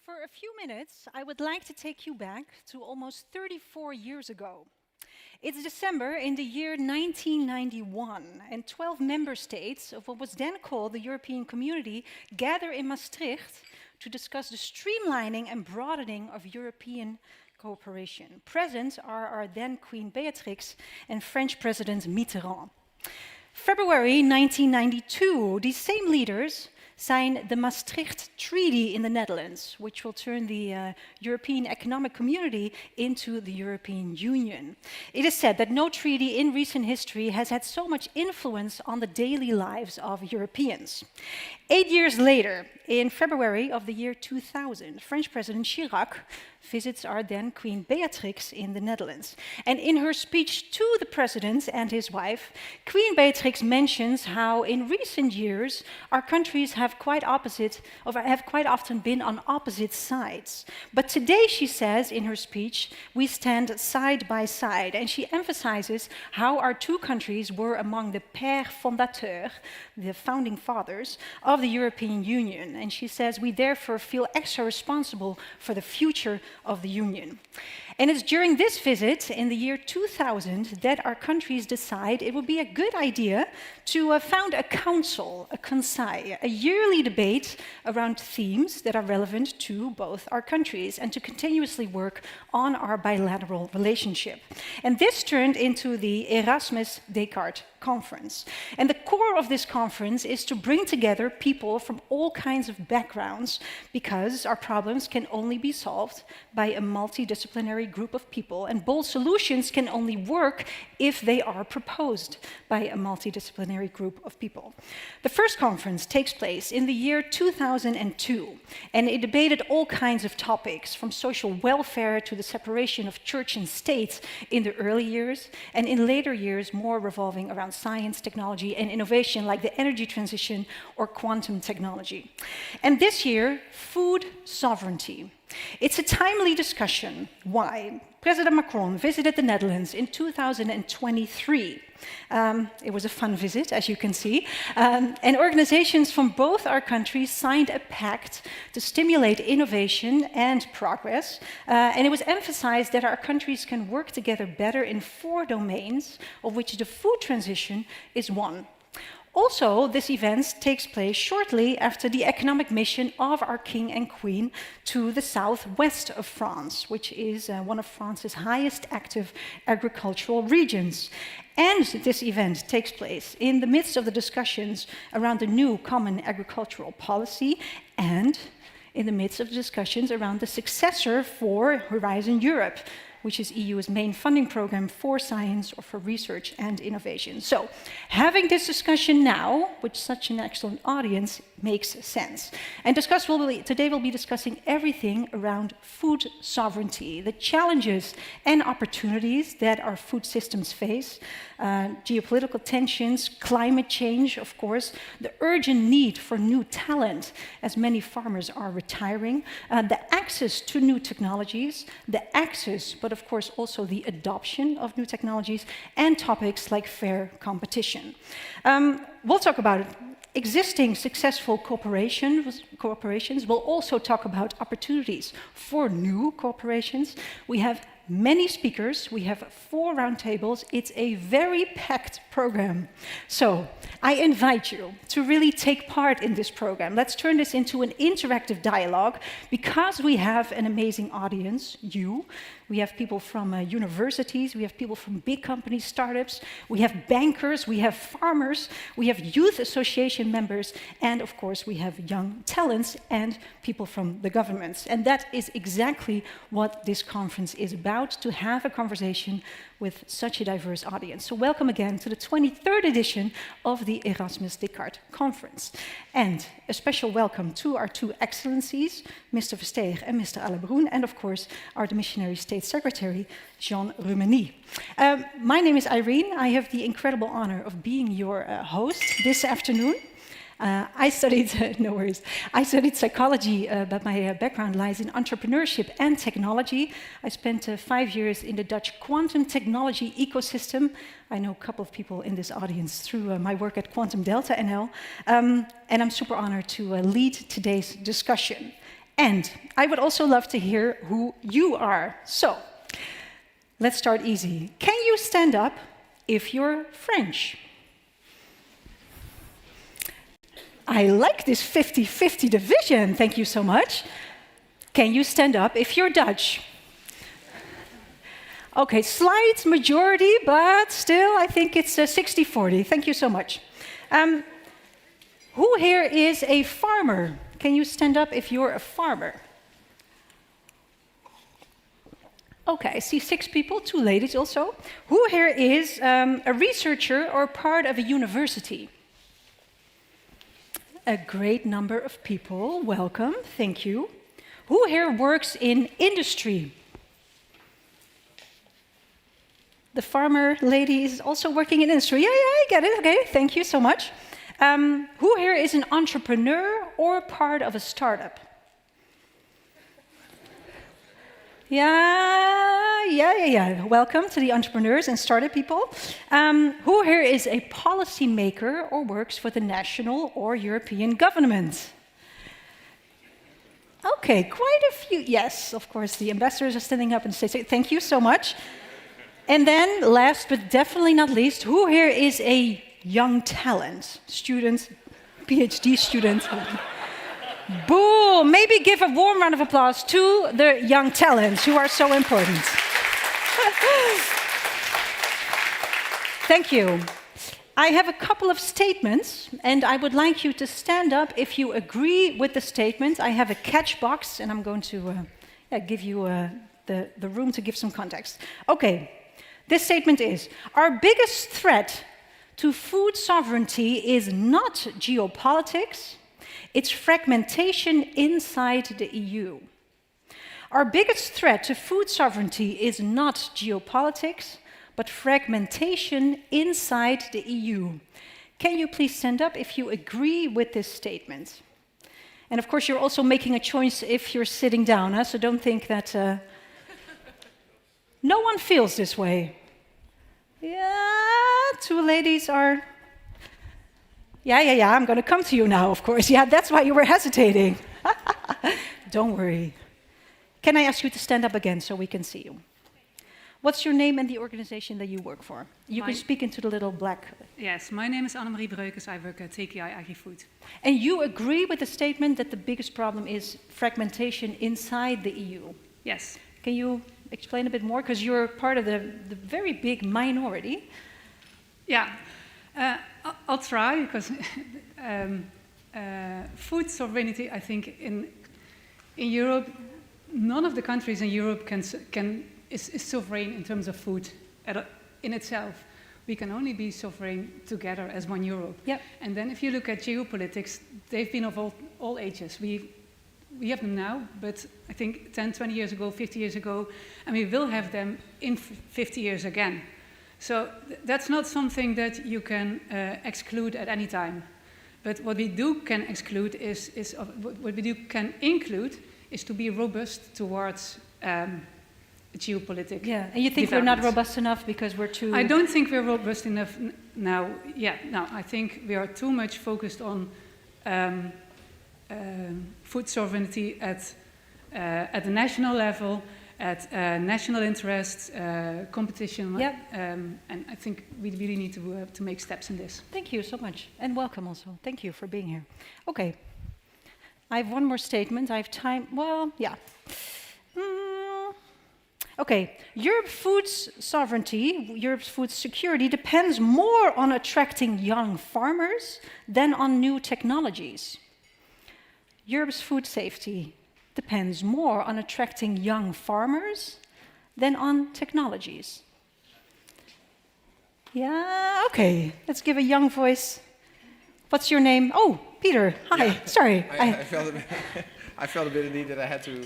For a few minutes, I would like to take you back to almost 34 years ago. It's December in the year 1991, and 12 member states of what was then called the European Community gather in Maastricht to discuss the streamlining and broadening of European cooperation. Present are our then Queen Beatrix and French President Mitterrand. February 1992, these same leaders signed the Maastricht Treaty in the Netherlands, which will turn the European Economic Community into the European Union. It is said that no treaty in recent history has had so much influence on the daily lives of Europeans. 8 years later, in February of the year 2000, French President Chirac visits our then Queen Beatrix in the Netherlands. And in her speech to the president and his wife, Queen Beatrix mentions how in recent years our countries have quite often been on opposite sides. But today, she says in her speech, we stand side by side. And she emphasizes how our two countries were among the pères fondateurs, the founding fathers, of the European Union. And she says we therefore feel extra responsible for the future of the Union. And it's during this visit in the year 2000 that our countries decide it would be a good idea to found a council, a conseil, a yearly debate around themes that are relevant to both our countries and to continuously work on our bilateral relationship. And this turned into the Erasmus-Descartes conference. And the core of this conference is to bring together people from all kinds of backgrounds, because our problems can only be solved by a multidisciplinary group of people, and bold solutions can only work if they are proposed by a multidisciplinary group of people. The first conference takes place in the year 2002, and it debated all kinds of topics, from social welfare to the separation of church and state in the early years, and in later years more revolving around science, technology, and innovation like the energy transition or quantum technology. And this year, food sovereignty. It's a timely discussion. Why? President Macron visited the Netherlands in 2023. It was a fun visit, as you can see. And organizations from both our countries signed a pact to stimulate innovation and progress. And it was emphasized that our countries can work together better in 4 domains, of which the food transition is one. Also, this event takes place shortly after the economic mission of our king and queen to the southwest of France, which is one of France's highest active agricultural regions. And this event takes place in the midst of the discussions around the new common agricultural policy and in the midst of the discussions around the successor for Horizon Europe, which is EU's main funding program for science or for research and innovation. So, having this discussion now, with such an excellent audience, makes sense. And today we'll be discussing everything around food sovereignty, the challenges and opportunities that our food systems face, geopolitical tensions, climate change, of course, the urgent need for new talent, as many farmers are retiring, the access to new technologies, the access, but of course also the adoption of new technologies, and topics like fair competition. We'll talk about existing successful corporations. We'll also talk about opportunities for new corporations. We have many speakers. We have 4 roundtables. It's a very packed program. So I invite you to really take part in this program. Let's turn this into an interactive dialogue, because we have an amazing audience, you. We have people from universities, we have people from big companies, startups, we have bankers, we have farmers, we have youth association members, and of course we have young talents and people from the governments. And that is exactly what this conference is about, to have a conversation with such a diverse audience. So welcome again to the 23rd edition of the Erasmus-Descartes conference. And a special welcome to our 2 excellencies, Mr. Versteeg and Mr. Allebroen, and of course our missionary state secretary, Jean Rumeny. My name is Irene. I have the incredible honor of being your host this afternoon. I studied, no worries, I studied psychology, but my background lies in entrepreneurship and technology. I spent 5 years in the Dutch quantum technology ecosystem. I know a couple of people in this audience through my work at Quantum Delta NL, and I'm super honored to lead today's discussion. And I would also love to hear who you are. So, let's start easy. Can you stand up if you're French? I like this 50-50 division. Thank you so much. Can you stand up if you're Dutch? Okay, slight majority, but still, I think it's 60-40. Thank you so much. Who here is a farmer? Can you stand up if you're a farmer? Okay, I see 6 people, 2 ladies also. Who here is a researcher or part of a university? A great number of people. Welcome, thank you. Who here works in industry? The farmer lady is also working in industry. Yeah, I get it. Okay, thank you so much. Who here is an entrepreneur or part of a startup? Yeah. Welcome to the entrepreneurs and startup people. Who here is a policymaker or works for the national or European government? Okay, quite a few. Yes, of course, the ambassadors are standing up and say thank you so much. And then, last but definitely not least, who here is a young talent? Student, PhD student. Boo! Maybe give a warm round of applause to the young talents who are so important. Thank you. I have a couple of statements, and I would like you to stand up if you agree with the statement. I have a catch box, and I'm going to give you the room to give some context. Okay. This statement is, our biggest threat to food sovereignty is not geopolitics, it's fragmentation inside the EU. Our biggest threat to food sovereignty is not geopolitics, but fragmentation inside the EU. Can you please stand up if you agree with this statement? And of course, you're also making a choice if you're sitting down, so don't think that... No one feels this way. Yeah, 2 ladies are... Yeah, I'm going to come to you now, of course. Yeah, that's why you were hesitating. Don't worry. Can I ask you to stand up again so we can see you? What's your name and the organization that you work for? You can speak into the little black... Yes, my name is Annemarie Breukers. I work at TKI Agri-Food. And you agree with the statement that the biggest problem is fragmentation inside the EU? Yes. Can you explain a bit more? Because you're part of the very big minority. Yeah, I'll try, because food sovereignty, I think, in Europe, none of the countries in Europe is sovereign in terms of food in itself. We can only be sovereign together as one Europe. Yep. And then if you look at geopolitics, they've been of all ages. We have them now, but I think 10, 20 years ago, 50 years ago, and we will have them in 50 years again. So that's not something that you can exclude at any time. But what we can exclude what we can include is to be robust towards geopolitics. Yeah, and you think we're not robust enough because we're too... I don't think we're robust enough now. Yeah, no, I think we are too much focused on food sovereignty at the national level, at national interests, competition. Yep. And I think we really need to make steps in this. Thank you so much. And welcome also. Thank you for being here. Okay. I have one more statement. I have time. Well, yeah. Okay. Europe's food sovereignty, Europe's food security depends more on attracting young farmers than on new technologies. Europe's food safety depends more on attracting young farmers than on technologies. Yeah, okay. Let's give a young voice. What's your name? Oh, Peter. Hi. Yeah. Sorry. I felt a bit of need that I had to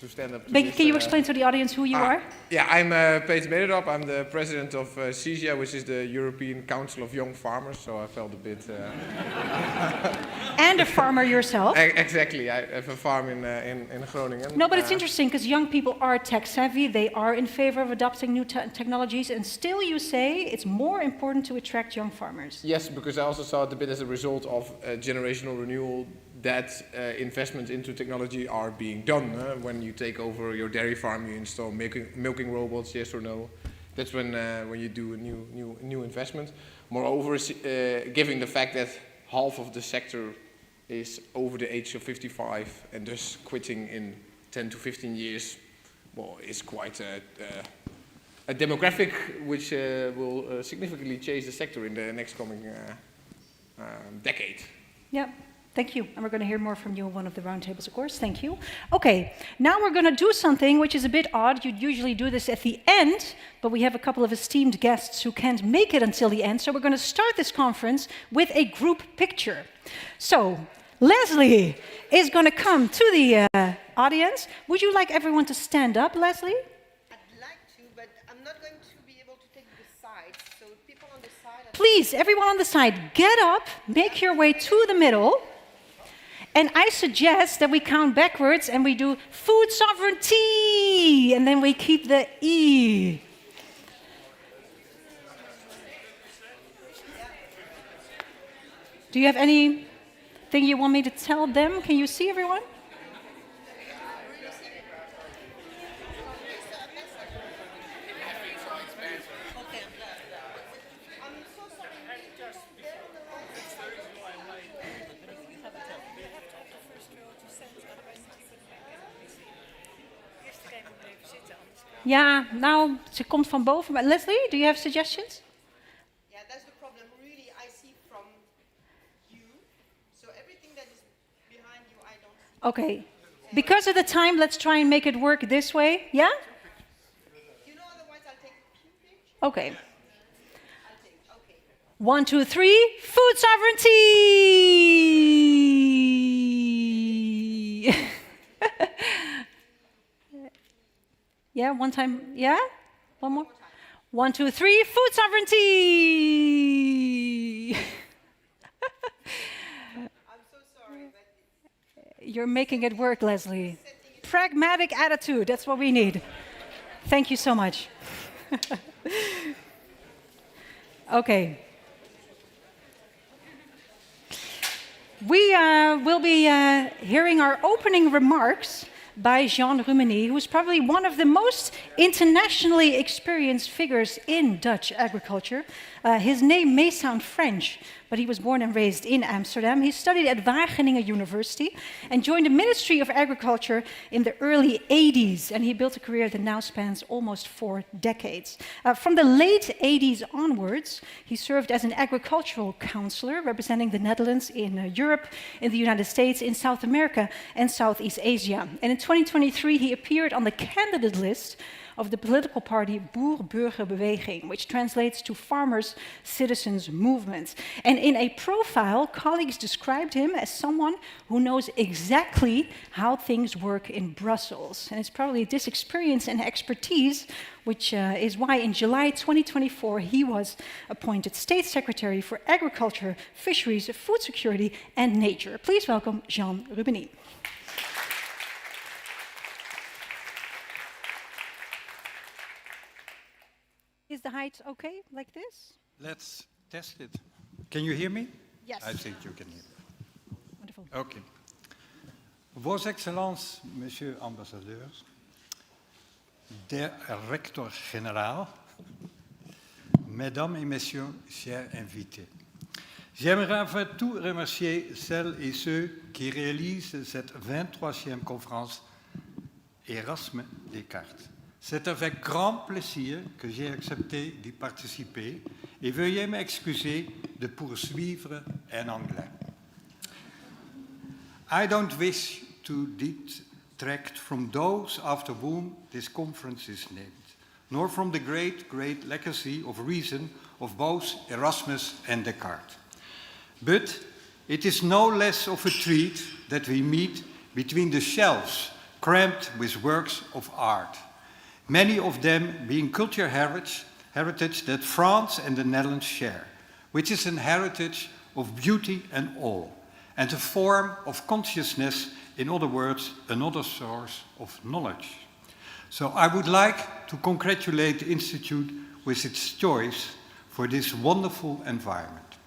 stand up. Can you explain to the audience who you are? Yeah, I'm Peter Mederdorp. I'm the president of CISIA, which is the European Council of Young Farmers. So I felt a bit. And a farmer yourself. Exactly. I have a farm in Groningen. No, but it's interesting because young people are tech savvy. They are in favor of adopting new technologies, and still you say it's more important to attract young farmers. Yes, because I also saw it a bit as a result of generational renewal that investments into technology are being done. When you take over your dairy farm, you install milking robots, yes or no. That's when you do a new investment. Moreover, given the fact that half of the sector is over the age of 55 and thus quitting in 10 to 15 years, well, it's quite a demographic which will significantly change the sector in the next coming decade. Yeah. Thank you. And we're going to hear more from you in one of the roundtables, of course. Thank you. Okay, now we're going to do something which is a bit odd. You'd usually do this at the end, but we have a couple of esteemed guests who can't make it until the end. So we're going to start this conference with a group picture. So Leslie is going to come to the audience. Would you like everyone to stand up, Leslie? I'd like to, but I'm not going to be able to take the sides. So people on the side... Please, everyone on the side, get up, make your way to the middle. And I suggest that we count backwards and we do food sovereignty, and then we keep the E. Do you have anything you want me to tell them? Can you see everyone? Ja, nou, ze komt van boven. Maar Leslie, do you have suggestions? Yeah, that's the problem. Really, I see from you. So everything that is behind you, I don't see. Okay. Because of the time, let's try and make it work this way. Yeah? You know, otherwise I'll take a few pictures. Okay. I'll take, okay. 1, 2, 3. Food sovereignty! Yeah, one time. Yeah? One more? 1, 2, 3. Food sovereignty! I'm so sorry, but You're making it work, Leslie. Pragmatic attitude, that's what we need. Thank you so much. Okay. We will be hearing our opening remarks by Jean Rumeny, who's probably one of the most internationally experienced figures in Dutch agriculture. His name may sound French, but he was born and raised in Amsterdam. He studied at Wageningen University and joined the Ministry of Agriculture in the early 80s, and he built a career that now spans almost 4 decades. From the late 80s onwards, he served as an agricultural counselor representing the Netherlands in Europe, in the United States, in South America, and Southeast Asia. And in 2023, he appeared on the candidate list of the political party Boer-Burgerbeweging, which translates to Farmers' Citizens Movement. And in a profile, colleagues described him as someone who knows exactly how things work in Brussels. And it's probably this experience and expertise which is why in July 2024 he was appointed State Secretary for Agriculture, Fisheries, Food Security and Nature. Please welcome Jean Rumeny. Is the height okay, like this? Let's test it. Can you hear me? Yes. I think you can hear me. Wonderful. Okay. Vos Excellences, Monsieur Ambassadeur, der Rector Général, Mesdames et Messieurs, chers invités. J'aimerais avant tout remercier celles et ceux qui réalisent cette 23e conférence Erasmus-Descartes. C'est avec grand plaisir que j'ai accepté d'y participer et veuillez m'excuser de poursuivre en anglais. I don't wish to detract from those after whom this conference is named, nor from the great, great legacy of reason of both Erasmus and Descartes. But it is no less of a treat that we meet between the shelves crammed with works of art, many of them being cultural heritage that France and the Netherlands share, which is an heritage of beauty and awe, and a form of consciousness, in other words, another source of knowledge. So I would like to congratulate the Institute with its choice for this wonderful environment.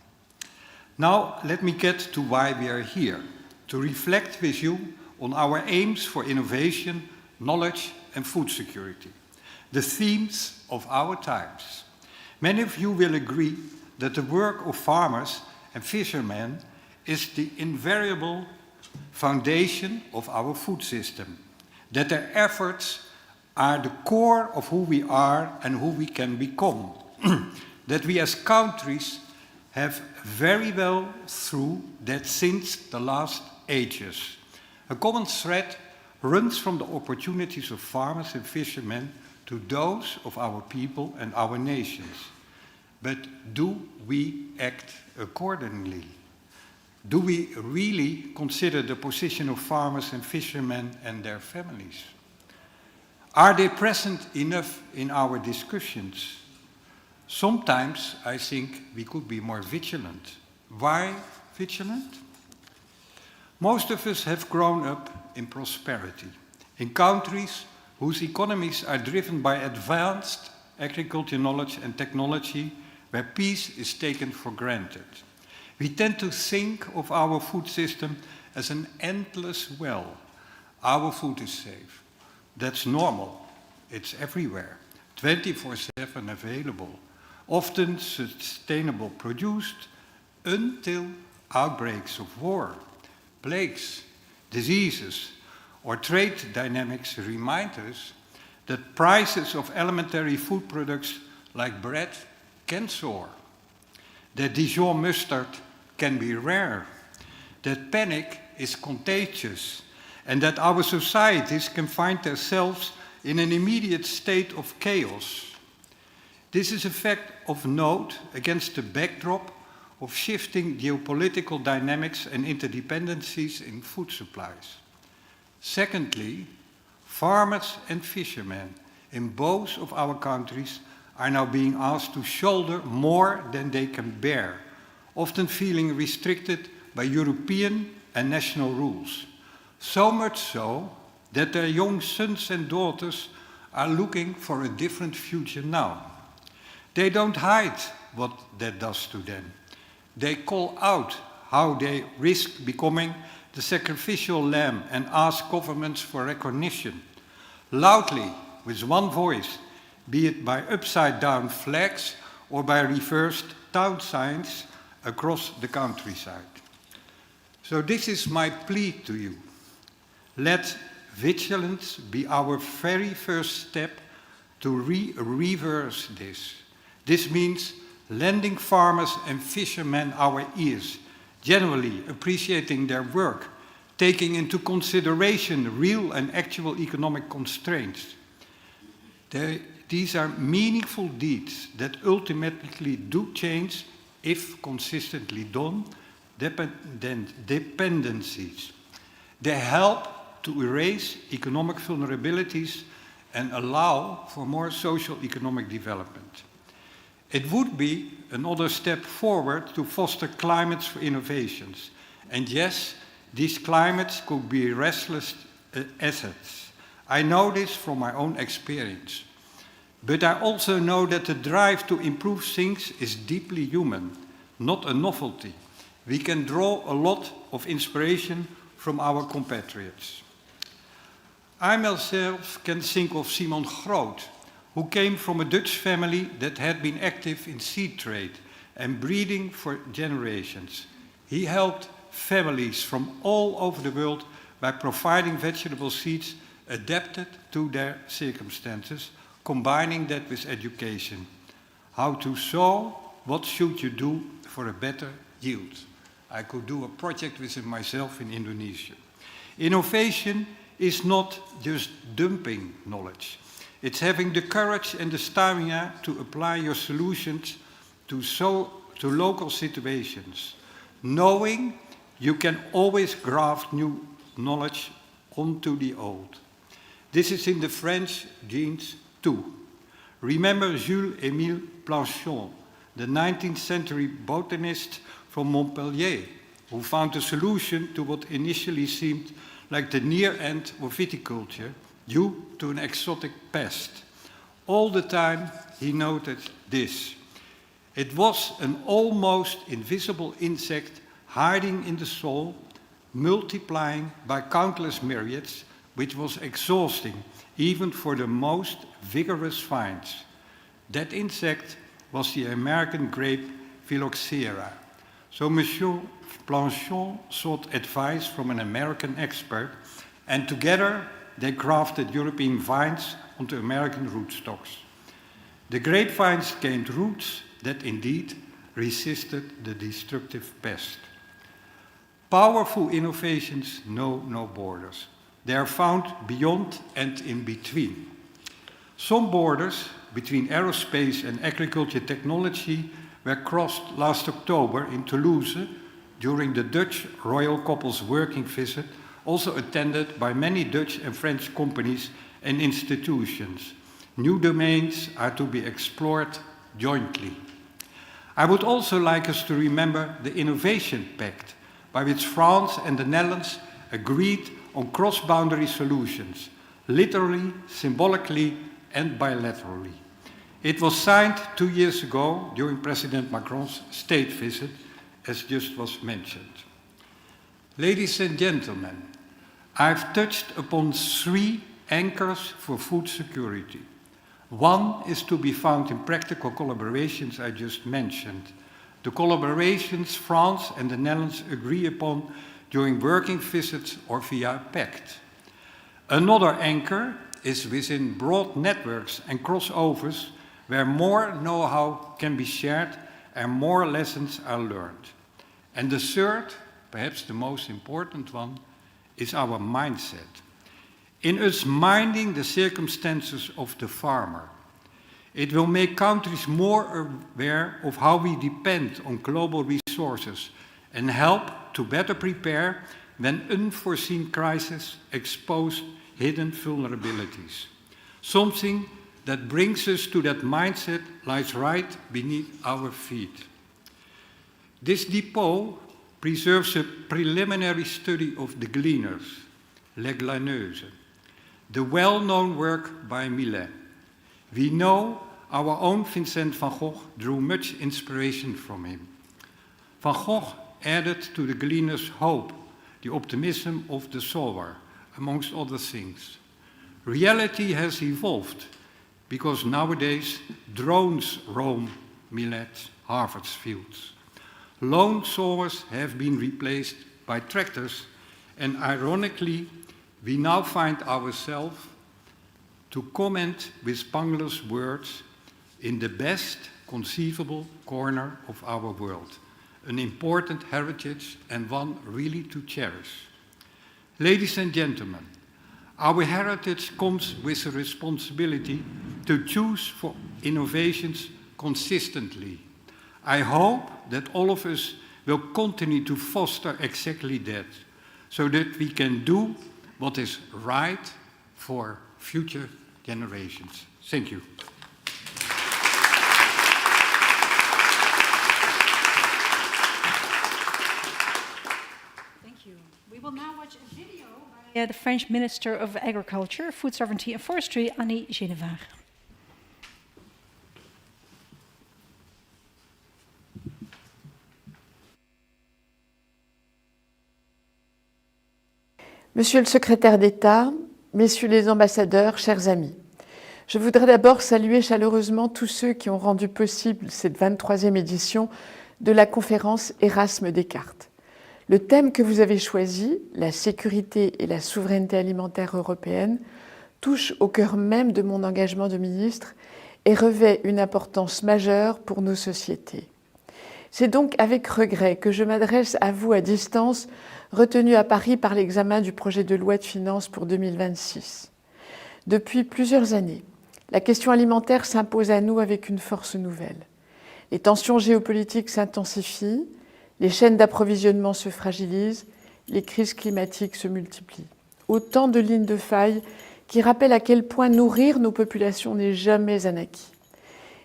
Now let me get to why we are here, to reflect with you on our aims for innovation, knowledge and food security, the themes of our times. Many of you will agree that the work of farmers and fishermen is the invariable foundation of our food system, that their efforts are the core of who we are and who we can become, that we as countries have very well through that since the last ages. A common thread runs from the opportunities of farmers and fishermen to those of our people and our nations. But do we act accordingly? Do we really consider the position of farmers and fishermen and their families? Are they present enough in our discussions? Sometimes I think we could be more vigilant. Why vigilant? Most of us have grown up in prosperity, in countries whose economies are driven by advanced agricultural knowledge and technology, where peace is taken for granted. We tend to think of our food system as an endless well. Our food is safe. That's normal. It's everywhere, 24/7 available, often sustainable produced, until outbreaks of war, plagues, diseases, or trade dynamics remind us that prices of elementary food products like bread can soar, that Dijon mustard can be rare, that panic is contagious, and that our societies can find themselves in an immediate state of chaos. This is a fact of note against the backdrop of shifting geopolitical dynamics and interdependencies in food supplies. Secondly, farmers and fishermen in both of our countries are now being asked to shoulder more than they can bear, often feeling restricted by European and national rules. So much so that their young sons and daughters are looking for a different future now. They don't hide what that does to them. They call out how they risk becoming the sacrificial lamb and ask governments for recognition. Loudly, with one voice, be it by upside-down flags or by reversed town signs across the countryside. So this is my plea to you. Let vigilance be our very first step to reverse this. This means lending farmers and fishermen our ears, genuinely appreciating their work, taking into consideration real and actual economic constraints. These are meaningful deeds that ultimately do change, if consistently done, dependencies. They help to erase economic vulnerabilities and allow for more social economic development. It would be another step forward to foster climates for innovations. And yes, these climates could be restless assets. I know this from my own experience. But I also know that the drive to improve things is deeply human, not a novelty. We can draw a lot of inspiration from our compatriots. I myself can think of Simon Groot, who came from a Dutch family that had been active in seed trade and breeding for generations. He helped families from all over the world by providing vegetable seeds adapted to their circumstances, combining that with education. How to sow, what should you do for a better yield? I could do a project with him myself in Indonesia. Innovation is not just dumping knowledge. It's having the courage and the stamina to apply your solutions to local situations, knowing you can always graft new knowledge onto the old. This is in the French genes too. Remember Jules-Émile Planchon, the 19th century botanist from Montpellier, who found a solution to what initially seemed like the near end of viticulture due to an exotic pest. All the time he noted this. It was an almost invisible insect hiding in the soil, multiplying by countless myriads, which was exhausting even for the most vigorous finds. That insect was the American grape Phylloxera. So Monsieur Planchon sought advice from an American expert, and together they crafted European vines onto American rootstocks. The grapevines gained roots that indeed resisted the destructive pest. Powerful innovations know no borders. They are found beyond and in between. Some borders between aerospace and agriculture technology were crossed last October in Toulouse during the Dutch royal couple's working visit, also attended by many Dutch and French companies and institutions. New domains are to be explored jointly. I would also like us to remember the Innovation Pact, by which France and the Netherlands agreed on cross-boundary solutions, literally, symbolically, and bilaterally. It was signed 2 years ago during President Macron's state visit, as just was mentioned. Ladies and gentlemen, I've touched upon 3 anchors for food security. One is to be found in practical collaborations I just mentioned. The collaborations France and the Netherlands agree upon during working visits or via a pact. Another anchor is within broad networks and crossovers where more know-how can be shared and more lessons are learned. And the third, perhaps the most important one, is our mindset. In us minding the circumstances of the farmer, it will make countries more aware of how we depend on global resources and help to better prepare when unforeseen crises expose hidden vulnerabilities. Something that brings us to that mindset lies right beneath our feet. This depot preserves a preliminary study of the gleaners, Les Glaneuses, the well-known work by Millet. We know our own Vincent van Gogh drew much inspiration from him. Van Gogh added to the gleaners' hope, the optimism of the sower, amongst other things. Reality has evolved because nowadays drones roam Millet's harvest fields. Lone sowers have been replaced by tractors, and ironically, we now find ourselves to comment with Spangler's words in the best conceivable corner of our world, an important heritage and one really to cherish. Ladies and gentlemen, our heritage comes with a responsibility to choose for innovations consistently. I hope that all of us will continue to foster exactly that, so that we can do what is right for future generations. Thank you. Thank you. We will now watch a video by the French Minister of Agriculture, Food Sovereignty and Forestry, Annie Genevard. Monsieur le secrétaire d'État, messieurs les ambassadeurs, chers amis, je voudrais d'abord saluer chaleureusement tous ceux qui ont rendu possible cette 23e édition de la conférence Erasmus-Descartes. Le thème que vous avez choisi, la sécurité et la souveraineté alimentaire européenne, touche au cœur même de mon engagement de ministre et revêt une importance majeure pour nos sociétés. C'est donc avec regret que je m'adresse à vous à distance, retenu à Paris par l'examen du projet de loi de finances pour 2026. Depuis plusieurs années, la question alimentaire s'impose à nous avec une force nouvelle. Les tensions géopolitiques s'intensifient, les chaînes d'approvisionnement se fragilisent, les crises climatiques se multiplient. Autant de lignes de faille qui rappellent à quel point nourrir nos populations n'est jamais un acquis.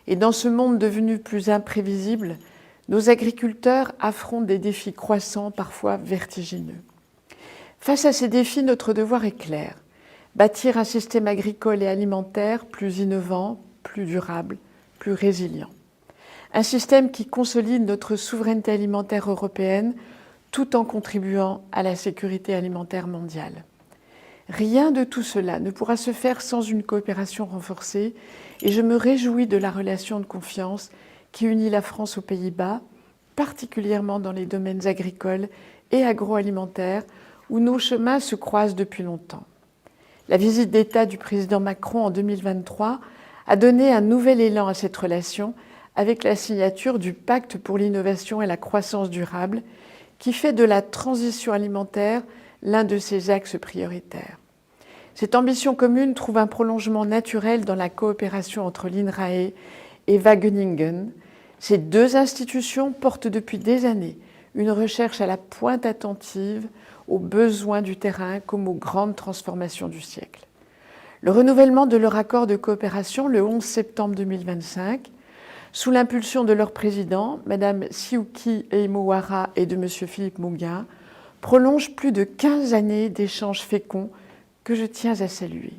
Et dans ce monde devenu plus imprévisible, nos agriculteurs affrontent des défis croissants, parfois vertigineux. Face à ces défis, notre devoir est clair. Bâtir un système agricole et alimentaire plus innovant, plus durable, plus résilient. Un système qui consolide notre souveraineté alimentaire européenne tout en contribuant à la sécurité alimentaire mondiale. Rien de tout cela ne pourra se faire sans une coopération renforcée et je me réjouis de la relation de confiance qui unit la France aux Pays-Bas, particulièrement dans les domaines agricoles et agroalimentaires où nos chemins se croisent depuis longtemps. La visite d'État du président Macron en 2023 a donné un nouvel élan à cette relation avec la signature du Pacte pour l'innovation et la croissance durable qui fait de la transition alimentaire l'un de ses axes prioritaires. Cette ambition commune trouve un prolongement naturel dans la coopération entre l'INRAE et Wageningen. Ces deux institutions portent depuis des années une recherche à la pointe attentive aux besoins du terrain comme aux grandes transformations du siècle. Le renouvellement de leur accord de coopération le 11 septembre 2025, sous l'impulsion de leur président, Mme Siouki Eimowara et de M. Philippe Mouguin, prolonge plus de 15 années d'échanges féconds que je tiens à saluer.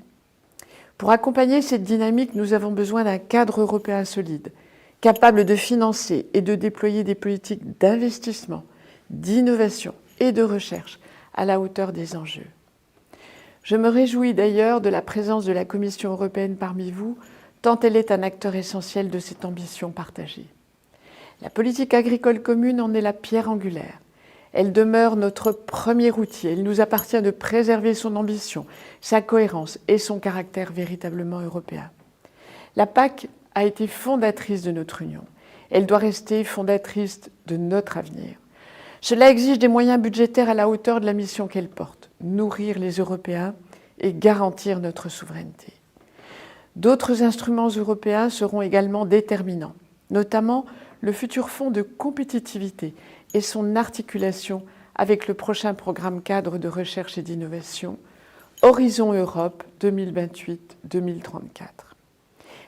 Pour accompagner cette dynamique, nous avons besoin d'un cadre européen solide, capable de financer et de déployer des politiques d'investissement, d'innovation et de recherche à la hauteur des enjeux. Je me réjouis d'ailleurs de la présence de la Commission européenne parmi vous, tant elle est un acteur essentiel de cette ambition partagée. La politique agricole commune en est la pierre angulaire. Elle demeure notre premier outil. Il nous appartient de préserver son ambition, sa cohérence et son caractère véritablement européen. La PAC a été fondatrice de notre Union. Elle doit rester fondatrice de notre avenir. Cela exige des moyens budgétaires à la hauteur de la mission qu'elle porte, nourrir les Européens et garantir notre souveraineté. D'autres instruments européens seront également déterminants, notamment le futur fonds de compétitivité et son articulation avec le prochain programme cadre de recherche et d'innovation, Horizon Europe 2028-2034.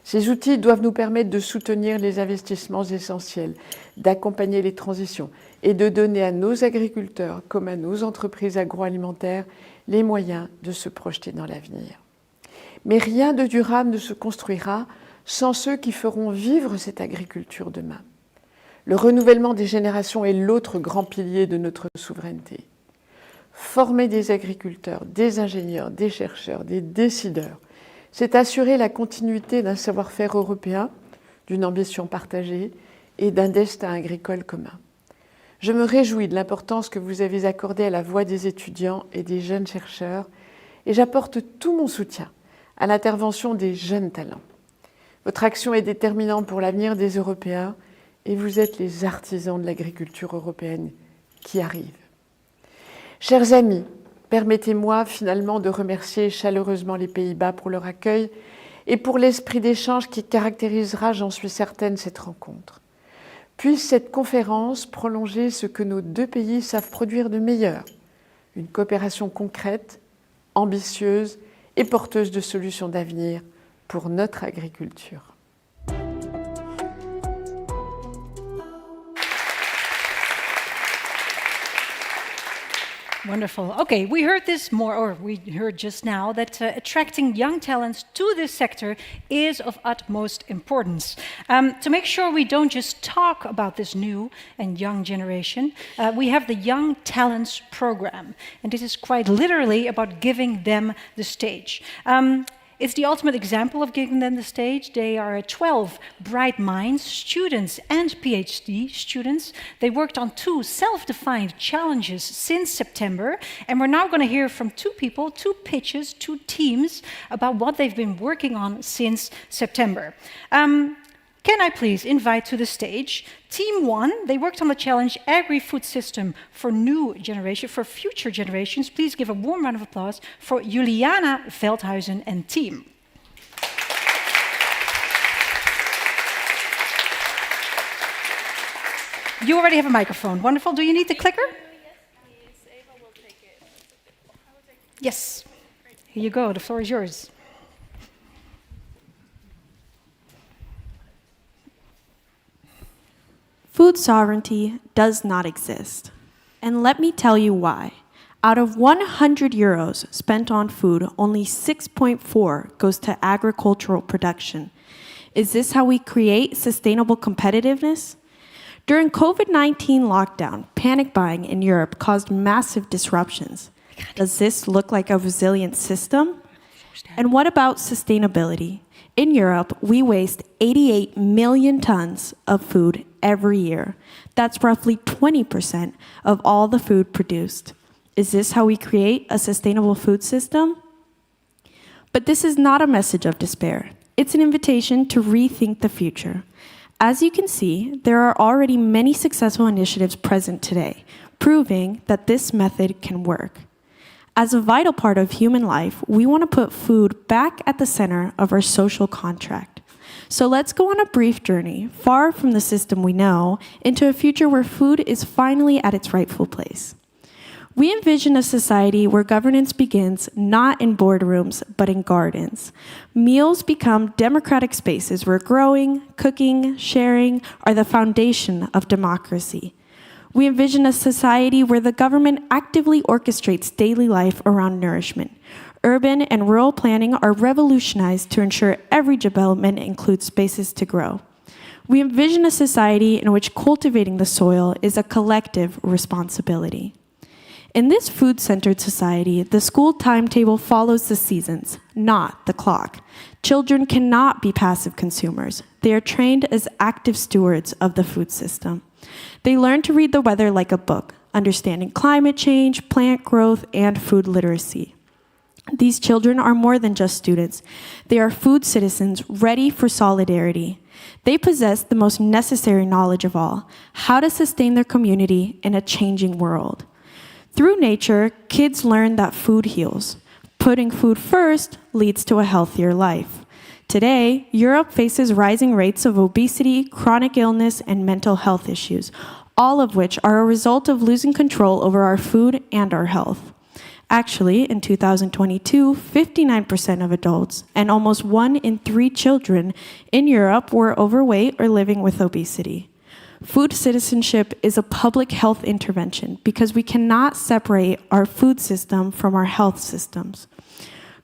Ces outils doivent nous permettre de soutenir les investissements essentiels, d'accompagner les transitions et de donner à nos agriculteurs comme à nos entreprises agroalimentaires les moyens de se projeter dans l'avenir. Mais rien de durable ne se construira sans ceux qui feront vivre cette agriculture demain. Le renouvellement des générations est l'autre grand pilier de notre souveraineté. Former des agriculteurs, des ingénieurs, des chercheurs, des décideurs, c'est assurer la continuité d'un savoir-faire européen, d'une ambition partagée et d'un destin agricole commun. Je me réjouis de l'importance que vous avez accordée à la voix des étudiants et des jeunes chercheurs et j'apporte tout mon soutien à l'intervention des jeunes talents. Votre action est déterminante pour l'avenir des Européens et vous êtes les artisans de l'agriculture européenne qui arrive. Chers amis, permettez-moi finalement de remercier chaleureusement les Pays-Bas pour leur accueil et pour l'esprit d'échange qui caractérisera, j'en suis certaine, cette rencontre. Puisse cette conférence prolonger ce que nos deux pays savent produire de meilleur, une coopération concrète, ambitieuse et porteuse de solutions d'avenir pour notre agriculture. Wonderful. Okay, we heard just now that attracting young talents to this sector is of utmost importance. To make sure we don't just talk about this new and young generation, we have the Young Talents Program. And this is quite literally about giving them the stage. It's the ultimate example of giving them the stage. They are 12 bright minds, students and PhD students. They worked on 2 self-defined challenges since September, and we're now going to hear from 2 people, 2 pitches, 2 teams about what they've been working on since September. Can I please invite to the stage Team 1? They worked on the challenge Agri-Food System for future generations. Please give a warm round of applause for Juliana Veldhuizen and team. You already have a microphone. Wonderful. Do you need the clicker? Yes, please. Eva will take it. Yes. Here you go. The floor is yours. Food sovereignty does not exist. And let me tell you why. Out of 100 euros spent on food, only 6.4 goes to agricultural production. Is this how we create sustainable competitiveness? During COVID-19 lockdown, panic buying in Europe caused massive disruptions. Does this look like a resilient system? And what about sustainability? In Europe, we waste 88 million tons of food every year. That's roughly 20% of all the food produced. Is this how we create a sustainable food system? But this is not a message of despair. It's an invitation to rethink the future. As you can see, there are already many successful initiatives present today, proving that this method can work. As a vital part of human life, we want to put food back at the center of our social contract. So let's go on a brief journey, far from the system we know, into a future where food is finally at its rightful place. We envision a society where governance begins not in boardrooms, but in gardens. Meals become democratic spaces where growing, cooking, sharing are the foundation of democracy. We envision a society where the government actively orchestrates daily life around nourishment. Urban and rural planning are revolutionized to ensure every development includes spaces to grow. We envision a society in which cultivating the soil is a collective responsibility. In this food-centered society, the school timetable follows the seasons, not the clock. Children cannot be passive consumers. They are trained as active stewards of the food system. They learn to read the weather like a book, understanding climate change, plant growth, and food literacy. These children are more than just students. They are food citizens ready for solidarity. They possess the most necessary knowledge of all, how to sustain their community in a changing world. Through nature, kids learn that food heals. Putting food first leads to a healthier life. Today, Europe faces rising rates of obesity, chronic illness, and mental health issues, all of which are a result of losing control over our food and our health. Actually, in 2022, 59% of adults and almost 1 in 3 children in Europe were overweight or living with obesity. Food citizenship is a public health intervention because we cannot separate our food system from our health systems.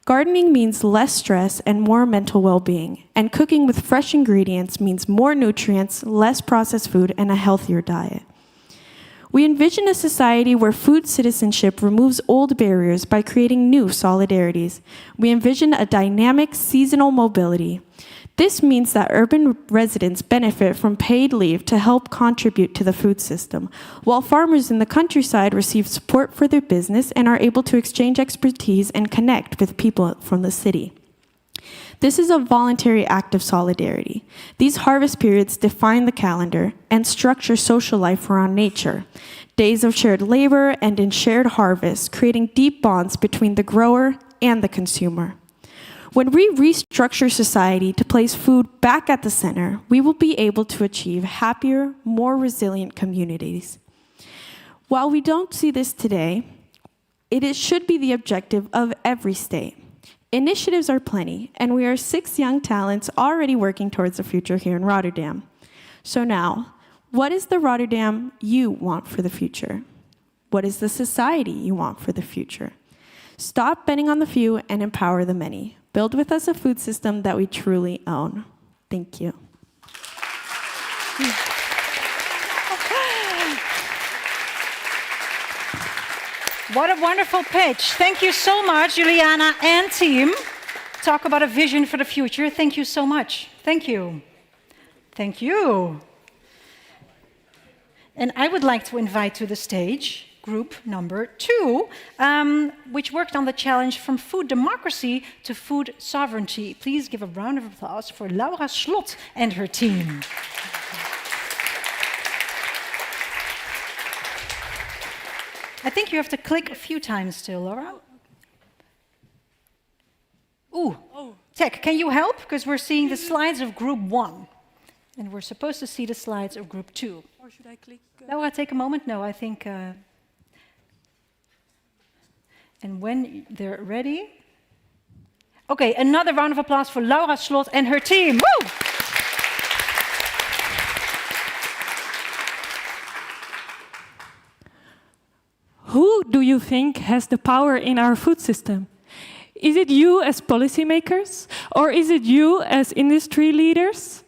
Gardening means less stress and more mental well-being, and cooking with fresh ingredients means more nutrients, less processed food, and a healthier diet. We envision a society where food citizenship removes old barriers by creating new solidarities. We envision a dynamic seasonal mobility. This means that urban residents benefit from paid leave to help contribute to the food system, while farmers in the countryside receive support for their business and are able to exchange expertise and connect with people from the city. This is a voluntary act of solidarity. These harvest periods define the calendar and structure social life around nature. Days of shared labor and in shared harvest, creating deep bonds between the grower and the consumer. When we restructure society to place food back at the center, we will be able to achieve happier, more resilient communities. While we don't see this today, it should be the objective of every state. Initiatives are plenty, and we are 6 young talents already working towards the future here in Rotterdam. So now, what is the Rotterdam you want for the future? What is the society you want for the future? Stop betting on the few and empower the many. Build with us a food system that we truly own. Thank you. What a wonderful pitch. Thank you so much, Juliana and team. Talk about a vision for the future. Thank you so much. Thank you. Thank you. And I would like to invite to the stage group number 2, which worked on the challenge from food democracy to food sovereignty. Please give a round of applause for Laura Slot and her team. I think you have to click a few times still, Laura. Ooh, Tech, can you help? Because we're seeing the slides of group 1. And we're supposed to see the slides of group 2. Or should I click? Laura, take a moment. No, I think... And when they're ready... Okay, another round of applause for Laura Slot and her team. Woo! Who do you think has the power in our food system? Is it you as policymakers? Or is it you as industry leaders?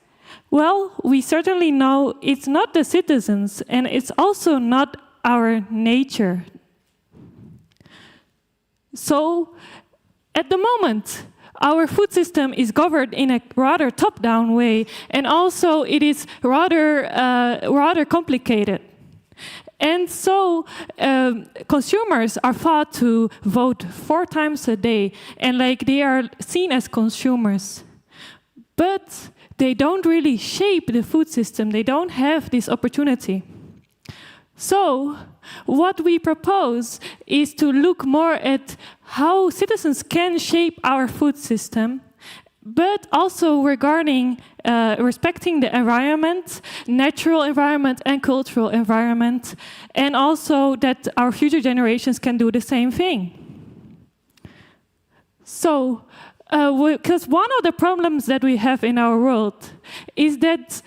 Well, we certainly know it's not the citizens, and it's also not our nature. So, at the moment, our food system is governed in a rather top-down way, and also it is rather complicated. And so consumers are thought to vote 4 times a day, and like they are seen as consumers. But they don't really shape the food system. They don't have this opportunity. So what we propose is to look more at how citizens can shape our food system, but also regarding respecting the environment, natural environment and cultural environment, and also that our future generations can do the same thing. So, because one of the problems that we have in our world is that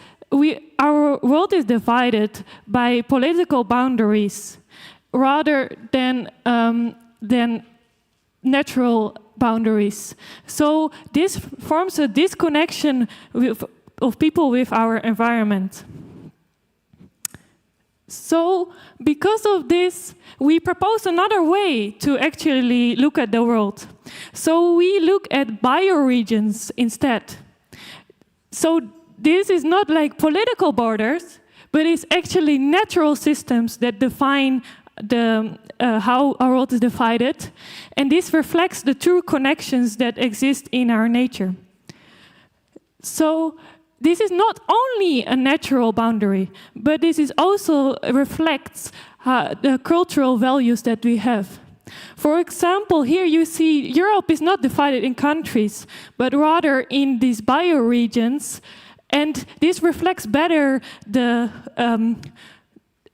our world is divided by political boundaries rather than natural boundaries. So this forms a disconnection of people with our environment. So because of this, we propose another way to actually look at the world. So we look at bioregions instead. So this is not like political borders, but it's actually natural systems that define how our world is divided, and this reflects the true connections that exist in our nature. So this is not only a natural boundary, but this is also reflects the cultural values that we have. For example, here you see Europe is not divided in countries, but rather in these bioregions, and this reflects better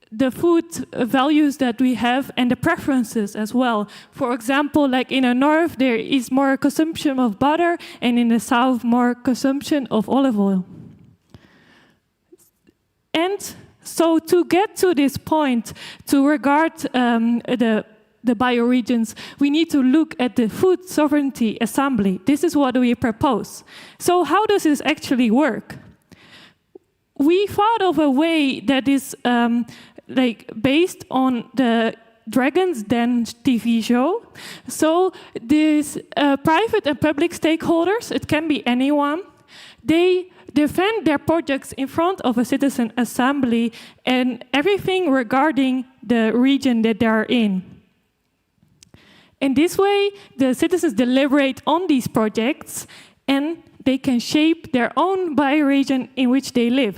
the food values that we have and the preferences as well. For example, like in the north, there is more consumption of butter, and in the south, more consumption of olive oil. And so to get to this point, to regard the bioregions, we need to look at the Food Sovereignty Assembly. This is what we propose. So how does this actually work? We thought of a way that is based on the Dragon's Den TV show. So these private and public stakeholders, it can be anyone, they defend their projects in front of a citizen assembly and everything regarding the region that they are in. In this way, the citizens deliberate on these projects and they can shape their own bioregion in which they live.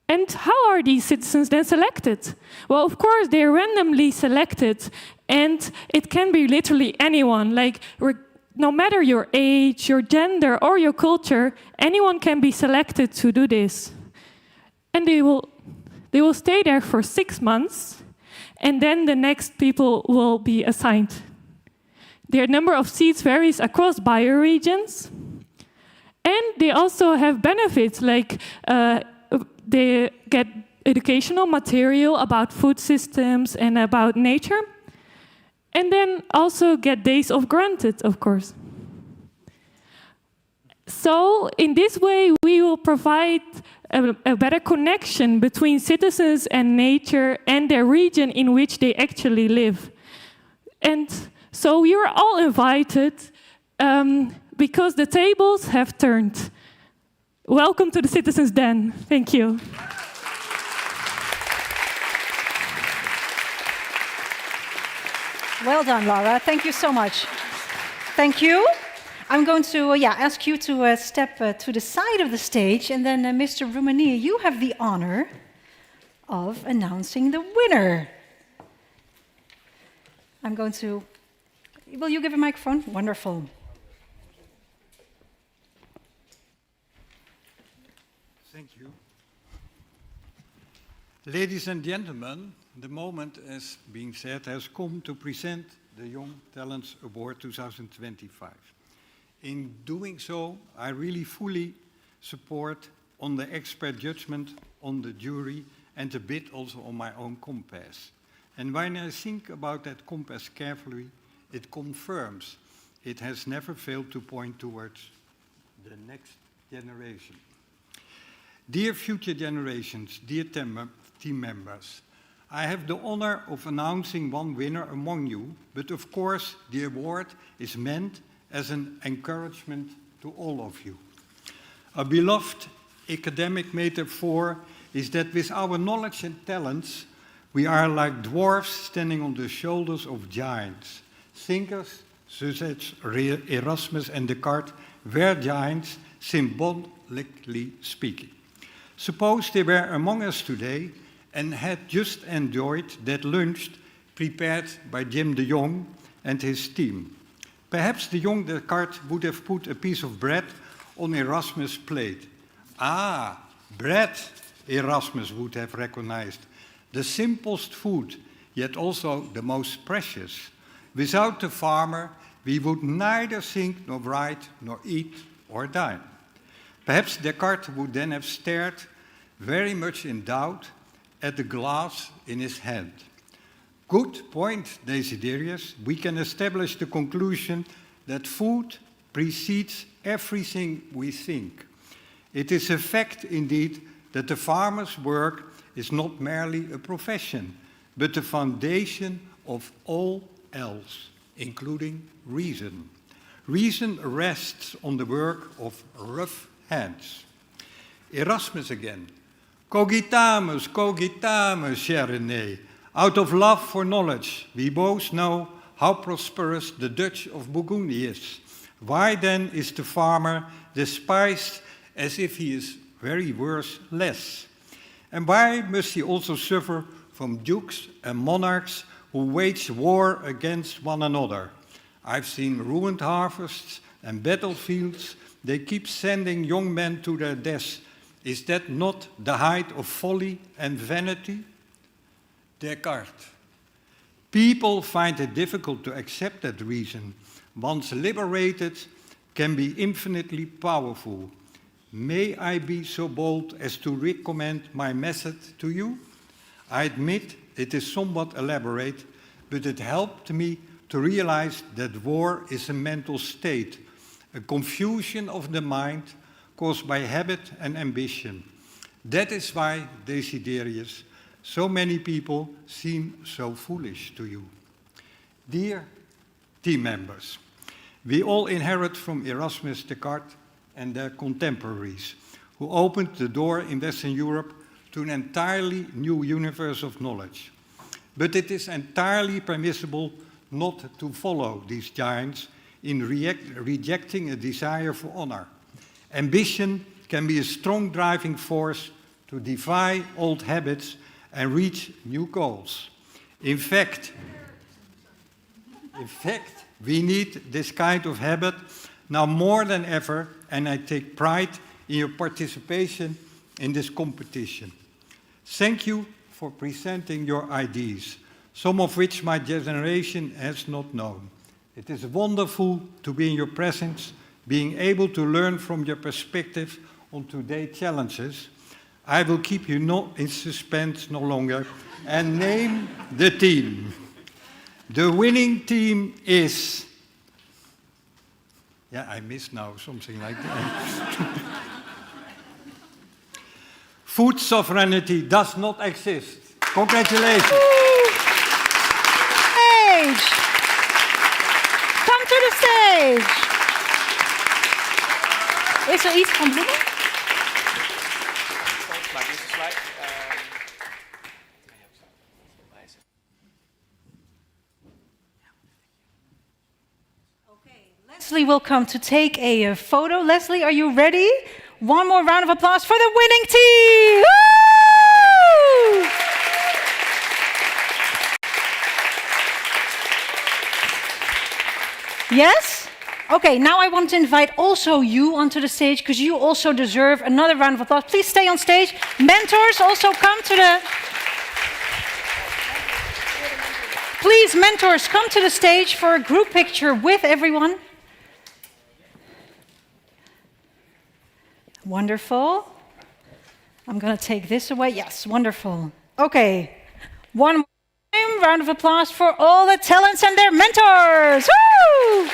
And how are these citizens then selected? Well, of course, they're randomly selected, and it can be literally anyone, like no matter your age, your gender, or your culture, anyone can be selected to do this. And they will stay there for 6 months, and then the next people will be assigned. Their number of seats varies across bioregions, and they also have benefits, like they get educational material about food systems and about nature, and then also get days off granted, of course. So in this way, we will provide a better connection between citizens and nature and the region in which they actually live. And so you are all invited because the tables have turned. Welcome to the Citizens' Den. Thank you. Well done, Laura. Thank you so much. Thank you. I'm going to ask you to step to the side of the stage, and then Mr. Roumanier, you have the honor of announcing the winner. I'm going to... Will you give a microphone? Wonderful. Thank you. Ladies and gentlemen, the moment, as being said, has come to present the Young Talents Award 2025. In doing so, I really fully support on the expert judgment on the jury and a bit also on my own compass. And when I think about that compass carefully, it confirms it has never failed to point towards the next generation. Dear future generations, dear team members, I have the honor of announcing one winner among you, but of course the award is meant as an encouragement to all of you. A beloved academic metaphor is that with our knowledge and talents, we are like dwarfs standing on the shoulders of giants. Thinkers such as Erasmus and Descartes were giants, symbolically speaking. Suppose they were among us today and had just enjoyed that lunch prepared by Jim de Jong and his team. Perhaps the young Descartes would have put a piece of bread on Erasmus' plate. Ah, bread, Erasmus would have recognized. The simplest food, yet also the most precious. Without the farmer, we would neither think nor write, nor eat or dine. Perhaps Descartes would then have stared, very much in doubt, at the glass in his hand. Good point, Desiderius. We can establish the conclusion that food precedes everything we think. It is a fact, indeed, that the farmer's work is not merely a profession, but the foundation of all else, including reason. Reason rests on the work of rough hands. Erasmus again. Cogitamus, cogitamus, cher René. Out of love for knowledge, we both know how prosperous the Dutch of Burgundy is. Why then is the farmer despised as if he is very worth less? And why must he also suffer from dukes and monarchs who wage war against one another? I've seen ruined harvests and battlefields. They keep sending young men to their deaths. Is that not the height of folly and vanity? Descartes. People find it difficult to accept that reason. Once liberated, can be infinitely powerful. May I be so bold as to recommend my method to you? I admit it is somewhat elaborate, but it helped me to realize that war is a mental state, a confusion of the mind caused by habit and ambition. That is why, Desiderius, so many people seem so foolish to you. Dear team members, we all inherit from Erasmus, Descartes, and their contemporaries, who opened the door in Western Europe to an entirely new universe of knowledge. But it is entirely permissible not to follow these giants in rejecting a desire for honor. Ambition can be a strong driving force to defy old habits and reach new goals. In fact, we need this kind of habit now more than ever, and I take pride in your participation in this competition. Thank you for presenting your ideas, some of which my generation has not known. It is wonderful to be in your presence, being able to learn from your perspective on today's challenges. I will keep you in suspense no longer and name the team. The winning team is... Yeah, I missed now something like that. Food sovereignty does not exist. Congratulations. Stage. Come to the stage. Is er iets van bloemen? Leslie will come to take a photo. Leslie, are you ready? One more round of applause for the winning team! Woo! Yes? Okay, now I want to invite also you onto the stage because you also deserve another round of applause. Please stay on stage. Mentors, also come to the... Please, mentors, come to the stage for a group picture with everyone. Wonderful. I'm going to take this away. Yes, wonderful. Okay, one more time, round of applause for all the talents and their mentors. Woo!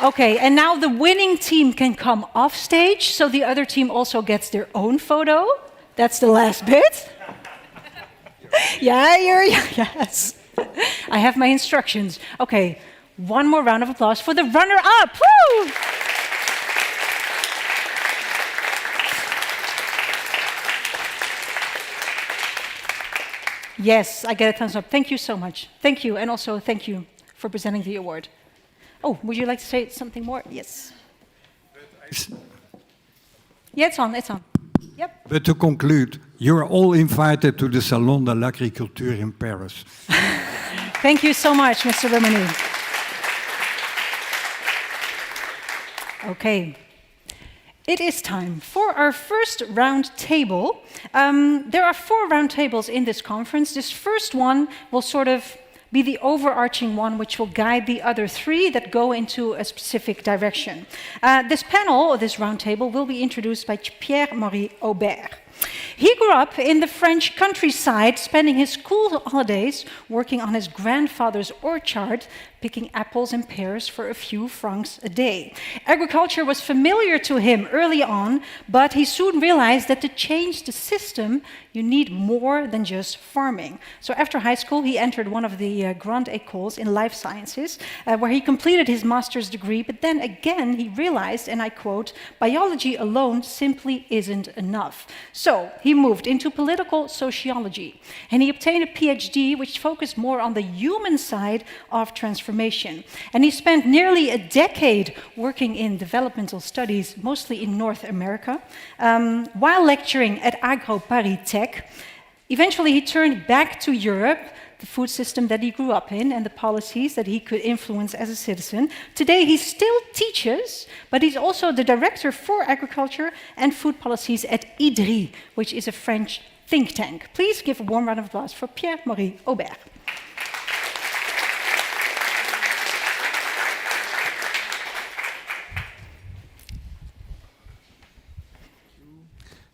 Okay, and now the winning team can come off stage, so the other team also gets their own photo. That's the last bit. Yeah, yes. I have my instructions. Okay, one more round of applause for the runner-up. Woo! Yes, I get a thumbs up. Thank you so much. Thank you, and also thank you for presenting the award. Oh, would you like to say something more? Yes. Yeah, it's on, it's on. Yep. But to conclude, you're all invited to the Salon de l'Agriculture in Paris. Thank you so much, Mr. Romani. Okay. It is time for our first round table. There are 4 round tables in this conference. This first one will sort of be the overarching one which will guide the other 3 that go into a specific direction. This panel, or this roundtable, will be introduced by Pierre-Marie Aubert. He grew up in the French countryside, spending his school holidays working on his grandfather's orchard, picking apples and pears for a few francs a day. Agriculture was familiar to him early on, but he soon realized that to change the system, you need more than just farming. So after high school, he entered one of the Grand Écoles in life sciences, where he completed his master's degree, but then again he realized, and I quote, biology alone simply isn't enough. So he moved into political sociology, and he obtained a PhD which focused more on the human side of transformation. And he spent nearly a decade working in developmental studies, mostly in North America, while lecturing at Agro Paris Tech. Eventually, he turned back to Europe, the food system that he grew up in and the policies that he could influence as a citizen. Today, he still teaches, but he's also the director for agriculture and food policies at IDRI, which is a French think tank. Please give a warm round of applause for Pierre-Marie Aubert.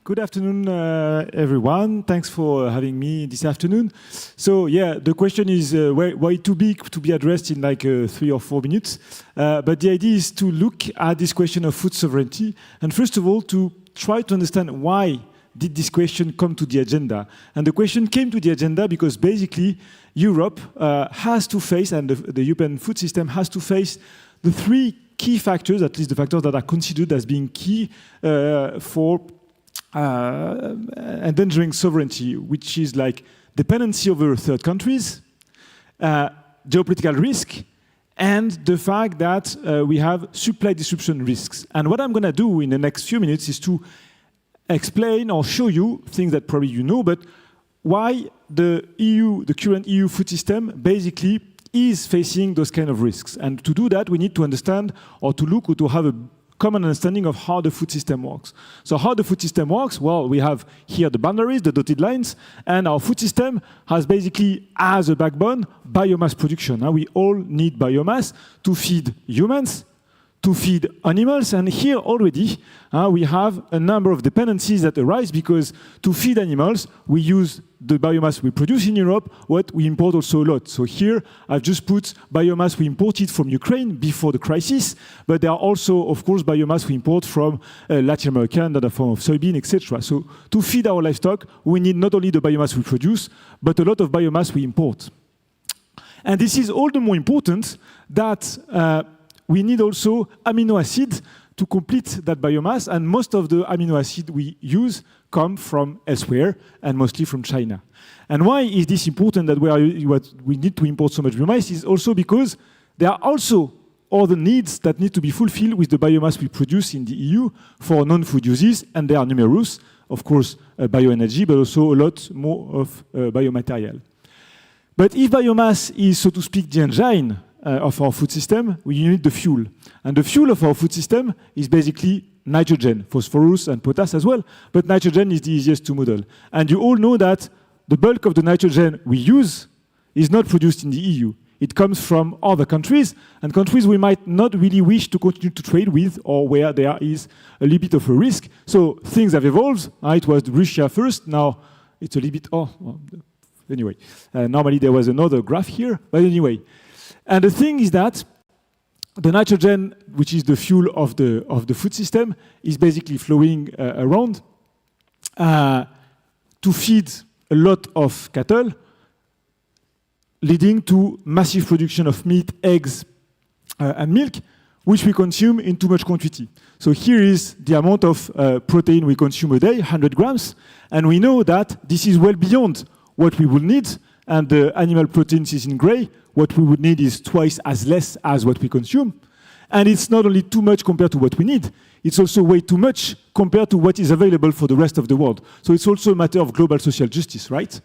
Good afternoon, everyone. Thanks for having me this afternoon. So, yeah, the question is why too big to be addressed in like 3 or 4 minutes. But the idea is to look at this question of food sovereignty, and first of all, to try to understand why did this question come to the agenda. And the question came to the agenda because basically Europe has to face, and the European food system has to face, the 3 key factors, at least the factors that are considered as being key for endangering sovereignty, which is like dependency over third countries, geopolitical risk, and the fact that we have supply disruption risks. And what I'm going to do in the next few minutes is to explain or show you things that probably you know, but why the current EU food system basically is facing those kind of risks. And to do that, we need to understand or to look or to have a common understanding of how the food system works. So how the food system works? Well, we have here the boundaries, the dotted lines, and our food system has basically as a backbone biomass production. We all need biomass to feed humans, to feed animals, and here already we have a number of dependencies that arise because to feed animals, we use the biomass we produce in Europe, what we import also a lot. So here I've just put biomass we imported from Ukraine before the crisis, but there are also, of course, biomass we import from Latin America, another form of soybean, etc. So to feed our livestock, we need not only the biomass we produce, but a lot of biomass we import. And this is all the more important that we need also amino acids to complete that biomass, and most of the amino acids we use come from elsewhere, and mostly from China. And why is this important that we need to import so much biomass is also because there are also other needs that need to be fulfilled with the biomass we produce in the EU for non-food uses, and they are numerous. Of course, bioenergy, but also a lot more of biomaterial. But if biomass is, so to speak, the engine of our food system, we need the fuel. And the fuel of our food system is basically nitrogen, phosphorus and potash as well, but nitrogen is the easiest to model. And you all know that the bulk of the nitrogen we use is not produced in the EU. It comes from other countries, and countries we might not really wish to continue to trade with, or where there is a little bit of a risk. So things have evolved. It was Russia first, now it's a little bit, anyway. Normally there was another graph here, but anyway. And the thing is that the nitrogen, which is the fuel of the food system, is basically flowing around to feed a lot of cattle, leading to massive production of meat, eggs, and milk, which we consume in too much quantity. So here is the amount of protein we consume a day, 100 grams, and we know that this is well beyond what we would need, and the animal proteins is in gray. What we would need is twice as less as what we consume. And it's not only too much compared to what we need, it's also way too much compared to what is available for the rest of the world. So it's also a matter of global social justice, right?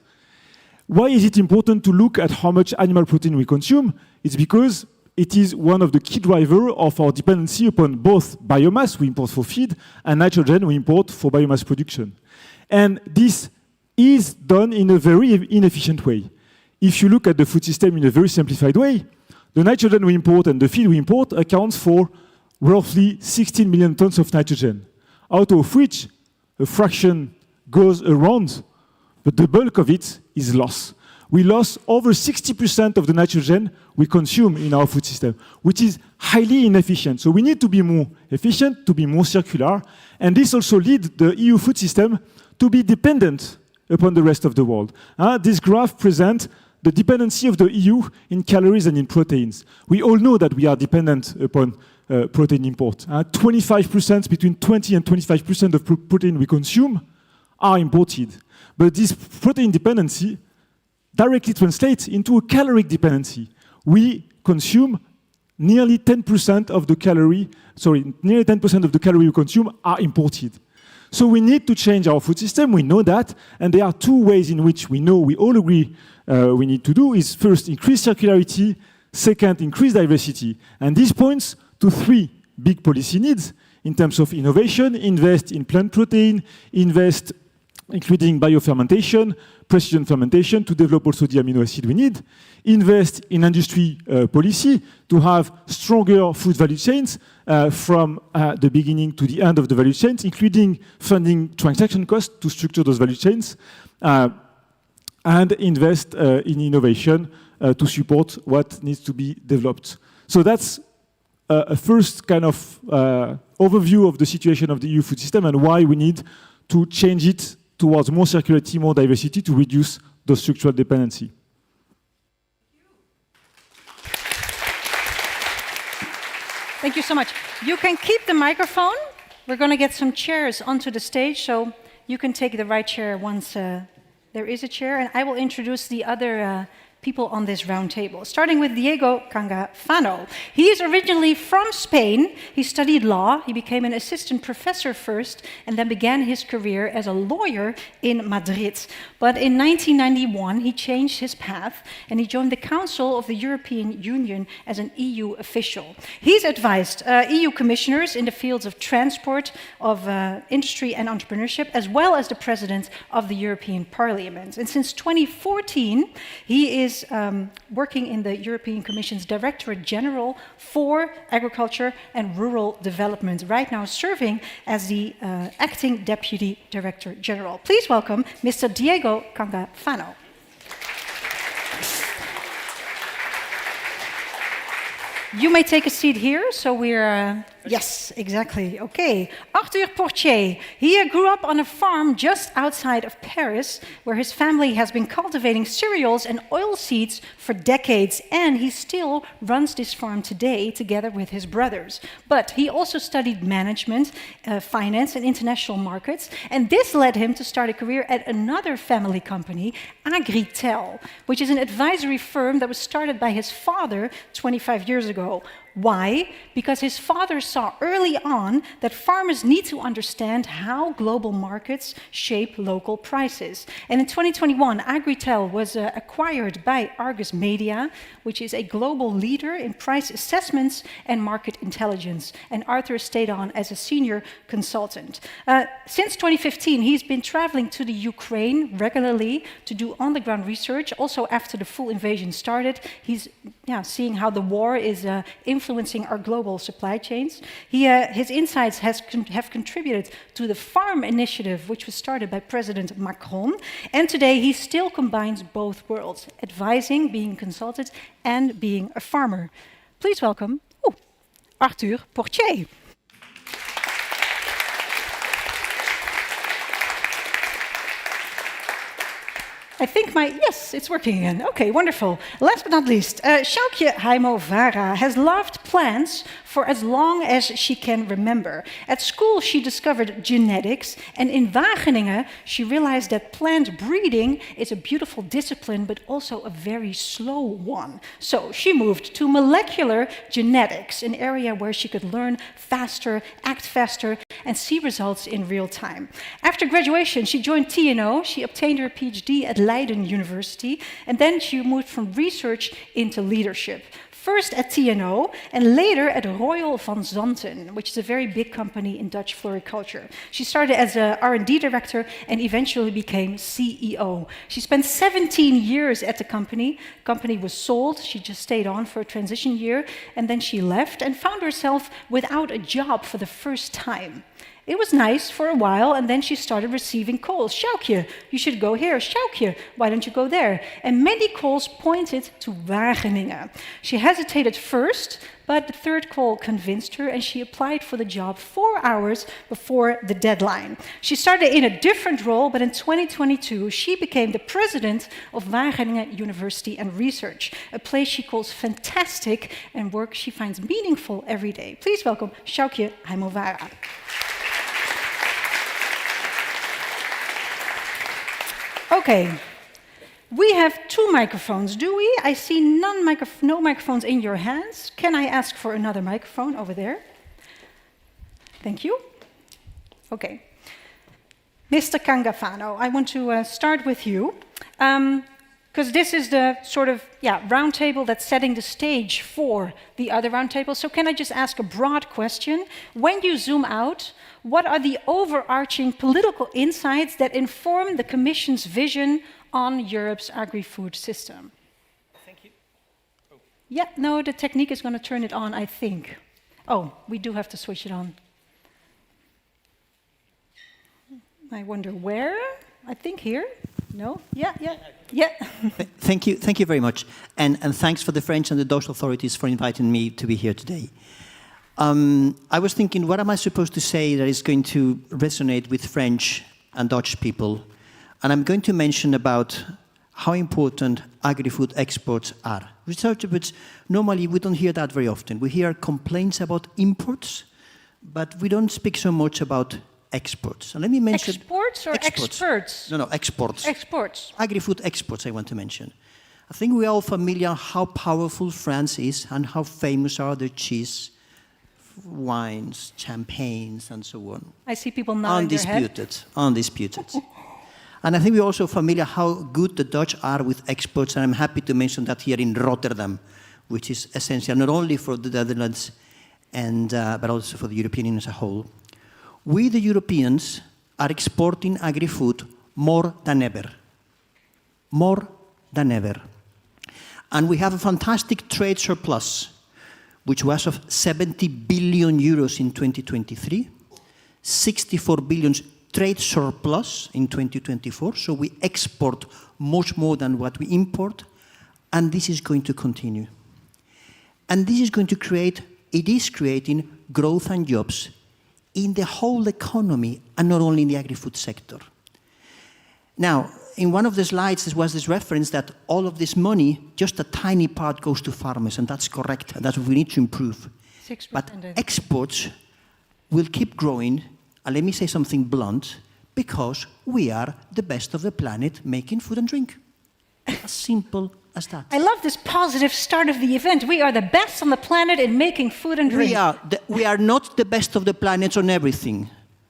Why is it important to look at how much animal protein we consume? It's because it is one of the key drivers of our dependency upon both biomass we import for feed and nitrogen we import for biomass production. And this is done in a very inefficient way. If you look at the food system in a very simplified way, the nitrogen we import and the feed we import accounts for roughly 16 million tons of nitrogen, out of which a fraction goes around, but the bulk of it is lost. We lost over 60% of the nitrogen we consume in our food system, which is highly inefficient. So we need to be more efficient, to be more circular, and this also leads the EU food system to be dependent upon the rest of the world. This graph presents the dependency of the EU in calories and in proteins. We all know that we are dependent upon protein import. 25%, between 20 and 25% of protein we consume are imported. But this protein dependency directly translates into a caloric dependency. We consume nearly 10% of the calorie, nearly 10% of the calorie we consume are imported. So we need to change our food system, we know that, and there are two ways in which we know, we all agree we need to do, is first, increase circularity, second, increase diversity. And this points to three big policy needs in terms of innovation: invest in plant protein, invest including biofermentation, precision fermentation to develop also the amino acid we need, invest in industry policy to have stronger food value chains from the beginning to the end of the value chains, including funding transaction costs to structure those value chains, and invest in innovation to support what needs to be developed. So that's a first kind of overview of the situation of the EU food system and why we need to change it towards more circularity, more diversity to reduce the structural dependency. Thank you so much. You can keep the microphone. We're going to get some chairs onto the stage, so you can take the right chair once there is a chair, and I will introduce the other people on this round table, starting with Diego Cangafano. He is originally from Spain. He studied law. He became an assistant professor first and then began his career as a lawyer in Madrid. But in 1991, he changed his path and he joined the Council of the European Union as an EU official. He's advised EU commissioners in the fields of transport, of industry and entrepreneurship, as well as the president of the European Parliament. And since 2014, he is working in the European Commission's Directorate General for Agriculture and Rural Development, right now serving as the Acting Deputy Director General. Please welcome Mr. Diego Cangafano. You may take a seat here, so we're... yes, exactly. Okay. Arthur Portier. He grew up on a farm just outside of Paris, where his family has been cultivating cereals and oilseeds for decades, and he still runs this farm today together with his brothers. But he also studied management, finance, and international markets, and this led him to start a career at another family company, Agritel, which is an advisory firm that was started by his father 25 years ago. Why? Because his father saw early on that farmers need to understand how global markets shape local prices. And in 2021, Agritel was acquired by Argus Media, which is a global leader in price assessments and market intelligence. And Arthur stayed on as a senior consultant. Since 2015, he's been traveling to the Ukraine regularly to do on-the-ground research. Also, after the full invasion started, he's seeing how the war is influencing our global supply chains. His insights have contributed to the Farm Initiative, which was started by President Macron. And today he still combines both worlds, advising, being consulted, and being a farmer. Please welcome Arthur Portier. I think yes, it's working again. Okay, wonderful. Last but not least, Sjoukje Heimo-Vara has loved plants for as long as she can remember. At school, she discovered genetics, and in Wageningen, she realized that plant breeding is a beautiful discipline, but also a very slow one. So she moved to molecular genetics, an area where she could learn faster, act faster, and see results in real time. After graduation, she joined TNO. She obtained her PhD at Leiden University, and then she moved from research into leadership. First at TNO, and later at Royal van Zanten, which is a very big company in Dutch floriculture. She started as a R&D director and eventually became CEO. She spent 17 years at the company. The company was sold. She just stayed on for a transition year, and then she left and found herself without a job for the first time. It was nice for a while, and then she started receiving calls. Sjoukje, you should go here. Sjoukje, why don't you go there? And many calls pointed to Wageningen. She hesitated first, but the third call convinced her, and she applied for the job 4 hours before the deadline. She started in a different role, but in 2022, she became the president of Wageningen University and Research, a place she calls fantastic and work she finds meaningful every day. Please welcome Sjoukje Heimo-Vara. Okay, we have 2 microphones, do we? I see no microphones in your hands. Can I ask for another microphone over there? Thank you. Okay. Mr. Cangafano, I want to start with you, because this is the sort of round table that's setting the stage for the other round table. So can I just ask a broad question? When you zoom out, what are the overarching political insights that inform the Commission's vision on Europe's agri-food system? Thank you. Oh. Yeah, no, the technique is going to turn it on, I think. Oh, we do have to switch it on. I wonder where? I think here. No? Yeah. Thank you very much. And thanks for the French and the Dutch authorities for inviting me to be here today. I was thinking, what am I supposed to say that is going to resonate with French and Dutch people? And I'm going to mention about how important agri-food exports are. Researchers, normally we don't hear that very often. We hear complaints about imports, but we don't speak so much about exports. And let me mention... Exports or experts? No, exports. Exports. Agri-food exports, I want to mention. I think we're all familiar how powerful France is and how famous are their cheese, wines, champagnes, and so on. I see people nodding their head. Undisputed. And I think we're also familiar how good the Dutch are with exports, and I'm happy to mention that here in Rotterdam, which is essential not only for the Netherlands, but also for the European Union as a whole. We, the Europeans, are exporting agri-food more than ever. More than ever. And we have a fantastic trade surplus, which was of 70 billion euros in 2023, 64 billion trade surplus in 2024, so we export much more than what we import, and this is going to continue. And this is going to creating growth and jobs in the whole economy, and not only in the agri-food sector. Now, in one of the slides, there was this reference that all of this money, just a tiny part goes to farmers, and that's correct, and that's what we need to improve. 6%. But exports will keep growing, and let me say something blunt, because we are the best of the planet making food and drink. As simple as that. I love this positive start of the event. We are the best on the planet in making food and drink. We are not the best of the planet on everything,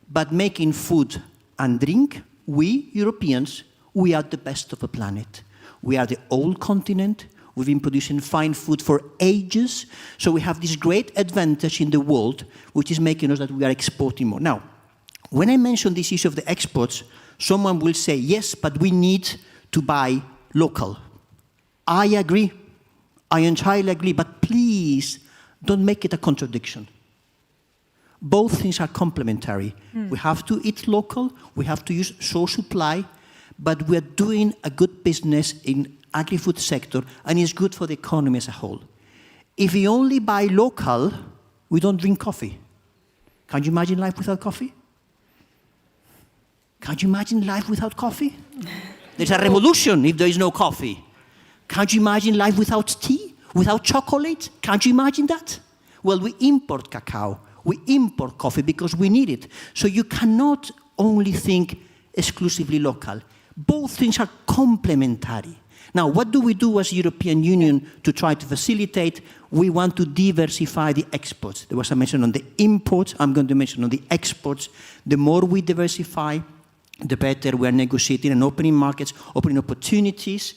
but making food and drink, we, Europeans, we are the best of the planet. We are the old continent. We've been producing fine food for ages. So we have this great advantage in the world, which is making us that we are exporting more. Now, when I mention this issue of the exports, someone will say, yes, but we need to buy local. I agree. I entirely agree. But please, don't make it a contradiction. Both things are complementary. We have to eat local. We have to use short supply. But we're doing a good business in agri-food sector, and it's good for the economy as a whole. If we only buy local, we don't drink coffee. Can you imagine life without coffee? Can you imagine life without coffee? There's a revolution if there is no coffee. Can't you imagine life without tea? Without chocolate? Can't you imagine that? Well, we import cacao. We import coffee because we need it. So you cannot only think exclusively local. Both things are complementary. Now, what do we do as European Union to try to facilitate? We want to diversify the exports. There was a mention on the imports. I'm going to mention on the exports. The more we diversify, the better we are negotiating and opening markets, opening opportunities.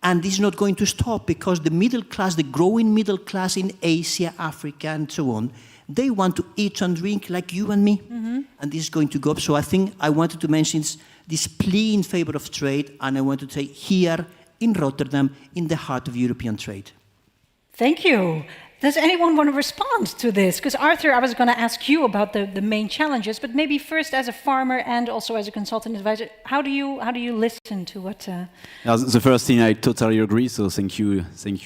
And this is not going to stop because the middle class, the growing middle class in Asia, Africa, and so on, they want to eat and drink like you and me. Mm-hmm. And this is going to go up. So I think I wanted to mention this plea in favor of trade, and I want to say here in Rotterdam, in the heart of European trade. Thank you. Does anyone want to respond to this? Because Arthur, I was going to ask you about the main challenges, but maybe first as a farmer and also as a consultant advisor, how do you listen to what? The first thing, I totally agree. So thank you,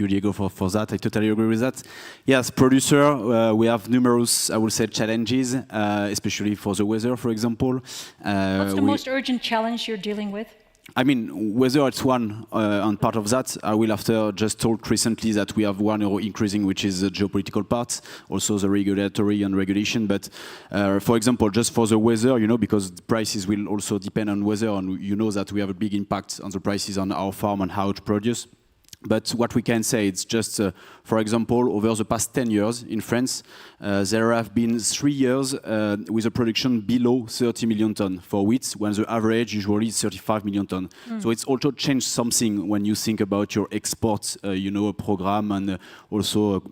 Diego, for that. I totally agree with that. Yes, producer, we have numerous, I would say, challenges, especially for the weather, for example. What's the most urgent challenge you're dealing with? I mean, whether it's one and part of that, I will after just talk recently that we have one increasing, which is the geopolitical part, also the regulatory and regulation. But for example, just for the weather, because the prices will also depend on weather, and you know that we have a big impact on the prices on our farm and how to produce. But what we can say, it's just, for example, over the past 10 years in France, there have been 3 years with a production below 30 million tons for wheat, when the average usually is 35 million tons. So it's also changed something when you think about your export, program and also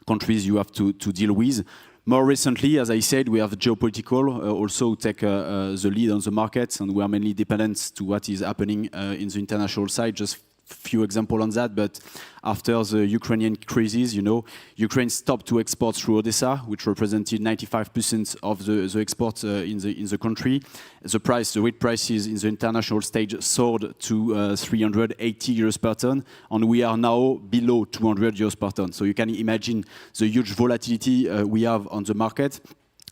countries you have to deal with. More recently, as I said, we have geopolitical also take the lead on the markets, and we are mainly dependent to what is happening in the international side. Just few examples on that, but after the Ukrainian crisis, Ukraine stopped to export through Odessa, which represented 95% of the export in the country. The wheat prices in the international stage soared to 380 euros per ton, and we are now below 200 euros per ton. So you can imagine the huge volatility we have on the market.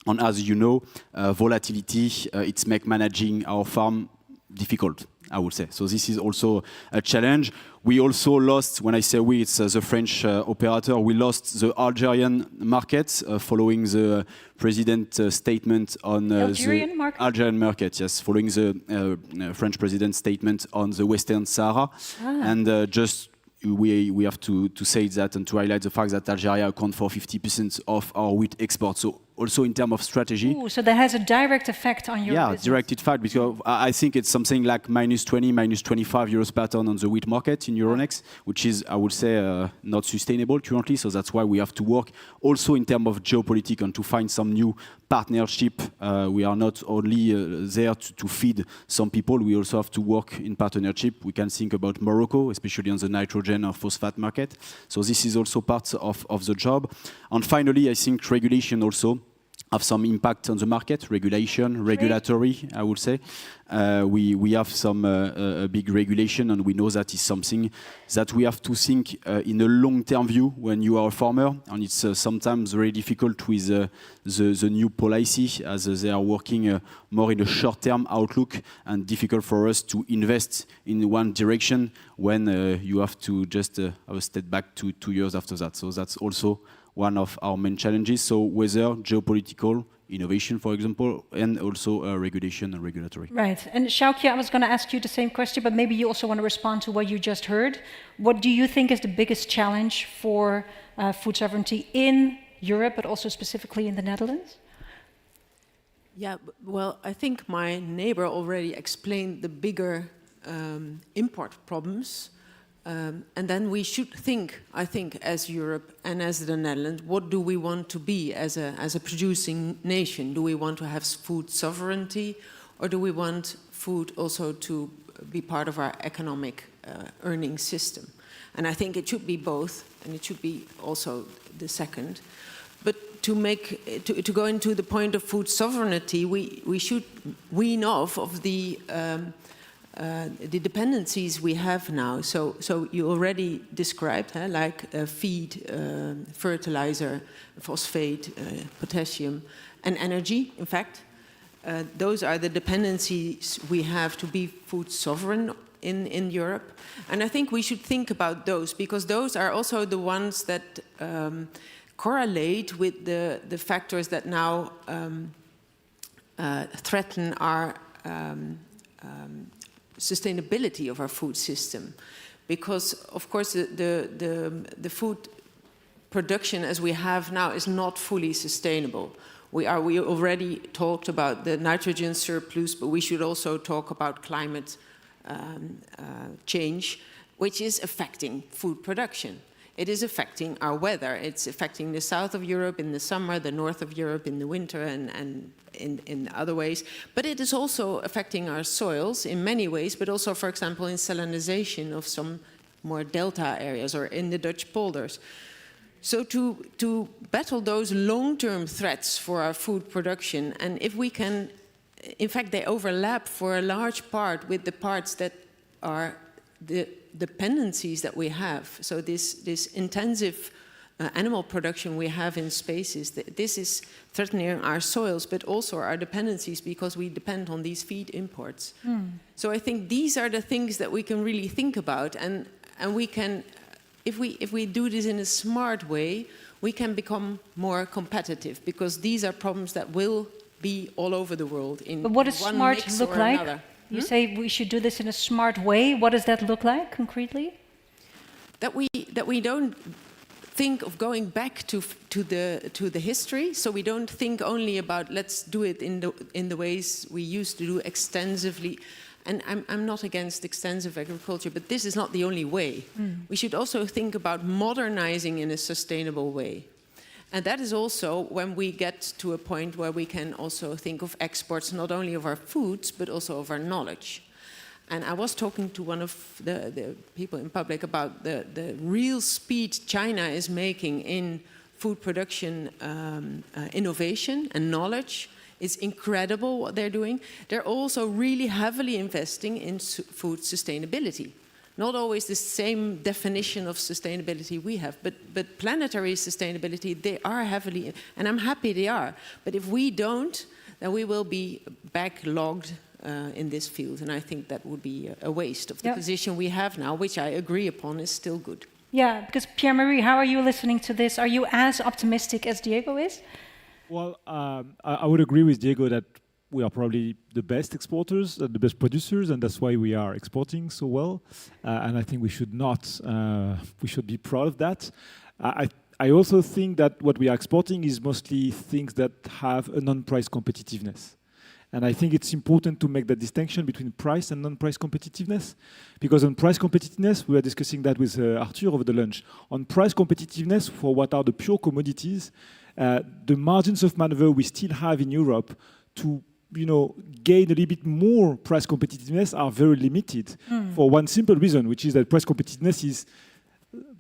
And as you know, volatility, it's make managing our farm difficult, I would say. So this is also a challenge. We also lost, when I say we, it's the French operator, we lost the Algerian market following the president statement on the Algerian market, yes, following the French president's statement on the Western Sahara. And we have to say that and to highlight the fact that Algeria accounts for 50% of our wheat exports. So also in terms of strategy. Ooh, so that has a direct effect on your business. Direct effect, because I think it's something like minus 20, minus 25 euros per ton on the wheat market in Euronext, which is, I would say, not sustainable currently. So that's why we have to work also in terms of geopolitics and to find some new partnership. We are not only there to feed some people, we also have to work in partnership. We can think about Morocco, especially on the nitrogen or phosphate market. So this is also part of the job. And finally, I think regulation also have some impact on the market, regulatory, I would say. We have some big regulation, and we know that is something that we have to think in a long-term view when you are a farmer, and it's sometimes very difficult with the new policy, as they are working more in a short-term outlook, and difficult for us to invest in one direction when you have to just have a step back to 2 years after that. So that's also one of our main challenges. So whether geopolitical, innovation, for example, and also regulation and regulatory. Right. And Sjoukje, I was going to ask you the same question, but maybe you also want to respond to what you just heard. What do you think is the biggest challenge for food sovereignty in Europe, but also specifically in the Netherlands? Yeah, well, I think my neighbor already explained the bigger import problems. And then we should think, I think, as Europe and as the Netherlands, what do we want to be as a producing nation? Do we want to have food sovereignty, or do we want food also to be part of our economic earning system? And I think it should be both, and it should be also the second. But to go into the point of food sovereignty, we should wean off of the the dependencies we have now. So you already described, like feed, fertilizer, phosphate, potassium, and energy, in fact. Those are the dependencies we have to be food sovereign in Europe. And I think we should think about those, because those are also the ones that correlate with the factors that now threaten our sustainability of our food system. Because, of course, the food production as we have now is not fully sustainable. We already talked about the nitrogen surplus, but we should also talk about climate change, which is affecting food production. It is affecting our weather. It's affecting the south of Europe in the summer, the north of Europe in the winter, and in other ways. But it is also affecting our soils in many ways, but also, for example, in salinization of some more delta areas or in the Dutch polders. So to battle those long-term threats for our food production, and if we can, in fact, they overlap for a large part with the parts that are the dependencies that we have. So this intensive animal production we have in spaces, this is threatening our soils, but also our dependencies, because we depend on these feed imports. So I think these are the things that we can really think about, and we can, if we do this in a smart way, we can become more competitive, because these are problems that will be all over the world in but what does one smart mix look or like? Another. You say we should do this in a smart way. What does that look like concretely? That we don't think of going back to the history. So we don't think only about let's do it in the ways we used to do extensively. And I'm not against extensive agriculture, but this is not the only way. We should also think about modernizing in a sustainable way. And that is also when we get to a point where we can also think of exports, not only of our foods, but also of our knowledge. And I was talking to one of the people in public about the real speed China is making in food production innovation and knowledge. It's incredible what they're doing. They're also really heavily investing in food sustainability. Not always the same definition of sustainability we have, but planetary sustainability, they are heavily, and I'm happy they are. But if we don't, then we will be backlogged in this field. And I think that would be a waste of the position we have now, which I agree upon is still good. Yeah, because Pierre-Marie, how are you listening to this? Are you as optimistic as Diego is? Well, I would agree with Diego that we are probably the best exporters, the best producers, and that's why we are exporting so well. And I think we should not, we should be proud of that. I also think that what we are exporting is mostly things that have a non-price competitiveness. And I think it's important to make that distinction between price and non-price competitiveness. Because on price competitiveness, we were discussing that with Arthur over the lunch. On price competitiveness, for what are the pure commodities, the margins of maneuver we still have in Europe to gain a little bit more price competitiveness are very limited for one simple reason, which is that price competitiveness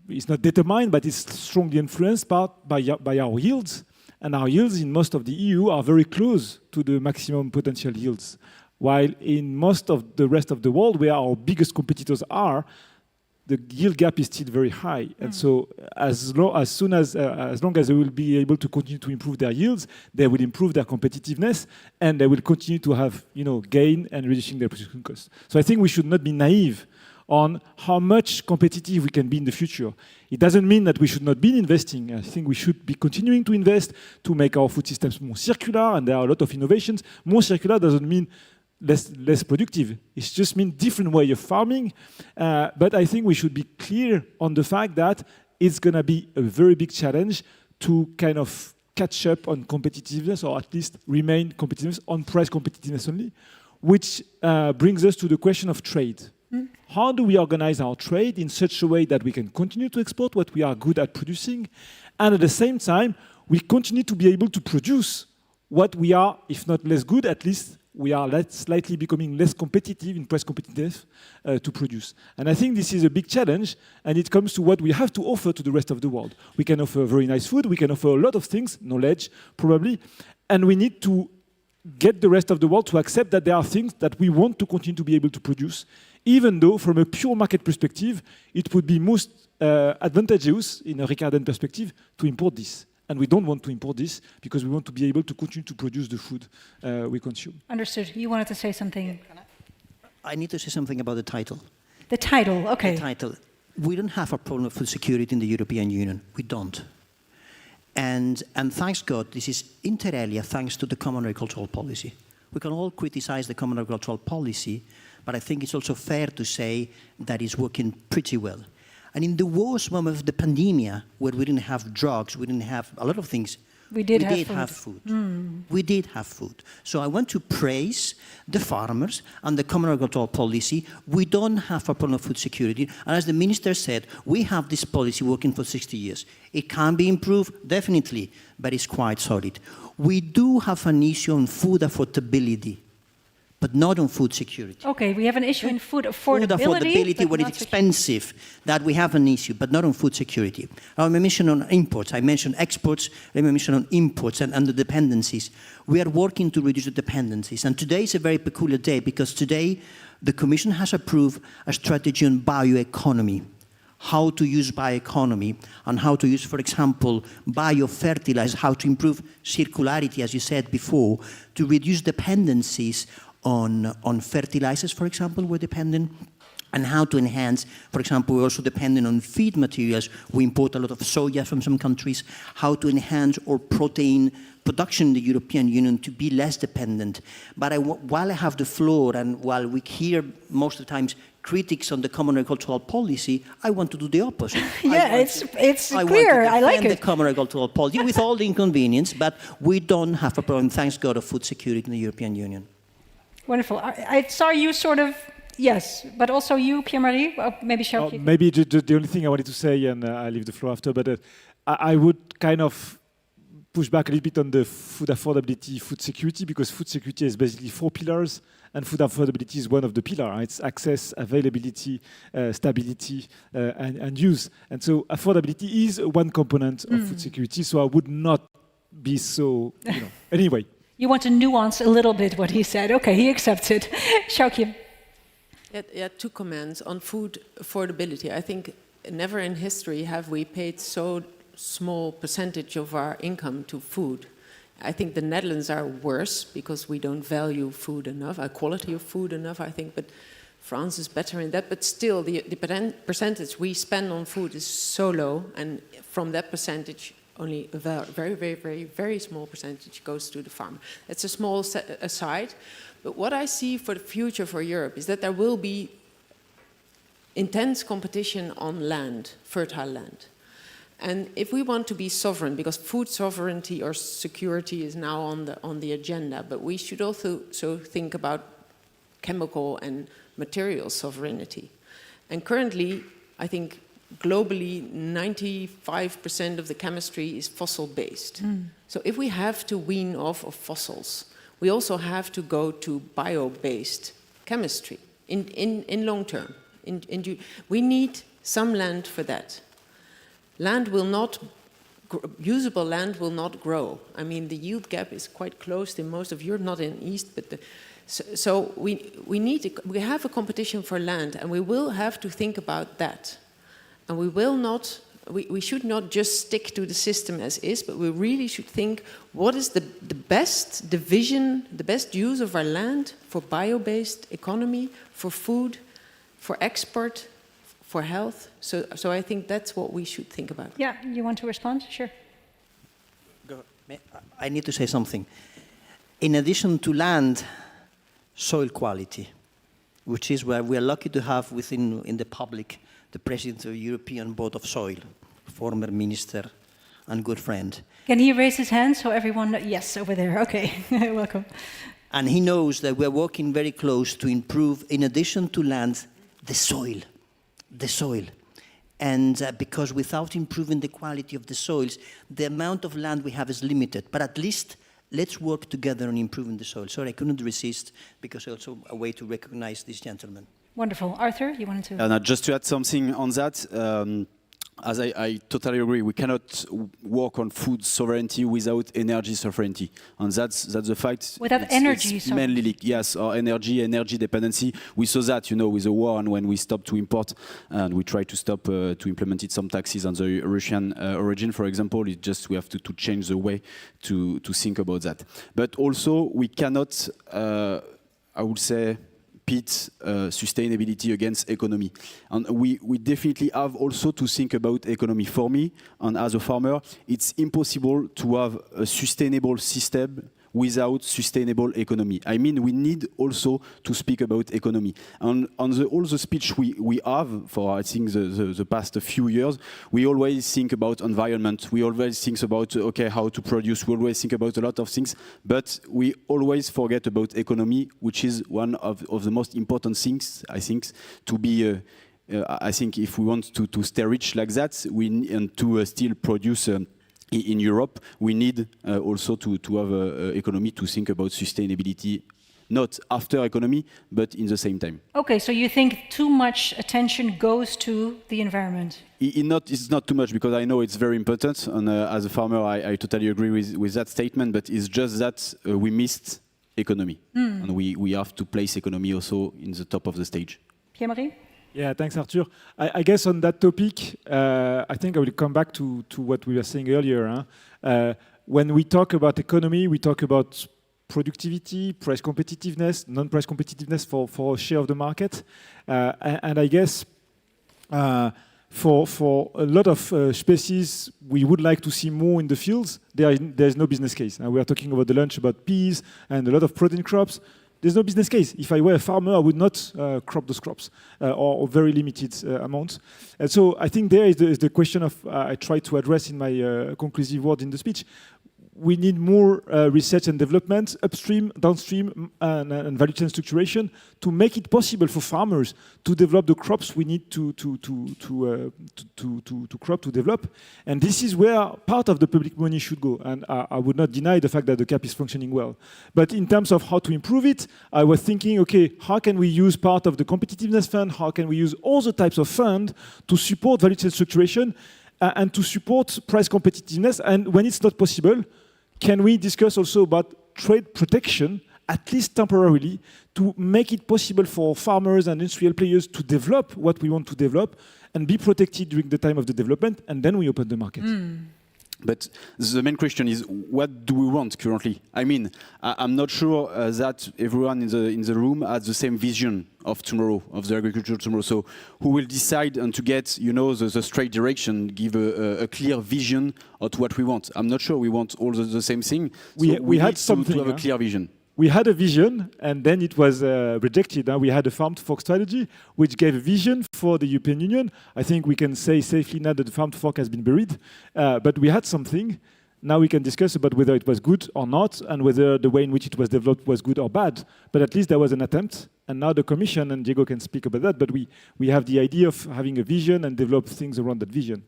is not determined, but is strongly influenced by our yields. And our yields in most of the EU are very close to the maximum potential yields. While in most of the rest of the world, where our biggest competitors are, the yield gap is still very high. And so as long as they will be able to continue to improve their yields, they will improve their competitiveness, and they will continue to have gain and reducing their production costs. So I think we should not be naive on how much competitive we can be in the future. It doesn't mean that we should not be investing. I think we should be continuing to invest to make our food systems more circular, and there are a lot of innovations. More circular doesn't mean less productive. It just means different way of farming. But I think we should be clear on the fact that it's going to be a very big challenge to kind of catch up on competitiveness, or at least remain competitiveness on price competitiveness only, which brings us to the question of trade. How do we organize our trade in such a way that we can continue to export what we are good at producing, and at the same time, we continue to be able to produce what we are, if not less good, at least we are slightly becoming less competitive in price competitiveness to produce. And I think this is a big challenge, and it comes to what we have to offer to the rest of the world. We can offer very nice food, we can offer a lot of things, knowledge, probably, and we need to get the rest of the world to accept that there are things that we want to continue to be able to produce, even though from a pure market perspective, it would be most advantageous in a Ricardian perspective to import this. And we don't want to import this because we want to be able to continue to produce the food we consume. Understood. You wanted to say something. I need to say something about the title. The title, okay. The title. We don't have a problem of food security in the European Union. We don't. And thanks God, this is inter alia thanks to the Common Agricultural Policy. We can all criticize the Common Agricultural Policy, but I think it's also fair to say that it's working pretty well. And in the worst moment of the pandemic, where we didn't have drugs, we didn't have a lot of things, we did have food. We did have food. So I want to praise the farmers and the Common Agricultural Policy. We don't have a problem of food security. And as the minister said, we have this policy working for 60 years. It can be improved, definitely, but it's quite solid. We do have an issue on food affordability, but not on food security. Okay, we have an issue in food affordability. Food affordability, where it's expensive, that we have an issue, but not on food security. I mentioned on imports, I mentioned exports, I mentioned on imports and the dependencies. We are working to reduce the dependencies. And today is a very peculiar day because today the Commission has approved a strategy on bioeconomy, how to use bioeconomy and how to use, for example, biofertilizers, how to improve circularity, as you said before, to reduce dependencies on fertilizers, for example, we're dependent, and how to enhance, for example, we're also dependent on feed materials. We import a lot of soya from some countries, how to enhance our protein production in the European Union to be less dependent. But while I have the floor and while we hear most of the times critics on the Common Agricultural Policy, I want to do the opposite. Yeah, it's clear. I like it. The Common Agricultural Policy with all the inconvenience, but we don't have a problem, thanks God, of food security in the European Union. Wonderful. I saw you sort of, yes, but also you, Pierre-Marie, maybe Sjoukje. Maybe the only thing I wanted to say, and I'll leave the floor after, but I would kind of push back a little bit on the food affordability, food security, because food security is basically 4 pillars, and food affordability is one of the pillars. It's access, availability, stability, and use. And so affordability is one component of food security, so I would not be so, anyway. You want to nuance a little bit what he said. Okay, he accepts it. Sjoukje. Yeah, 2 comments on food affordability. I think never in history have we paid so small percentage of our income to food. I think the Netherlands are worse because we don't value food enough, quality of food enough, I think, but France is better in that. But still, the percentage we spend on food is so low, and from that percentage, only a very, very, very, very small percentage goes to the farmer. It's a small aside. But what I see for the future for Europe is that there will be intense competition on land, fertile land. And if we want to be sovereign, because food sovereignty or security is now on the agenda, but we should also think about chemical and material sovereignty. And currently, I think globally, 95% of the chemistry is fossil-based. So if we have to wean off of fossils, we also have to go to bio-based chemistry in long term. We need some land for that. Land will not, usable land will not grow. I mean, the yield gap is quite close in most of Europe, not in the East, but so we have a competition for land, and we will have to think about that. And we should not just stick to the system as is, but we really should think what is the best division, the best use of our land for bio-based economy, for food, for export, for health. So I think that's what we should think about. Yeah, you want to respond? Sure. Go. I need to say something. In addition to land, soil quality, which is where we are lucky to have in the public the president of the European Board of Soil, former minister and good friend. Can he raise his hand so everyone... Yes, over there. Okay, welcome. And he knows that we're working very close to improve, in addition to land, the soil. And because without improving the quality of the soils, the amount of land we have is limited. But at least let's work together on improving the soil. Sorry, I couldn't resist, because it's also a way to recognize this gentleman. Wonderful. Arthur, you wanted to... Just to add something on that, as I totally agree, we cannot work on food sovereignty without energy sovereignty, and that's the fact. Without energy it's mainly yes, our energy dependency. We saw that, with the war, and when we stopped to import, and we tried to stop to implement some taxes on the Russian origin, for example. We have to change the way to think about that. But also we cannot, I would say, pit sustainability against economy. And we definitely have also to think about economy. For me, and as a farmer, it's impossible to have a sustainable system without sustainable economy. I mean, we need also to speak about economy. And on all the speech we have for, I think, the past few years, we always think about environment. We always think about, how to produce. We always think about a lot of things, but we always forget about economy, which is one of the most important things, I think, to be... I think if we want to stay rich like that, and to still produce in Europe, we need also to have an economy to think about sustainability, not after economy, but in the same time. Okay, so you think too much attention goes to the environment? It's not too much, because I know it's very important, and as a farmer, I totally agree with that statement, but it's just that we missed economy, and we have to place economy also in the top of the stage. Pierre-Marie? Yeah, thanks, Arthur. I guess on that topic, I think I will come back to what we were saying earlier. When we talk about economy, we talk about productivity, price competitiveness, non-price competitiveness for a share of the market. And I guess for a lot of species, we would like to see more in the fields. There's no business case. We are talking about the lunch about peas and a lot of protein crops. There's no business case. If I were a farmer, I would not crop those crops or very limited amounts. And so I think there is the question of, I try to address in my conclusive word in the speech. We need more research and development, upstream, downstream, and value chain structuration to make it possible for farmers to develop the crops we need to crop, to develop. And this is where part of the public money should go. And I would not deny the fact that the CAP is functioning well. But in terms of how to improve it, I was thinking, okay, how can we use part of the competitiveness fund? How can we use all the types of fund to support value chain structuration and to support price competitiveness? And when it's not possible, can we discuss also about trade protection, at least temporarily, to make it possible for farmers and industrial players to develop what we want to develop and be protected during the time of the development, and then we open the market. But the main question is, what do we want currently? I mean, I'm not sure that everyone in the room has the same vision of tomorrow, of the agriculture tomorrow. So who will decide and to get, the straight direction, give a clear vision of what we want? I'm not sure we want all the same thing. We had something to have a clear vision. We had a vision, and then it was rejected. We had a farm-to-fork strategy, which gave a vision for the European Union. I think we can say safely now that the farm-to-fork has been buried. But we had something. Now we can discuss about whether it was good or not, and whether the way in which it was developed was good or bad. But at least there was an attempt. And now the Commission, and Diego can speak about that, but we have the idea of having a vision and develop things around that vision.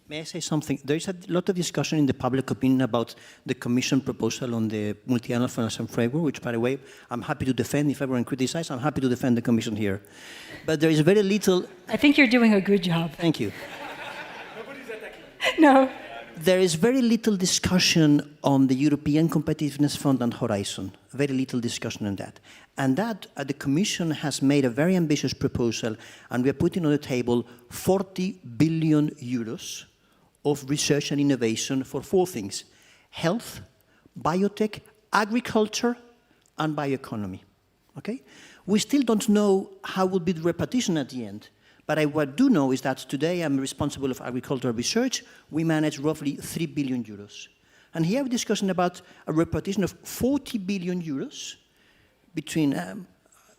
May I say something? There is a lot of discussion in the public opinion about the Commission proposal on the multi-annual financial framework, which, by the way, I'm happy to defend. If everyone criticizes, I'm happy to defend the Commission here. But there is very little... I think you're doing a good job. Thank you. Nobody's attacking. No. There is very little discussion on the European Competitiveness Fund and Horizon. Very little discussion on that. And that the Commission has made a very ambitious proposal, and we are putting on the table 40 billion euros of research and innovation for 4 things: health, biotech, agriculture, and bioeconomy. Okay? We still don't know how will be the repartition at the end. But what I do know is that today I'm responsible of agricultural research. We manage roughly 3 billion euros. And here we're discussing about a repartition of 40 billion euros between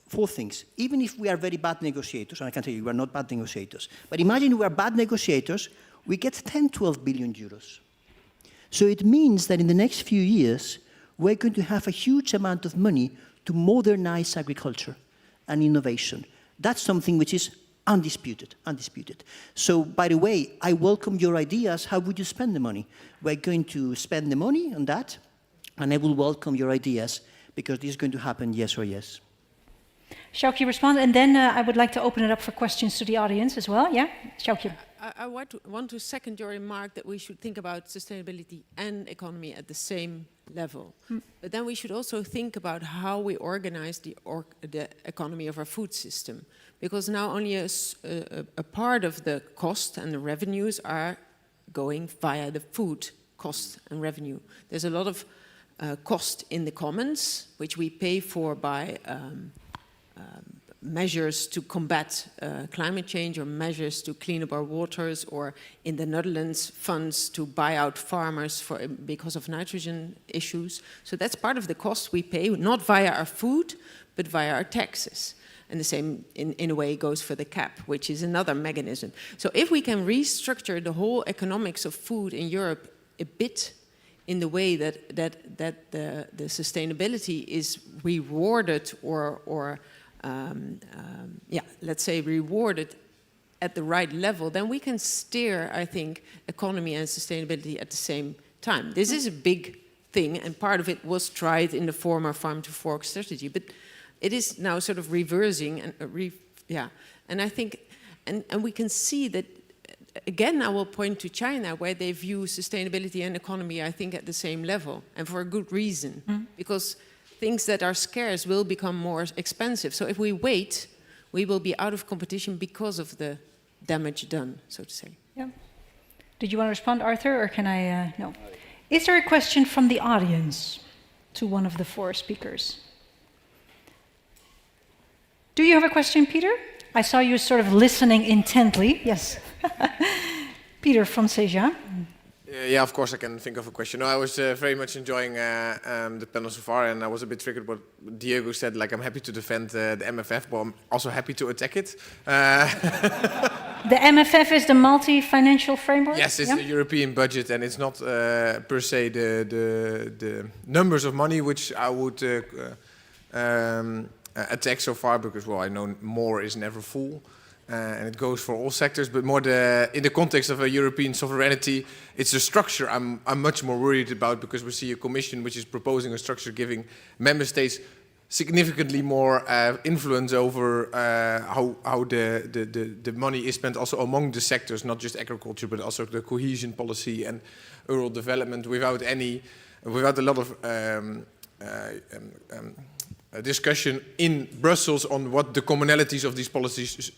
4 things. Even if we are very bad negotiators, and I can tell you we are not bad negotiators, but imagine we are bad negotiators, we get 10, 12 billion euros. So it means that in the next few years, we're going to have a huge amount of money to modernize agriculture and innovation. That's something which is undisputed. So, by the way, I welcome your ideas. How would you spend the money? We're going to spend the money on that, and I will welcome your ideas, because this is going to happen, yes or yes. Sjoukje respond, and then I would like to open it up for questions to the audience as well. Yeah, Sjoukje. I want to second your remark that we should think about sustainability and economy at the same level. But then we should also think about how we organize the economy of our food system. Because now only a part of the cost and the revenues are going via the food cost and revenue. There's a lot of cost in the commons, which we pay for by measures to combat climate change or measures to clean up our waters, or in the Netherlands, funds to buy out farmers because of nitrogen issues. So that's part of the cost we pay, not via our food, but via our taxes. And the same, in a way, goes for the CAP, which is another mechanism. So if we can restructure the whole economics of food in Europe a bit in the way that the sustainability is rewarded or let's say rewarded at the right level, then we can steer, I think, economy and sustainability at the same time. This is a big thing, and part of it was tried in the former farm-to-fork strategy, but it is now sort of reversing, and and I think, and we can see that, again, I will point to China, where they view sustainability and economy, I think, at the same level, and for a good reason, because things that are scarce will become more expensive. So if we wait, we will be out of competition because of the damage done, so to say. Yeah. Did you want to respond, Arthur, or can I? No. Is there a question from the audience to one of the four speakers? Do you have a question, Peter? I saw you sort of listening intently. Yes. Peter from CEJA. Yeah, of course I can think of a question. No, I was very much enjoying the panel so far, and I was a bit triggered what Diego said, like I'm happy to defend the MFF, but I'm also happy to attack it. The MFF is the multi-financial framework? Yes, it's the European budget, and it's not per se the numbers of money which I would attack so far, because, well, I know more is never full. And it goes for all sectors, but more in the context of a European sovereignty, it's the structure I'm much more worried about, because we see a commission which is proposing a structure giving member states significantly more influence over how the money is spent also among the sectors, not just agriculture, but also the cohesion policy and rural development, without a lot of discussion in Brussels on what the commonalities of these policies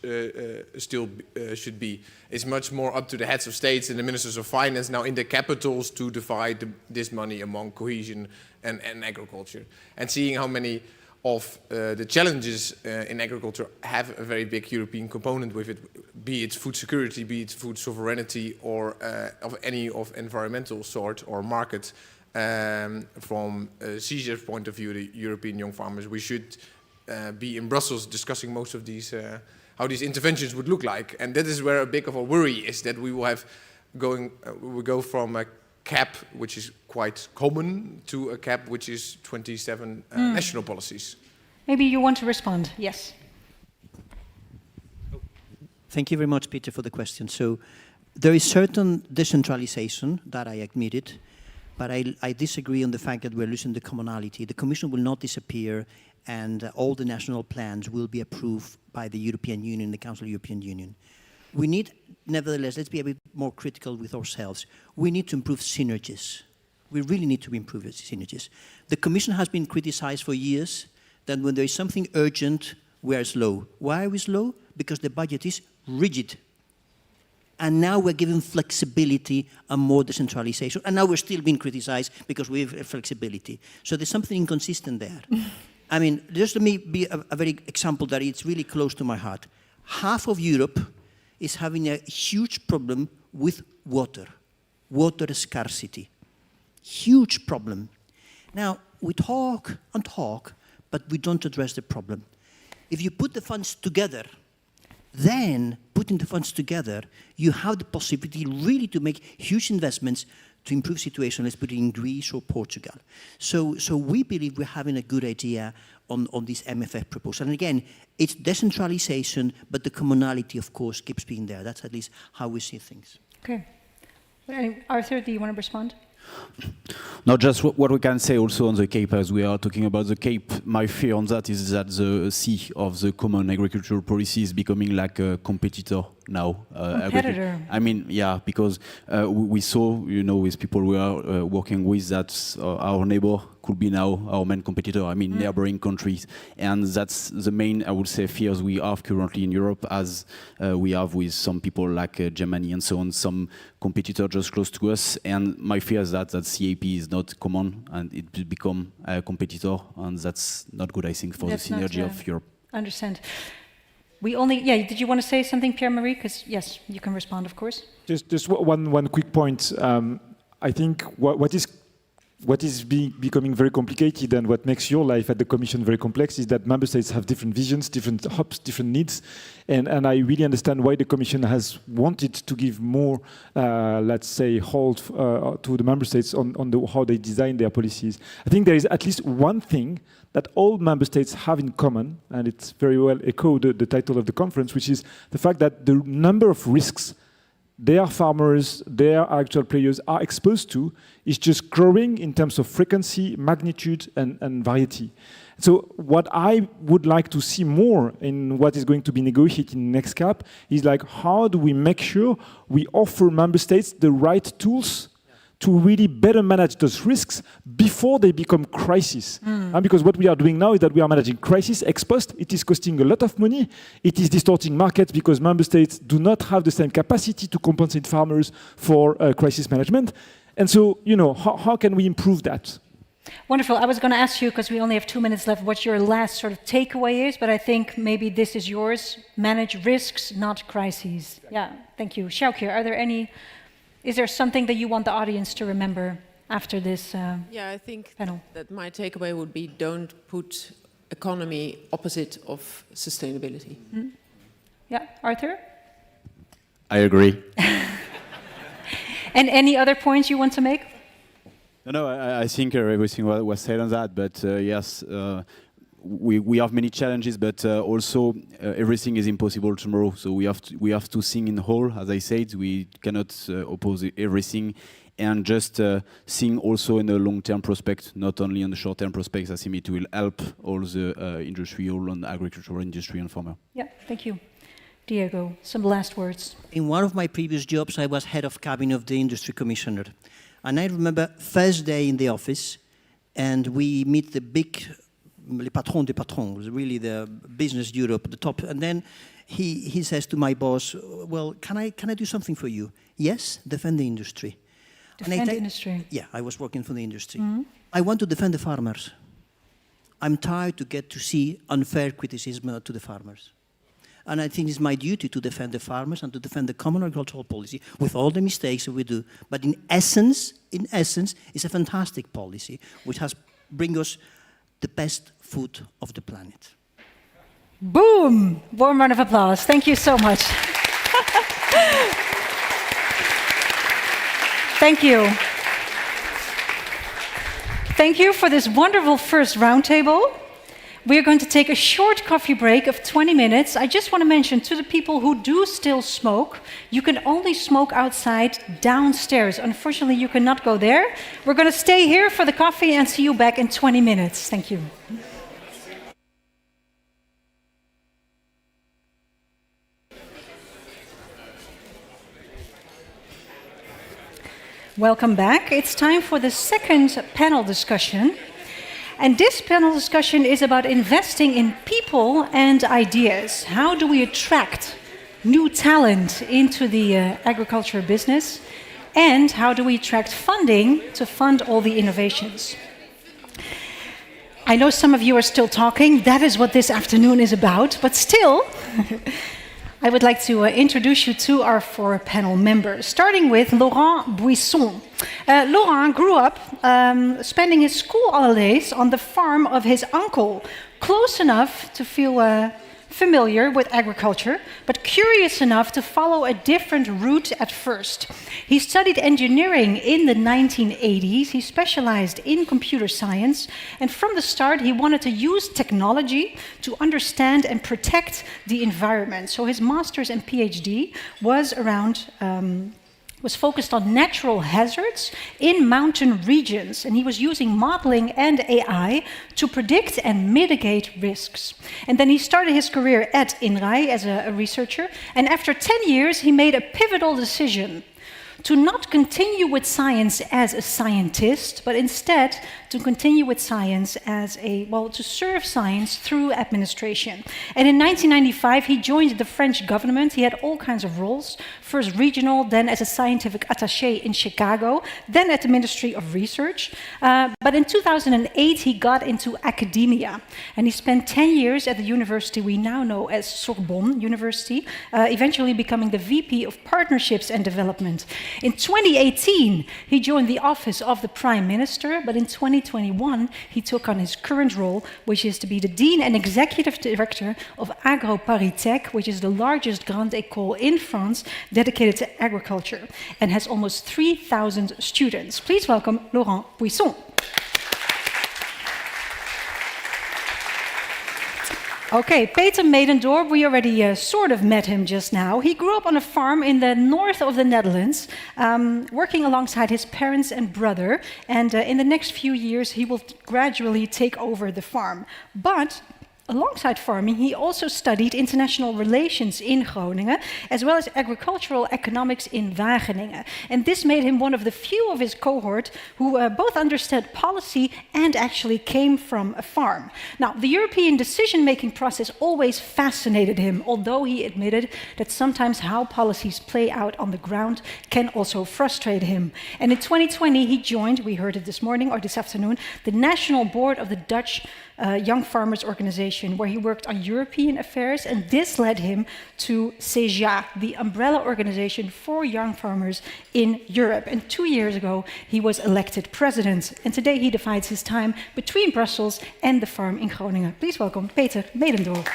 still should be. It's much more up to the heads of states and the ministers of finance now in the capitals to divide this money among cohesion and agriculture. And seeing how many of the challenges in agriculture have a very big European component with it, be it food security, be it food sovereignty, or of any of environmental sort or market. From CEJA's point of view, the European young farmers, we should be in Brussels discussing most of these, how these interventions would look like. And that is where a big of a worry is, that we will have we go from a cap, which is quite common, to a cap which is 27 national policies. Maybe you want to respond, yes. Thank you very much, Peter, for the question. So there is certain decentralization that I admitted, but I disagree on the fact that we're losing the commonality. The Commission will not disappear, and all the national plans will be approved by the European Union, the Council of the European Union. We need, nevertheless, let's be a bit more critical with ourselves. We need to improve synergies. We really need to improve synergies. The Commission has been criticized for years that when there is something urgent, we are slow. Why are we slow? Because the budget is rigid. And now we're given flexibility and more decentralization. And now we're still being criticized because we have flexibility. So there's something inconsistent there. I mean, just let me be a very example that it's really close to my heart. Half of Europe is having a huge problem with water scarcity. Huge problem. Now, we talk and talk, but we don't address the problem. If you put the funds together, then putting the funds together, you have the possibility really to make huge investments to improve situation, let's put it in Greece or Portugal. So we believe we're having a good idea on this MFF proposal. And again, it's decentralization, but the commonality, of course, keeps being there. That's at least how we see things. Okay. Arthur, do you want to respond? Not just what we can say also on the Cape, as we are talking about the Cape. My fear on that is that the sea of the common agricultural policy is becoming like a competitor now. Competitor. I mean, yeah, because we saw, you know, with people we are working with, that our neighbor could be now our main competitor. I mean, neighboring countries, and that's the main, I would say, fears we have currently in Europe, as we have with some people like Germany and so on, some competitor just close to us. And my fear is that CAP is not common and it will become a competitor, and that's not good, I think, for the synergy of Europe. Understand. Did you want to say something, Pierre-Marie? Because, yes, you can respond, of course. Just one quick point. I think what is becoming very complicated, and what makes your life at the Commission very complex, is that member states have different visions, different hopes, different needs, and I really understand why the Commission has wanted to give more, let's say, hold to the member states on how they design their policies. I think there is at least one thing that all member states have in common, and it's very well echoed the title of the conference, which is the fact that the number of risks their farmers, their actual players are exposed to is just growing in terms of frequency, magnitude, and variety. So what I would like to see more in what is going to be negotiated in the next CAP is like, how do we make sure we offer member states the right tools to really better manage those risks before they become crises. And because what we are doing now is that we are managing crisis ex post. It is costing a lot of money. It is distorting markets because member states do not have the same capacity to compensate farmers for crisis management. And so, you know, how can we improve that? Wonderful. I was going to ask you, because we only have 2 minutes left, what your last sort of takeaway is, but I think maybe this is yours. Manage risks, not crises. Yeah, thank you. Sjoukje, is there something that you want the audience to remember after this I think panel? that my takeaway would be, don't put economy opposite of sustainability. Yeah, Arthur? I agree. And any other points you want to make? No, I think everything was said on that, but yes, we have many challenges, but also everything is impossible tomorrow. So we have to think in whole, as I said. We cannot oppose everything, and just think also in the long-term prospect, not only in the short-term prospects. I think it will help all the industrial and agricultural industry and farmer. Yeah, thank you. Diego, some last words. In one of my previous jobs, I was head of cabinet of the industry commissioner. And I remember first day in the office, and we meet the big les patrons des patrons, really the business Europe, the top. And then he says to my boss, well, can I do something for you? Yes, defend the industry. Defend the industry? Yeah, I was working for the industry. I want to defend the farmers. I'm tired to get to see unfair criticism to the farmers. And I think it's my duty to defend the farmers and to defend the common agricultural policy with all the mistakes that we do. But in essence, it's a fantastic policy which has bring us the best food of the planet. Boom! Warm round of applause. Thank you so much. Thank you. Thank you for this wonderful first roundtable. We're going to take a short coffee break of 20 minutes. I just want to mention to the people who do still smoke, you can only smoke outside downstairs. Unfortunately, you cannot go there. We're going to stay here for the coffee and see you back in 20 minutes. Thank you. Welcome back. It's time for the second panel discussion. And this panel discussion is about investing in people and ideas. How do we attract new talent into the agriculture business? And how do we attract funding to fund all the innovations? I know some of you are still talking. That is what this afternoon is about. But still, I would like to introduce you to our four panel members, starting with Laurent Buisson. Laurent grew up spending his school holidays on the farm of his uncle, close enough to feel familiar with agriculture, but curious enough to follow a different route at first. He studied engineering in the 1980s. He specialized in computer science, and from the start he wanted to use technology to understand and protect the environment. So his master's and PhD was around was focused on natural hazards in mountain regions, and he was using modeling and AI to predict and mitigate risks. And then he started his career at INRAE as a researcher, and after 10 years he made a pivotal decision to not continue with science as a scientist, but instead to continue with science as to serve science through administration. And in 1995, he joined the French government. He had all kinds of roles, first regional, then as a scientific attaché in Chicago, then at the Ministry of Research. But in 2008, he got into academia, and he spent 10 years at the university we now know as Sorbonne University, eventually becoming the VP of Partnerships and Development. In 2018, he joined the office of the Prime Minister, but in 2021, he took on his current role, which is to be the Dean and Executive Director of AgroParisTech, which is the largest grande école in France dedicated to agriculture and has almost 3,000 students. Please welcome Laurent Buisson. Okay, Peter Medendorp, we already sort of met him just now. He grew up on a farm in the north of the Netherlands, working alongside his parents and brother, and in the next few years he will gradually take over the farm. But alongside farming, he also studied international relations in Groningen, as well as agricultural economics in Wageningen. And this made him one of the few of his cohort who both understood policy and actually came from a farm. Now, the European decision-making process always fascinated him, although he admitted that sometimes how policies play out on the ground can also frustrate him. And in 2020, he joined, we heard it this morning or this afternoon, the National Board of the Dutch Young Farmers Organization, where he worked on European affairs, and this led him to CEJA, the umbrella organization for young farmers in Europe. And 2 years ago, he was elected president. And today he divides his time between Brussels and the farm in Groningen. Please welcome Peter Medendorp.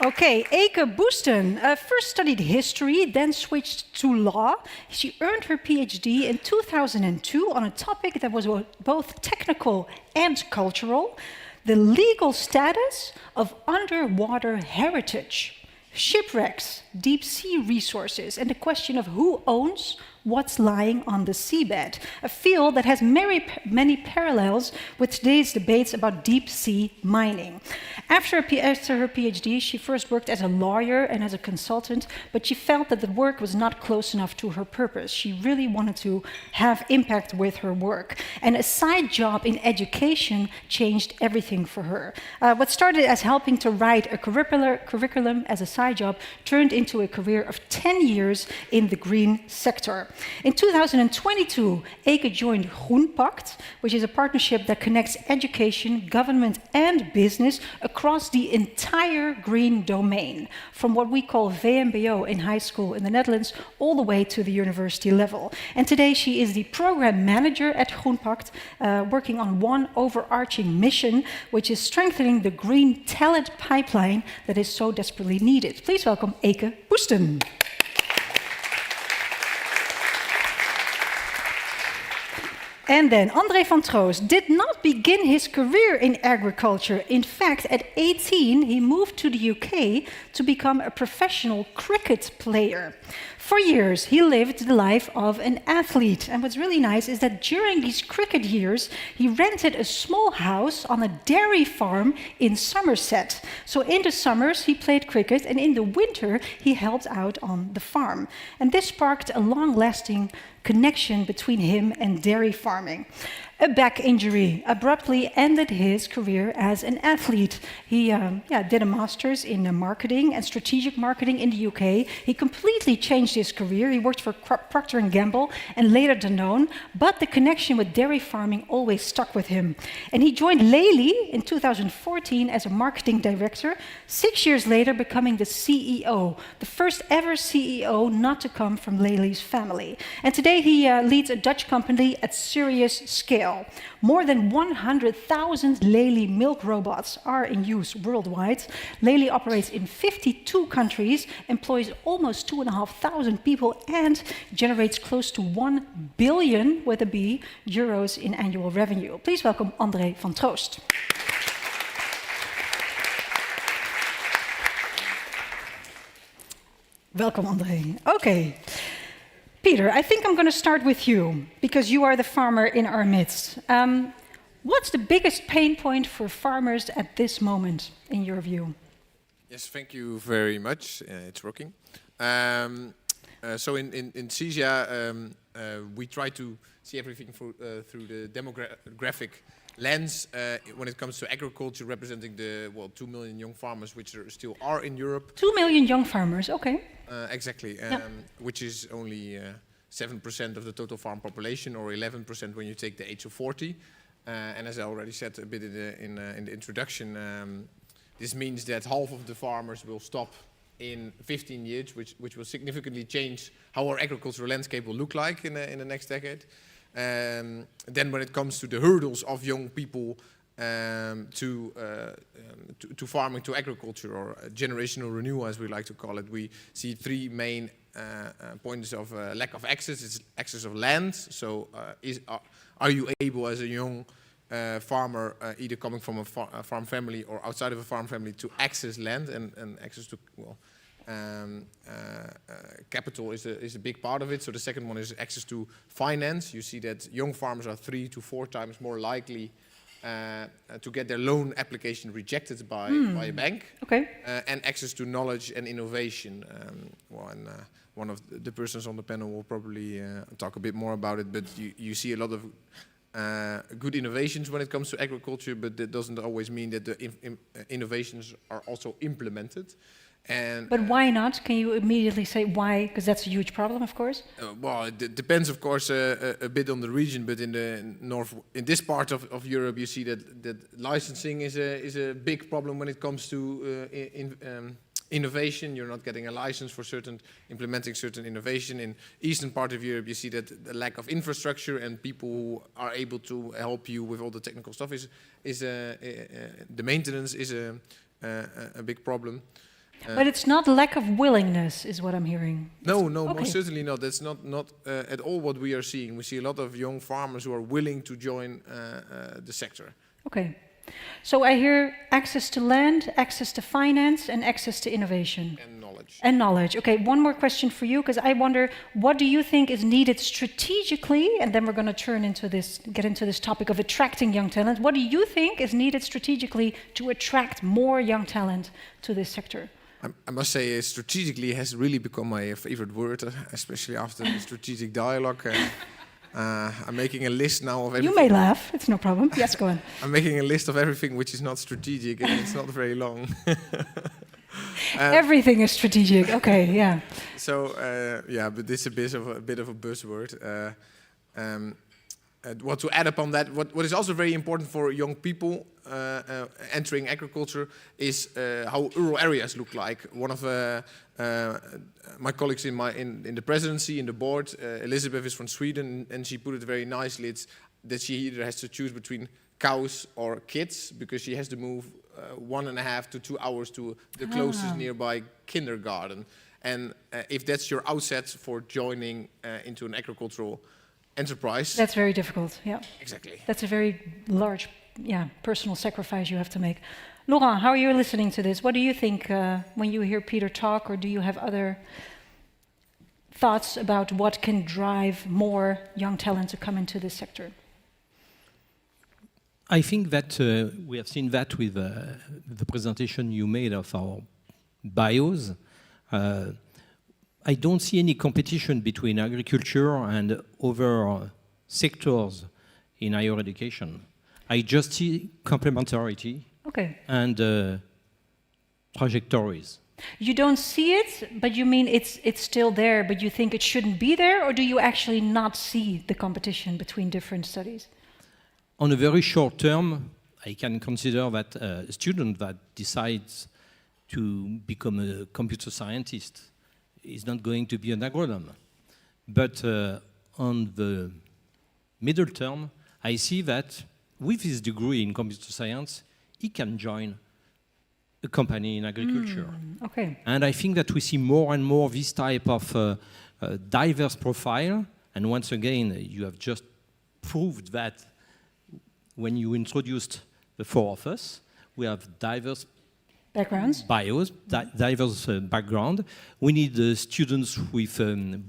Okay, Eke Boesten first studied history, then switched to law. She earned her PhD in 2002 on a topic that was both technical and cultural: the legal status of underwater heritage, shipwrecks, deep sea resources, and the question of who owns what's lying on the seabed, a field that has many parallels with today's debates about deep sea mining. After her PhD, she first worked as a lawyer and as a consultant, but she felt that the work was not close enough to her purpose. She really wanted to have impact with her work. And a side job in education changed everything for her. What started as helping to write a curriculum as a side job turned into a career of 10 years in the green sector. In 2022, Eke joined Groenpact, which is a partnership that connects education, government, and business across the entire green domain, from what we call VMBO in high school in the Netherlands all the way to the university level. And today she is the program manager at Groenpact, working on one overarching mission, which is strengthening the green talent pipeline that is so desperately needed. Please welcome Eke Boesten. And then André van Troost did not begin his career in agriculture. In fact, at 18, he moved to the UK to become a professional cricket player. For years, he lived the life of an athlete. And what's really nice is that during these cricket years, he rented a small house on a dairy farm in Somerset. So in the summers, he played cricket, and in the winter, he helped out on the farm. And this sparked a long-lasting connection between him and dairy farming. A back injury abruptly ended his career as an athlete. He did a master's in marketing and strategic marketing in the UK. He completely changed his career. He worked for Procter & Gamble and later Danone, but the connection with dairy farming always stuck with him. And he joined Lely in 2014 as a marketing director, 6 years later becoming the CEO, the first ever CEO not to come from Lely's family. And today he leads a Dutch company at serious scale. More than 100,000 Lely milk robots are in use worldwide. Lely operates in 52 countries, employs almost 2,500 people, and generates close to 1 billion, with a B, euros in annual revenue. Please welcome André van Troost. Welcome, André. Okay. Peter, I think I'm going to start with you, because you are the farmer in our midst. What's the biggest pain point for farmers at this moment, in your view? Yes, thank you very much. It's working. So in CISIA, we try to see everything through the demographic lens when it comes to agriculture, representing the 2 million young farmers which still are in Europe. 2 million young farmers, okay. Exactly, which is only 7% of the total farm population, or 11% when you take the age of 40. And as I already said a bit in the introduction, this means that half of the farmers will stop in 15 years, which will significantly change how our agricultural landscape will look like in the next decade. Then when it comes to the hurdles of young people to farming, to agriculture, or generational renewal as we like to call it, we see three main points of lack of access. It's access of land. So are you able as a young farmer, either coming from a farm family or outside of a farm family, to access land and access to, capital is a big part of it. So the second one is access to finance. You see that young farmers are 3 to 4 times more likely to get their loan application rejected by a bank. Okay. And access to knowledge and innovation. One of the persons on the panel will probably talk a bit more about it, but you see a lot of good innovations when it comes to agriculture, but that doesn't always mean that the innovations are also implemented. But why not? Can you immediately say why? Because that's a huge problem, of course. Well, it depends, of course, a bit on the region. But in this part of Europe, you see that licensing is a big problem when it comes to innovation. You're not getting a license for implementing certain innovation. In eastern part of Europe, you see that the lack of infrastructure and people who are able to help you with all the technical stuff the maintenance is a big problem. But it's not lack of willingness, is what I'm hearing. No, okay. Most certainly not. That's not at all what we are seeing. We see a lot of young farmers who are willing to join the sector. Okay. So I hear access to land, access to finance, and access to innovation. And knowledge. And knowledge. Okay, one more question for you, because I wonder, what do you think is needed strategically? And then we're going to get into this topic of attracting young talent. What do you think is needed strategically to attract more young talent to this sector? I must say, strategically has really become my favorite word, especially after the strategic dialogue. I'm making a list now of everything. You may laugh, it's no problem. Yes, go on. I'm making a list of everything which is not strategic, and it's not very long. Everything is strategic, okay, yeah. So, but this is a bit of a buzzword. What to add upon that, what is also very important for young people entering agriculture is how rural areas look like. One of my colleagues in the presidency, in the board, Elizabeth, is from Sweden, and she put it very nicely. It's that she either has to choose between cows or kids, because she has to move 1.5 to 2 hours to the closest nearby kindergarten. And if that's your outset for joining into an agricultural enterprise. That's very difficult, yeah. Exactly. That's a very large, personal sacrifice you have to make. Laurent, how are you listening to this? What do you think when you hear Peter talk, or do you have other thoughts about what can drive more young talent to come into this sector? I think that we have seen that with the presentation you made of our bios. I don't see any competition between agriculture and other sectors in higher education. I just see complementarity and trajectories. You don't see it, but you mean it's still there, but you think it shouldn't be there, or do you actually not see the competition between different studies? On a very short term, I can consider that a student that decides to become a computer scientist is not going to be an agronom. But on the middle term, I see that with his degree in computer science, he can join a company in agriculture. Okay. And I think that we see more and more this type of diverse profile. And once again, you have just proved that when you introduced the four of us, we have diverse backgrounds. Diverse background. We need students with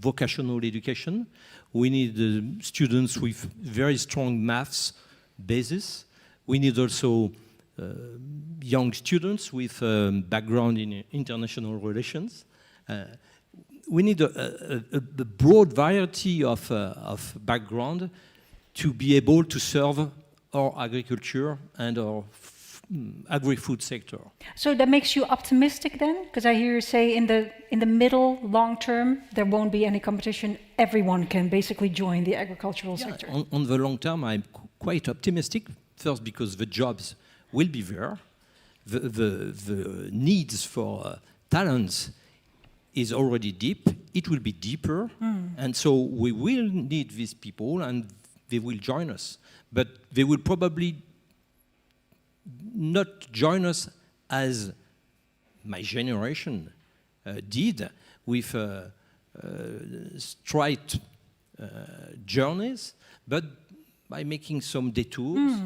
vocational education. We need students with very strong maths basis. We need also young students with background in international relations. We need a broad variety of background to be able to serve our agriculture and our agri-food sector. So that makes you optimistic then? Because I hear you say in the middle, long term, there won't be any competition. Everyone can basically join the agricultural sector. On the long term, I'm quite optimistic. First, because the jobs will be there. The needs for talents is already deep. It will be deeper. And so we will need these people and they will join us. But they will probably not join us as my generation did with straight journeys, but by making some detours.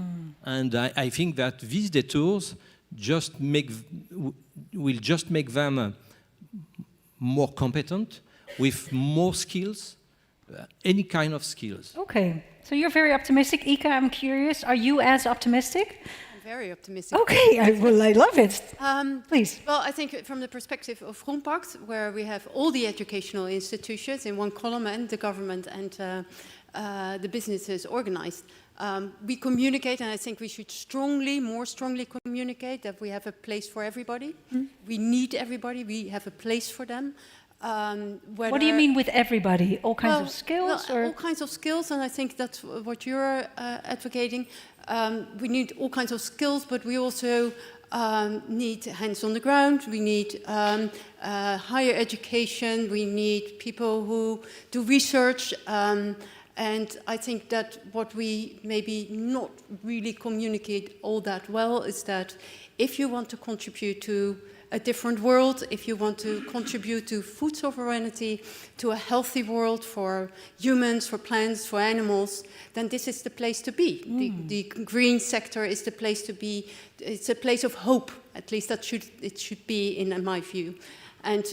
And I think that these detours will just make them more competent, with more skills, any kind of skills. Okay, so you're very optimistic. Ika, I'm curious, are you as optimistic? Very optimistic. Okay, I love it. Please. Well, I think from the perspective of Groenpact, where we have all the educational institutions in one column and the government and the businesses organized, we communicate, and I think we should more strongly communicate that we have a place for everybody. We need everybody. We have a place for them. What do you mean with everybody? All kinds of skills? All kinds of skills, and I think that's what you're advocating. We need all kinds of skills, but we also need hands on the ground. We need higher education. We need people who do research. And I think that what we maybe not really communicate all that well is that if you want to contribute to a different world, if you want to contribute to food sovereignty, to a healthy world for humans, for plants, for animals, then this is the place to be. The green sector is the place to be. It's a place of hope, at least it should be in my view. And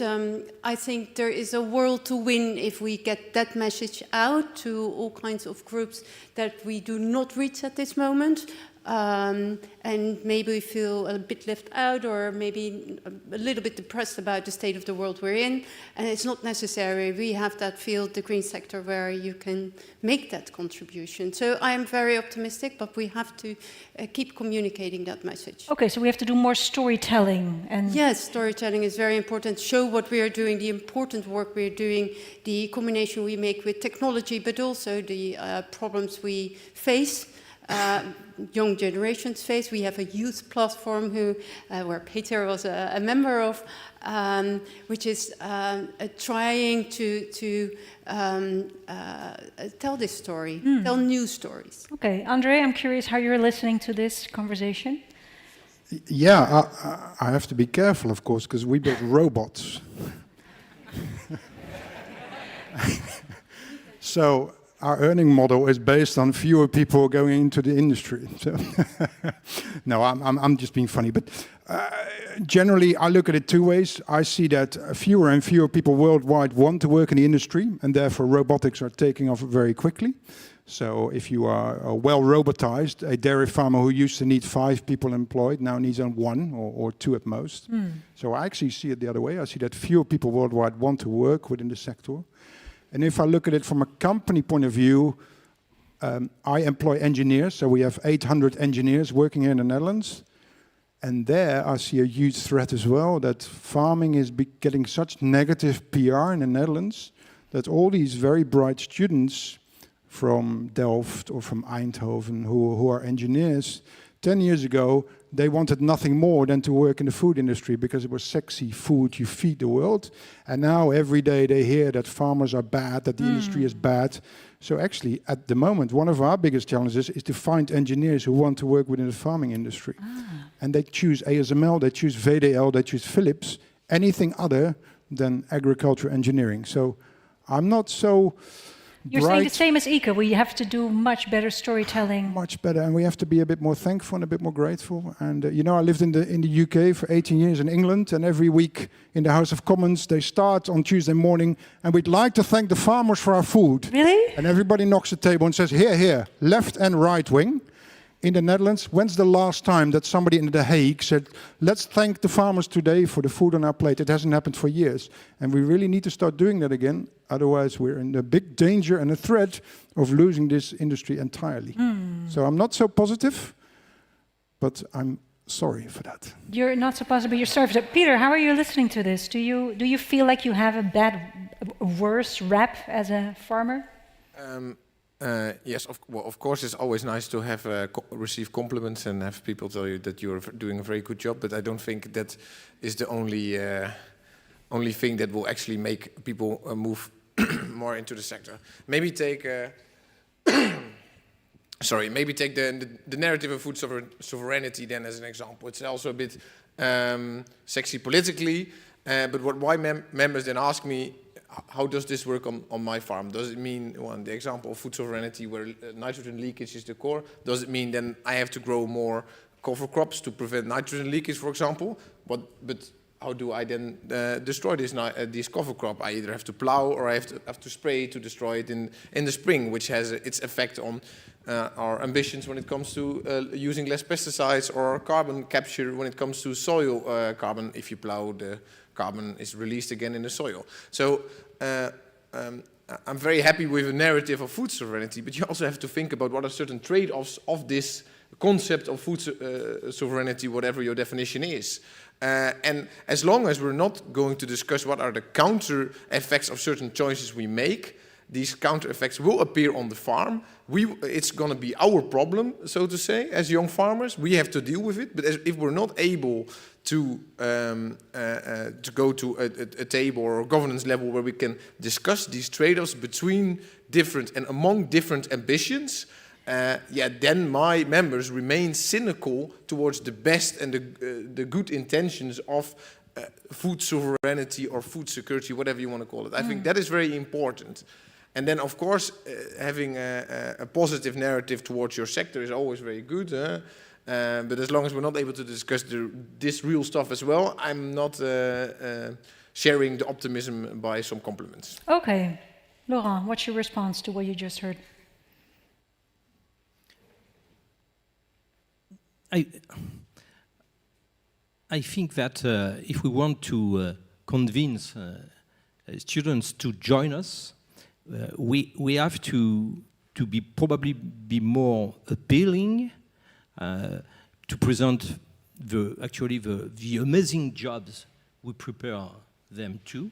I think there is a world to win if we get that message out to all kinds of groups that we do not reach at this moment. And maybe feel a bit left out or maybe a little bit depressed about the state of the world we're in. And it's not necessary. We have that field, the green sector, where you can make that contribution. So I am very optimistic, but we have to keep communicating that message. Okay, so we have to do more storytelling. Yes, storytelling is very important. Show what we are doing, the important work we are doing, the combination we make with technology, but also the problems we face. Young generations face. We have a youth platform where Peter was a member of, which is trying to tell this story, tell new stories. Okay, Andre, I'm curious how you're listening to this conversation. Yeah, I have to be careful, of course, because we build robots. So our earning model is based on fewer people going into the industry. So no, I'm just being funny. But generally, I look at it two ways. I see that fewer and fewer people worldwide want to work in the industry, and therefore robotics are taking off very quickly. So if you are well robotized, a dairy farmer who used to need 5 people employed now needs only 1 or 2 at most. So I actually see it the other way. I see that fewer people worldwide want to work within the sector. And if I look at it from a company point of view, I employ engineers. So we have 800 engineers working here in the Netherlands. And there I see a huge threat as well, that farming is getting such negative PR in the Netherlands that all these very bright students from Delft or from Eindhoven who are engineers, 10 years ago, they wanted nothing more than to work in the food industry because it was sexy food, you feed the world. And now every day they hear that farmers are bad, that the industry is bad. So actually, at the moment, one of our biggest challenges is to find engineers who want to work within the farming industry. And they choose ASML, they choose VDL, they choose Philips, anything other than agriculture engineering. So I'm not so You're saying the same as Ike, we have to do much better storytelling. Much better, and we have to be a bit more thankful and a bit more grateful. And you know, I lived in the UK for 18 years in England, and every week in the House of Commons they start on Tuesday morning, and we'd like to thank the farmers for our food. Really? And everybody knocks the table and says, here, here, left and right wing. In the Netherlands, when's the last time that somebody in The Hague said, let's thank the farmers today for the food on our plate? It hasn't happened for years. And we really need to start doing that again. Otherwise, we're in a big danger and a threat of losing this industry entirely. So I'm not so positive, but I'm sorry for that. You're not so positive, but you're sorry for that. Peter, how are you listening to this? Do you feel like you have a worse rap as a farmer? Yes, of course, it's always nice to have receive compliments and have people tell you that you're doing a very good job. But I don't think that is the only thing that will actually make people move more into the sector. Maybe take maybe take the narrative of food sovereignty then as an example. It's also a bit sexy politically, but why members then ask me, how does this work on my farm? Does it mean, well, the example of food sovereignty where nitrogen leakage is the core, does it mean then I have to grow more cover crops to prevent nitrogen leakage, for example? But how do I then destroy this cover crop? I either have to plow or I have to spray to destroy it in the spring, which has its effect on our ambitions when it comes to using less pesticides, or carbon capture when it comes to soil carbon. If you plow, the carbon is released again in the soil. So I'm very happy with the narrative of food sovereignty, but you also have to think about what are certain trade-offs of this concept of food sovereignty, whatever your definition is. And as long as we're not going to discuss what are the counter effects of certain choices we make, these counter effects will appear on the farm. It's going to be our problem, so to say, as young farmers. We have to deal with it. But if we're not able to go to a table or a governance level where we can discuss these trade-offs between different and among different ambitions, then my members remain cynical towards the best and the good intentions of food sovereignty or food security, whatever you want to call it. I think that is very important. And then, of course, having a positive narrative towards your sector is always very good. But as long as we're not able to discuss this real stuff as well, I'm not sharing the optimism by some compliments. Okay. Laurent, what's your response to what you just heard? I think that if we want to convince students to join us, we have to probably be more appealing, to present the amazing jobs we prepare them to,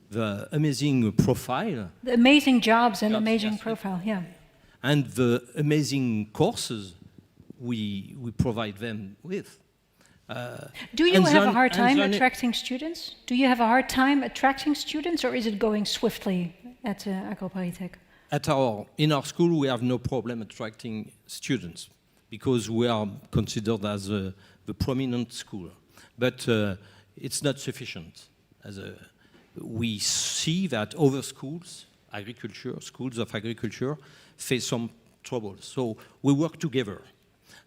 the amazing profile. The amazing jobs and amazing profile, yeah. And the amazing courses we provide them with. Do you have a hard time attracting students? Do you have a hard time attracting students, or is it going swiftly at AgroParisTech? In our school, we have no problem attracting students because we are considered as the prominent school. But it's not sufficient. We see that other schools, schools of agriculture, face some trouble. So we work together.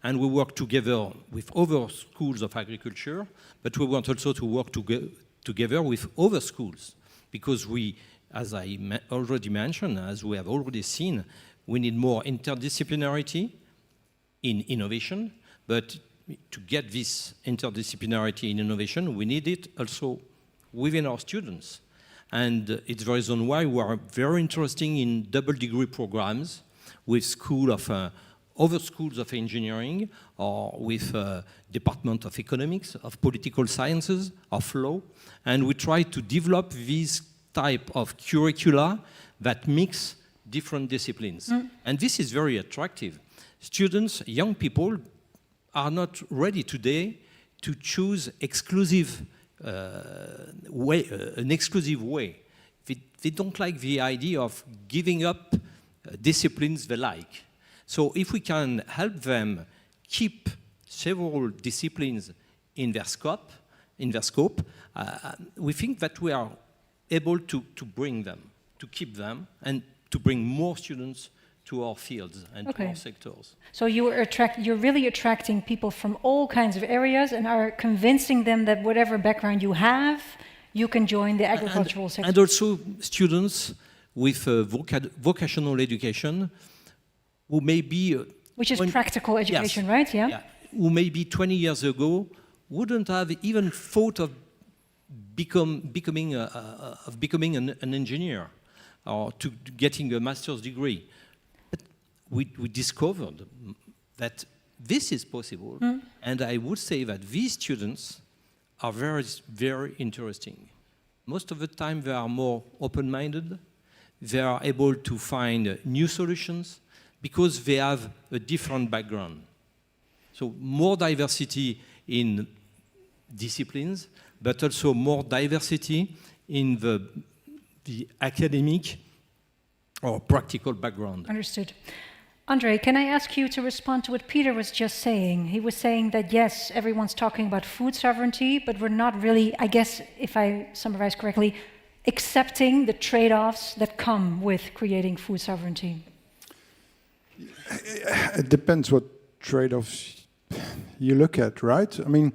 And we work together with other schools of agriculture, but we want also to work together with other schools, because we, as I already mentioned, as we have already seen, we need more interdisciplinarity in innovation, but to get this interdisciplinarity in innovation, we need it also within our students. And it's the reason why we are very interested in double degree programs with other schools of engineering, or with Department of Economics, of Political Sciences, of Law, and we try to develop this type of curricula that mix different disciplines. And this is very attractive. Students, young people, are not ready today to choose an exclusive way. They don't like the idea of giving up disciplines they like. So if we can help them keep several disciplines in their scope, we think that we are able to bring them, to keep them, and to bring more students to our fields and to our sectors. So you're really attracting people from all kinds of areas and are convincing them that whatever background you have, you can join the agricultural sector. And also students with vocational education who may be... which is practical education, right? Yeah. Who maybe 20 years ago wouldn't have even thought of becoming an engineer or to getting a master's degree. But we discovered that this is possible, and I would say that these students are very, very interesting. Most of the time they are more open-minded, they are able to find new solutions because they have a different background. So more diversity in disciplines, but also more diversity in the academic or practical background. Understood. Andre, can I ask you to respond to what Peter was just saying? He was saying that, yes, everyone's talking about food sovereignty, but we're not really, I guess, if I summarize correctly, accepting the trade-offs that come with creating food sovereignty. It depends what trade-offs you look at, right? I mean...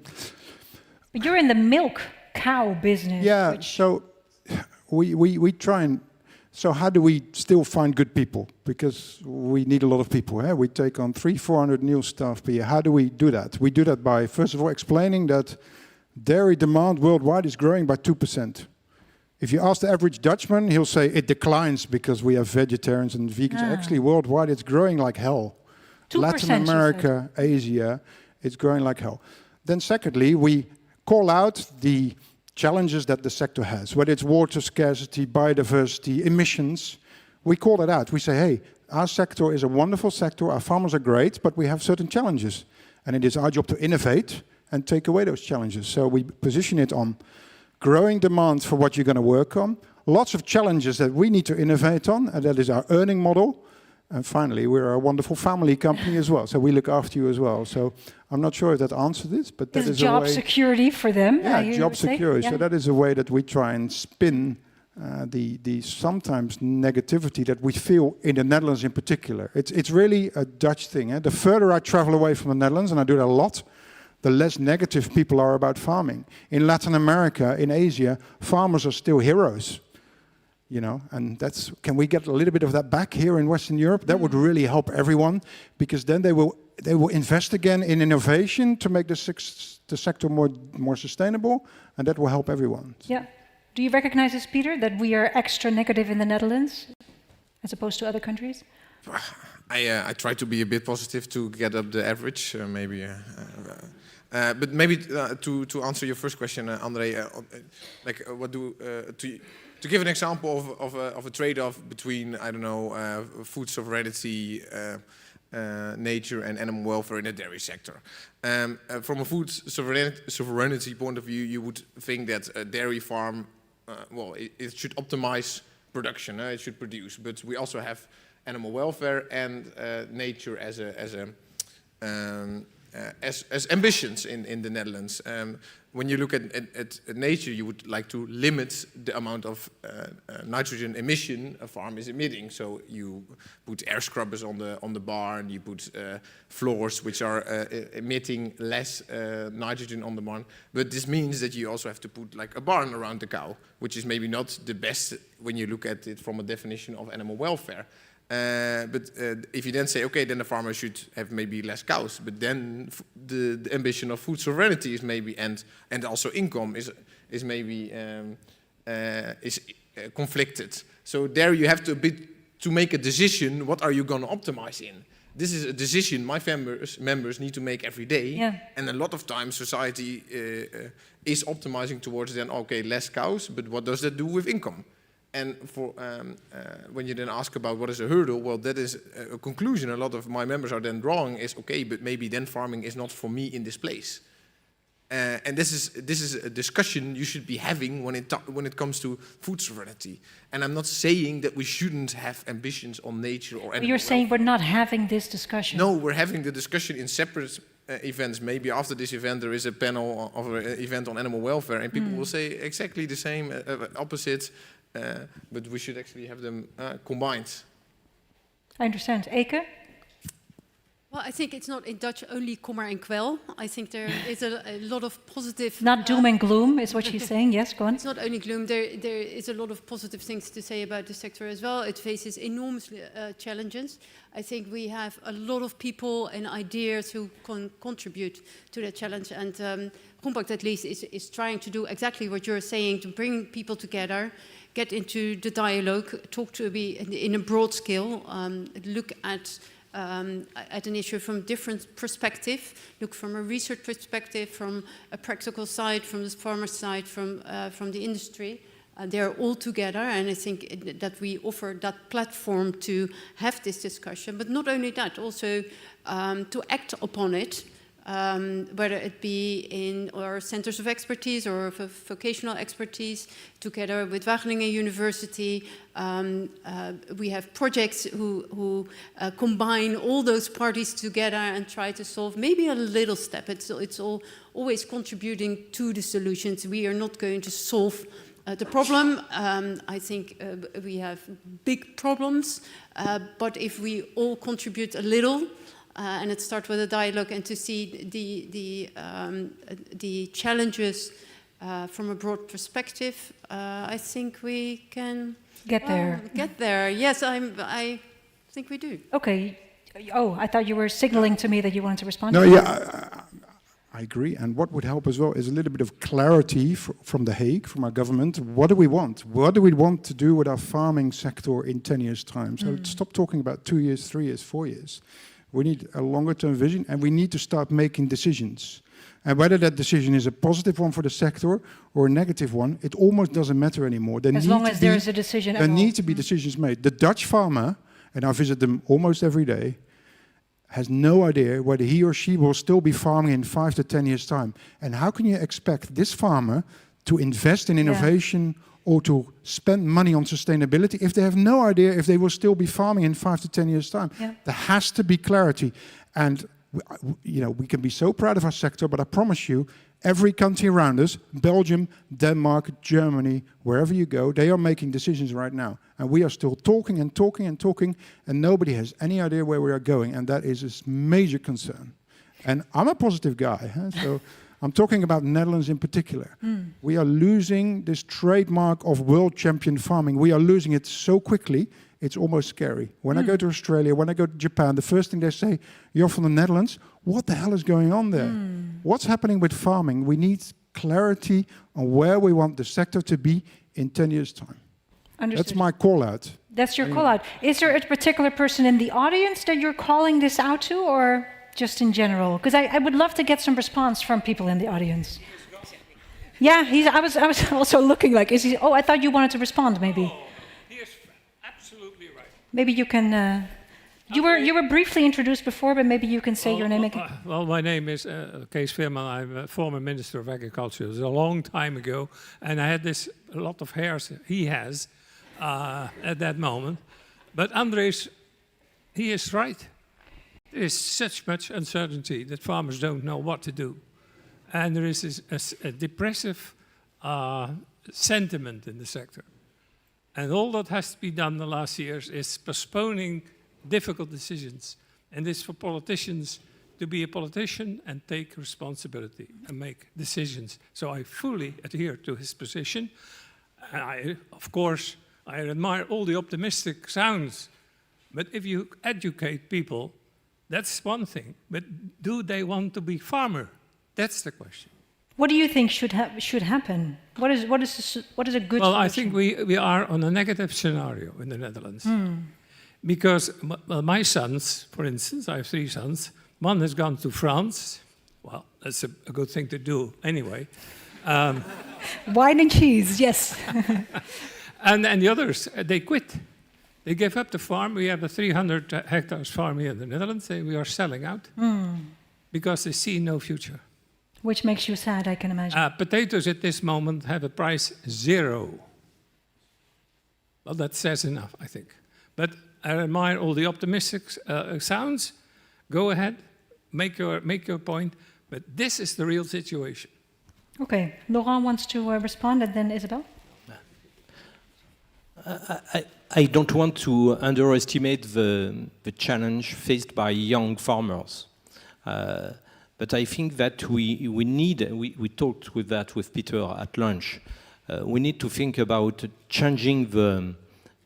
But you're in the milk cow business. Yeah, so we try and... So how do we still find good people? Because we need a lot of people. We take on 300-400 new staff per year. How do we do that? We do that by, first of all, explaining that dairy demand worldwide is growing by 2%. If you ask the average Dutchman, he'll say it declines because we have vegetarians and vegans. Actually, worldwide, it's growing like hell. 2%, Latin America, Asia, it's growing like hell. Then secondly, we call out the challenges that the sector has, whether it's water scarcity, biodiversity, emissions. We call it out. We say, hey, our sector is a wonderful sector, our farmers are great, but we have certain challenges. And it is our job to innovate and take away those challenges. So we position it on growing demand for what you're going to work on, lots of challenges that we need to innovate on, and that is our earning model. And finally, we're a wonderful family company as well, so we look after you as well. So I'm not sure if that answered this, but that is a way... job security for them. Yeah, job security. So that is a way that we try and spin the sometimes negativity that we feel in the Netherlands in particular. It's really a Dutch thing. The further I travel away from the Netherlands, and I do that a lot, the less negative people are about farming. In Latin America, in Asia, farmers are still heroes. You know, and that's, can we get a little bit of that back here in Western Europe? That would really help everyone, because then they will invest again in innovation to make the sector more sustainable, and that will help everyone. Yeah. Do you recognize this, Peter, that we are extra negative in the Netherlands as opposed to other countries? I try to be a bit positive to get up the average, maybe. But maybe to answer your first question, Andre, what do to give an example of a trade-off between, I don't know, food sovereignty, nature and animal welfare in the dairy sector. From a food sovereignty point of view, you would think that a dairy farm, it should optimize production, it should produce, but we also have animal welfare and nature as ambitions in the Netherlands. When you look at nature, you would like to limit the amount of nitrogen emission a farm is emitting. So you put air scrubbers on the barn, you put floors which are emitting less nitrogen on the barn. But this means that you also have to put like a barn around the cow, which is maybe not the best when you look at it from a definition of animal welfare. But if you then say, okay, then the farmer should have maybe less cows, but then the ambition of food sovereignty is maybe, and also income is maybe conflicted. So there you have to make a decision, what are you going to optimize in? This is a decision my members need to make every day. Yeah. And a lot of times society is optimizing towards then, okay, less cows, but what does that do with income? And for when you then ask about what is a hurdle, well, that is a conclusion a lot of my members are then drawing is, okay, but maybe then farming is not for me in this place. And this is a discussion you should be having when it comes to food sovereignty. And I'm not saying that we shouldn't have ambitions on nature or animal You're saying we're not having this discussion. No, we're having the discussion in separate events. Maybe after this event there is a panel of an event on animal welfare, and people will say exactly the same, opposite. but we should actually have them combined. I understand. Eke? Well, I think it's not in Dutch only kommer en kwel. I think there is a lot of positive... Not doom and gloom is what she's saying. Yes, go on. It's not only gloom. There is a lot of positive things to say about the sector as well. It faces enormous challenges. I think we have a lot of people and ideas who can contribute to that challenge. And Compact, at least, is trying to do exactly what you're saying, to bring people together, get into the dialogue, talk to be in a broad scale, look at an issue from different perspective, look from a research perspective, from a practical side, from the farmer side, from the industry. They're all together, and I think that we offer that platform to have this discussion. But not only that, also to act upon it, whether it be in our centers of expertise or vocational expertise, together with Wageningen University. We have projects who combine all those parties together and try to solve maybe a little step. It's all always contributing to the solutions. We are not going to solve the problem. I think we have big problems, but if we all contribute a little, and it starts with a dialogue, and to see the challenges from a broad perspective, I think we can get there. Get there. Yes, I think we do. Okay. Oh, I thought you were signaling to me that you wanted to respond. No, yeah, I agree. And what would help as well is a little bit of clarity from The Hague, from our government. What do we want? What do we want to do with our farming sector in 10 years' time? So stop talking about 2 years, 3 years, 4 years. We need a longer-term vision, and we need to start making decisions. And whether that decision is a positive one for the sector or a negative one, it almost doesn't matter anymore. As long as there is a decision. There need to be decisions made. The Dutch farmer, and I visit them almost every day, has no idea whether he or she will still be farming in 5 to 10 years' time. And how can you expect this farmer to invest in innovation or to spend money on sustainability if they have no idea if they will still be farming in 5 to 10 years' time? Yeah. There has to be clarity. And we can be so proud of our sector, but I promise you, every country around us, Belgium, Denmark, Germany, wherever you go, they are making decisions right now. And we are still talking and talking and talking, and nobody has any idea where we are going, and that is a major concern. And I'm a positive guy, so I'm talking about Netherlands in particular. We are losing this trademark of world champion farming. We are losing it so quickly, it's almost scary. When I go to Australia, when I go to Japan, the first thing they say, you're from the Netherlands? What the hell is going on there? What's happening with farming? We need clarity on where we want the sector to be in 10 years' time. Understood. That's my call out. That's your call out. Is there a particular person in the audience that you're calling this out to, or just in general? Because I would love to get some response from people in the audience. Yeah, I was also looking like, is he? Oh, I thought you wanted to respond, maybe. He is absolutely right. Maybe you can. You were briefly introduced before, but maybe you can say your name again. Well, my name is Kees Veerman. I'm a former Minister of Agriculture. It was a long time ago, and I had a lot of hairs he has at that moment. But Andres, he is right. There is such much uncertainty that farmers don't know what to do. And there is a depressive sentiment in the sector. And all that has to be done the last years is postponing difficult decisions. And it's for politicians to be a politician and take responsibility and make decisions. So I fully adhere to his position. And of course, I admire all the optimistic sounds. But if you educate people, that's one thing. But do they want to be farmer? That's the question. What do you think should happen? What is a good Well, solution? I think we are on a negative scenario in the Netherlands. Because my sons, for instance, I have 3 sons. One has gone to France. Well, that's a good thing to do anyway. Wine and cheese, yes. and the others, they quit. They gave up the farm. We have a 300 hectares farm here in the Netherlands, and we are selling out because they see no future. Which makes you sad, I can imagine. Potatoes at this moment have a price 0. Well, that says enough, I think. But I admire all the optimistic sounds. Go ahead, make your point. But this is the real situation. Okay, Laurent wants to respond, and then Isabel. I don't want to underestimate the challenge faced by young farmers. But I think that we talked with Peter at lunch. We need to think about changing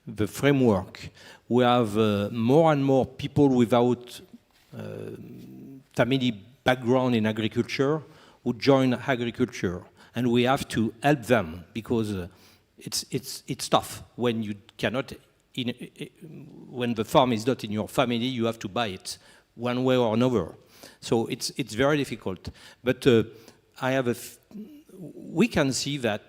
the framework. We have more and more people without family background in agriculture who join agriculture, and we have to help them because it's tough when you cannot. When the farm is not in your family, you have to buy it one way or another. So it's very difficult. But we can see that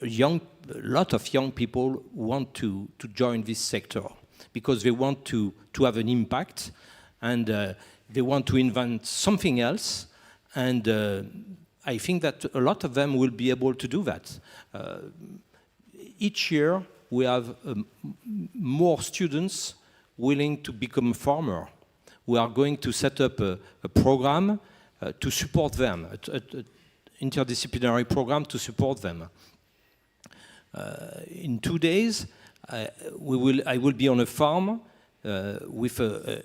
a lot of young people want to join this sector because they want to have an impact, and they want to invent something else, and I think that a lot of them will be able to do that. Each year we have more students willing to become a farmer. We are going to set up a program to support them, an interdisciplinary program to support them. In 2 days, I will be on a farm with a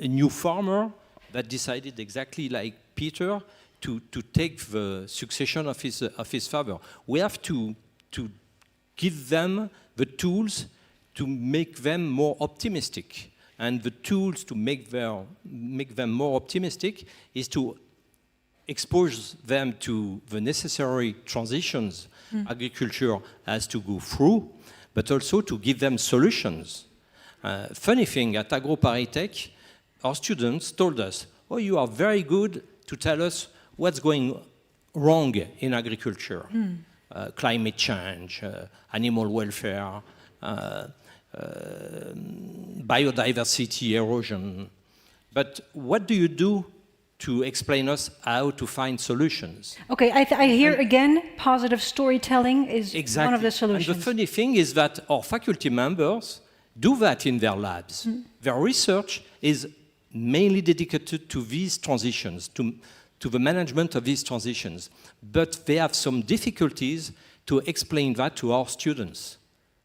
new farmer that decided exactly like Peter to take the succession of his father. We have to give them the tools to make them more optimistic. And the tools to make them more optimistic is to expose them to the necessary transitions agriculture has to go through, but also to give them solutions. Funny thing, at AgroParisTech, our students told us, oh, you are very good to tell us what's going wrong in agriculture. Climate change, animal welfare, biodiversity erosion. But what do you do to explain us how to find solutions? Okay, I hear again, positive storytelling is one of the solutions. And the funny thing is that our faculty members do that in their labs. Their research is mainly dedicated to these transitions, to the management of these transitions. But they have some difficulties to explain that to our students.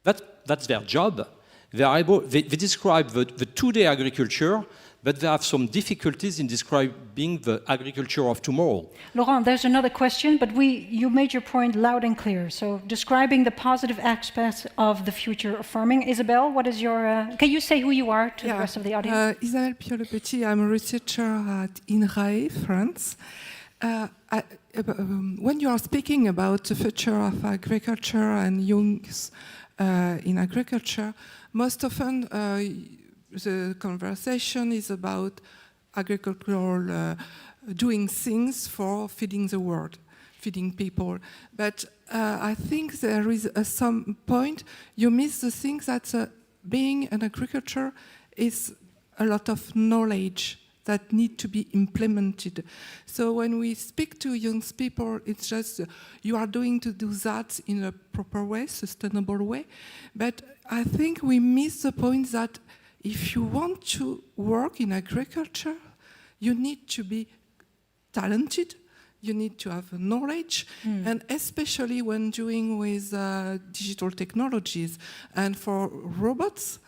That's their job. They describe the two-day agriculture, but they have some difficulties in describing the agriculture of tomorrow. Laurent, there's another question, but you made your point loud and clear. So describing the positive aspects of the future of farming. Isabelle, what is your... can you say who you are to the rest of the audience? Isabelle Piole-Petit, I'm a researcher at INRAE, France. When you are speaking about the future of agriculture and youth in agriculture, most often the conversation is about agricultural doing things for feeding the world, feeding people. But I think there is some point you miss the thing that being an agriculture is a lot of knowledge that need to be implemented. So when we speak to young people, it's just you are doing to do that in a proper way, sustainable way. But I think we miss the point that if you want to work in agriculture, you need to be talented, you need to have knowledge, and especially when doing with digital technologies. And for robots,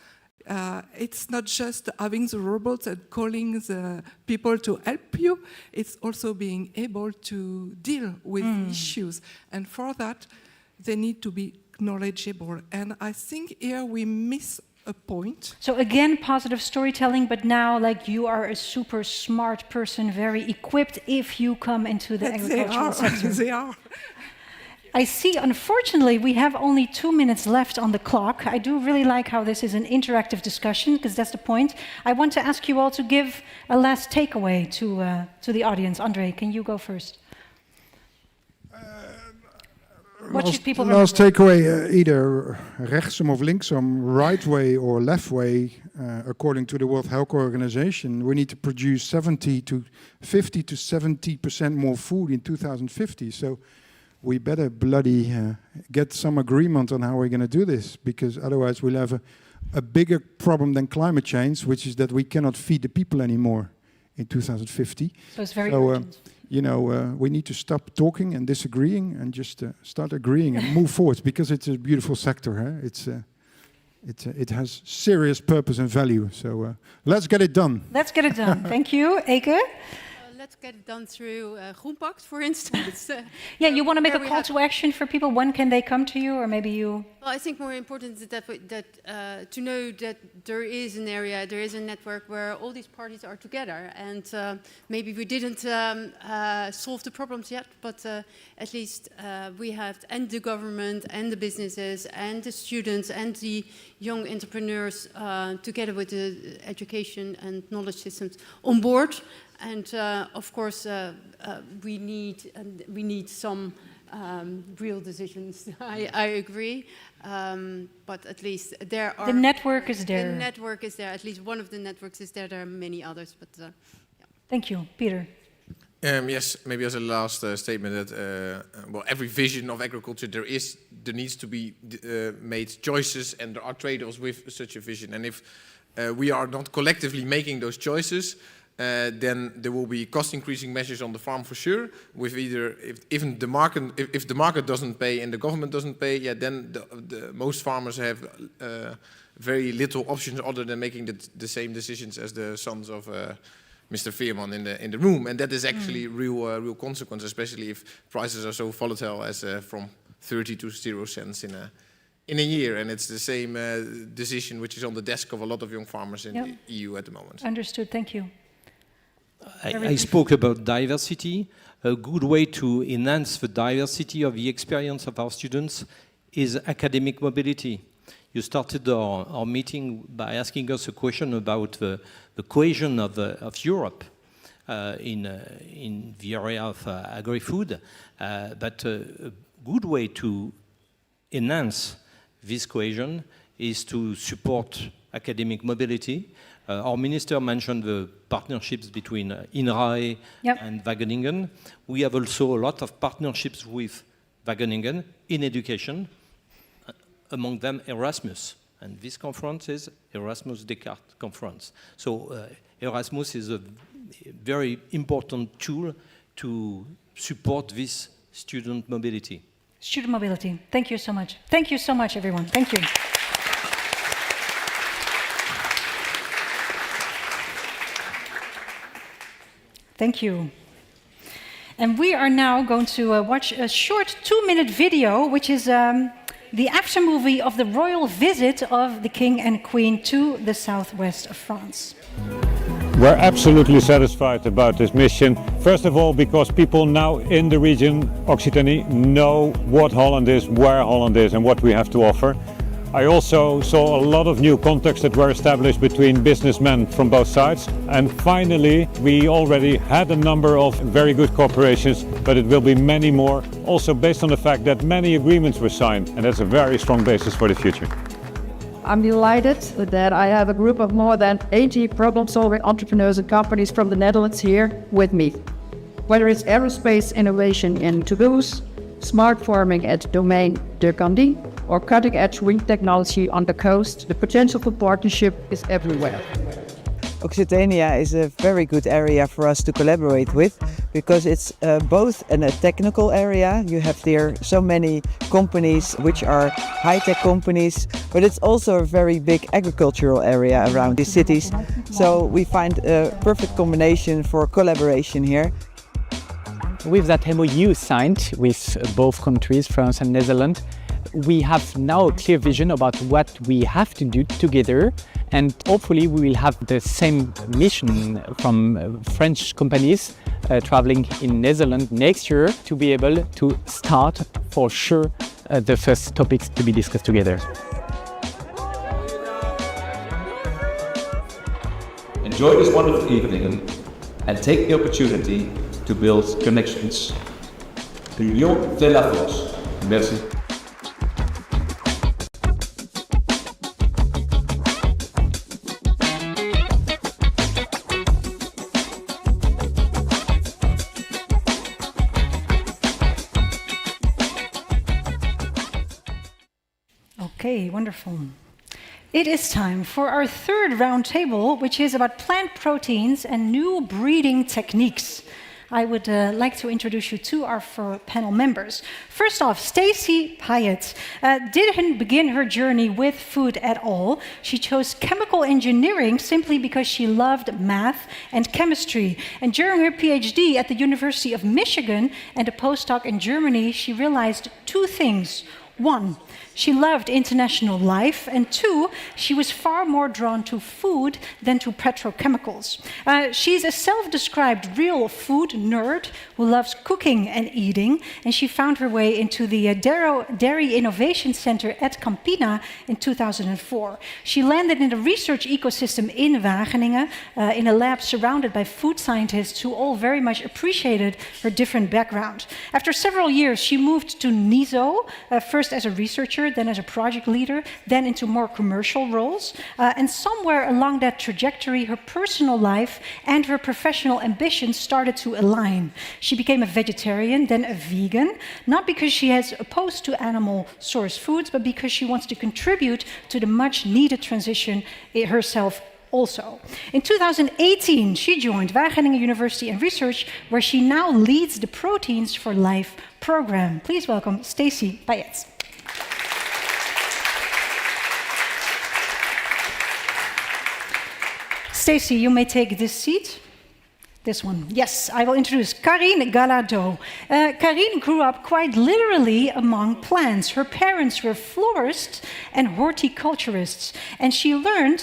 it's not just having the robots and calling the people to help you, it's also being able to deal with issues. And for that, they need to be knowledgeable. And I think here we miss a point. So again, positive storytelling, but now like you are a super smart person, very equipped if you come into the agricultural sector. They are. I see, unfortunately, we have only 2 minutes left on the clock. I do really like how this is an interactive discussion, because that's the point. I want to ask you all to give a last takeaway to the audience. André, can you go first? What should people remember? Last takeaway, either rechtsom of linksom, right way or left way, according to the World Health Organization, we need to produce 50 to 70% more food in 2050. So we better bloody get some agreement on how we're going to do this, because otherwise we'll have a bigger problem than climate change, which is that we cannot feed the people anymore in 2050. So it's very urgent. You know, we need to stop talking and disagreeing and just start agreeing and move forward, because it's a beautiful sector. Huh? It has serious purpose and value. So let's get it done. Let's get it done. Thank you, Eke. Let's get it done through Groenpact, for instance. Yeah, you want to make a call to action for people? When can they come to you, or maybe you? Well, I think more important is that to know that there is an area, there is a network where all these parties are together, and maybe we didn't solve the problems yet, but at least we have, and the government, and the businesses, and the students, and the young entrepreneurs, together with the education and knowledge systems on board. And of course, we need some real decisions. I agree, but at least there are. The network is there. The network is there. At least one of the networks is there. There are many others, but yeah. Thank you, Peter. Yes, maybe as a last statement that well, every vision of agriculture there needs to be made choices, and there are trade-offs with such a vision. And if we are not collectively making those choices, then there will be cost increasing measures on the farm for sure. With either if the market doesn't pay and the government doesn't pay, yeah, then most farmers have very little options other than making the same decisions as the sons of Mr. Veerman in the room, and that is actually real consequence, especially if prices are so volatile as from 30 to 0 cents in a year, and it's the same decision which is on the desk of a lot of young farmers in the EU at the moment. Understood. Thank you. I spoke about diversity. A good way to enhance the diversity of the experience of our students is academic mobility. You started our meeting by asking us a question about the cohesion of Europe in the area of agri-food. But a good way to enhance this cohesion is to support academic mobility. Our minister mentioned the partnerships between INRAE and Wageningen. We have also a lot of partnerships with Wageningen in education, among them Erasmus. And this conference is Erasmus-Descartes conference. So Erasmus is a very important tool to support this student mobility. Student mobility. Thank you so much. Thank you so much, everyone. Thank you. Thank you. And we are now going to watch a short 2-minute video, which is the after-movie of the royal visit of the King and Queen to the southwest of France. We're absolutely satisfied about this mission. First of all, because people now in the region, Occitanie, know what Holland is, where Holland is, and what we have to offer. I also saw a lot of new contacts that were established between businessmen from both sides. And finally, we already had a number of very good cooperations, but it will be many more, also based on the fact that many agreements were signed, and that's a very strong basis for the future. I'm delighted that I have a group of more than 80 problem-solving entrepreneurs and companies from the Netherlands here with me. Whether it's aerospace innovation in Toulouse, smart farming at Domaine de Candy, or cutting-edge wind technology on the coast, the potential for partnership is everywhere. Occitania is a very good area for us to collaborate with because it's both a technical area. You have there so many companies which are high-tech companies, but it's also a very big agricultural area around these cities. So we find a perfect combination for collaboration here. With that MOU signed with both countries, France and Netherlands, we have now a clear vision about what we have to do together, and hopefully we will have the same mission from French companies traveling in Netherlands next year to be able to start for sure the first topics to be discussed together. Enjoy this wonderful evening and take the opportunity to build connections. De Lyon de la France. Merci. Okay, wonderful. It is time for our third roundtable, which is about plant proteins and new breeding techniques. I would like to introduce you to our panel members. First off, Stacey Pyatt didn't begin her journey with food at all. She chose chemical engineering simply because she loved math and chemistry. And during her PhD at the University of Michigan and a postdoc in Germany, she realized two things. One, she loved international life, and two, she was far more drawn to food than to petrochemicals. She's a self-described real food nerd who loves cooking and eating, and she found her way into the Dairy Innovation Center at Campina in 2004. She landed in the research ecosystem in Wageningen, in a lab surrounded by food scientists who all very much appreciated her different background. After several years, she moved to NISO, first as a researcher, then as a project leader, then into more commercial roles. And somewhere along that trajectory, her personal life and her professional ambitions started to align. She became a vegetarian, then a vegan, not because she is opposed to animal source foods, but because she wants to contribute to the much needed transition herself also. In 2018, she joined Wageningen University and Research, where she now leads the Proteins for Life program. Please welcome Stacey Pyatt. Stacey, you may take this seat. This one. Yes, I will introduce Karine Gallardeau. Karine grew up quite literally among plants. Her parents were florists and horticulturists. And she learned,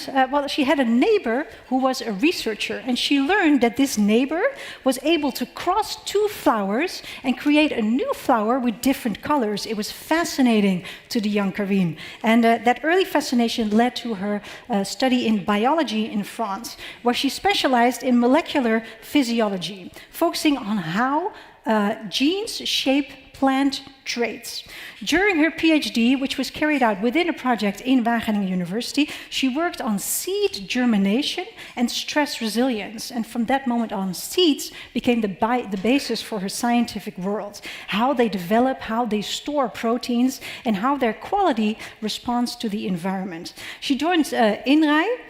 she had a neighbor who was a researcher. And she learned that this neighbor was able to cross two flowers and create a new flower with different colors. It was fascinating to the young Karine. And that early fascination led to her study in biology in France, where she specialized in molecular physiology, focusing on how genes shape plant traits. During her PhD, which was carried out within a project in Wageningen University, she worked on seed germination and stress resilience. And from that moment on, seeds became the basis for her scientific world. How they develop, how they store proteins, and how their quality responds to the environment. She joined INRAE,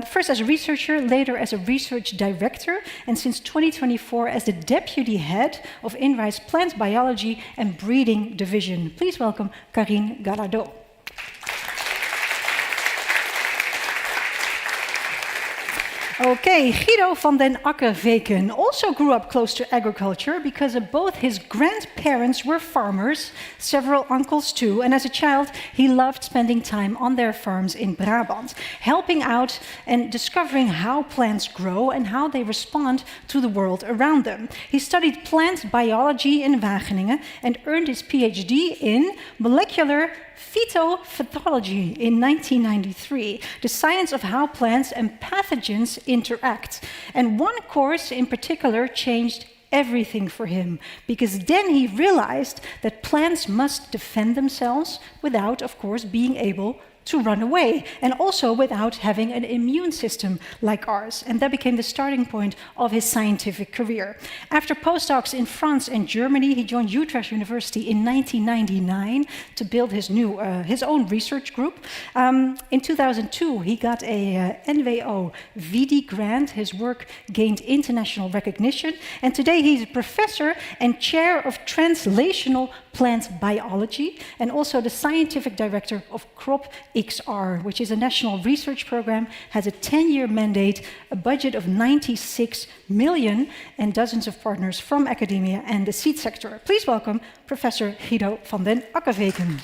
first as a researcher, later as a research director, and since 2024 as the deputy head of INRAE's Plant Biology and Breeding Division. Please welcome Karine Gallardeau. Okay, Guido van den Akkerveken also grew up close to agriculture because both his grandparents were farmers, several uncles too, and as a child he loved spending time on their farms in Brabant, helping out and discovering how plants grow and how they respond to the world around them. He studied plant biology in Wageningen and earned his PhD in molecular phytopathology in 1993, the science of how plants and pathogens interact. And one course in particular changed everything for him, because then he realized that plants must defend themselves without, of course, being able to run away, and also without having an immune system like ours. And that became the starting point of his scientific career. After postdocs in France and Germany, he joined Utrecht University in 1999 to build his own research group. In 2002, he got a NWO VD grant. His work gained international recognition, and today he's a professor and chair of translational plant biology, and also the scientific director of Crop XR, which is a national research program, has a 10-year mandate, a budget of 96 million, and dozens of partners from academia and the seed sector. Please welcome Professor Guido van den Akkerveken.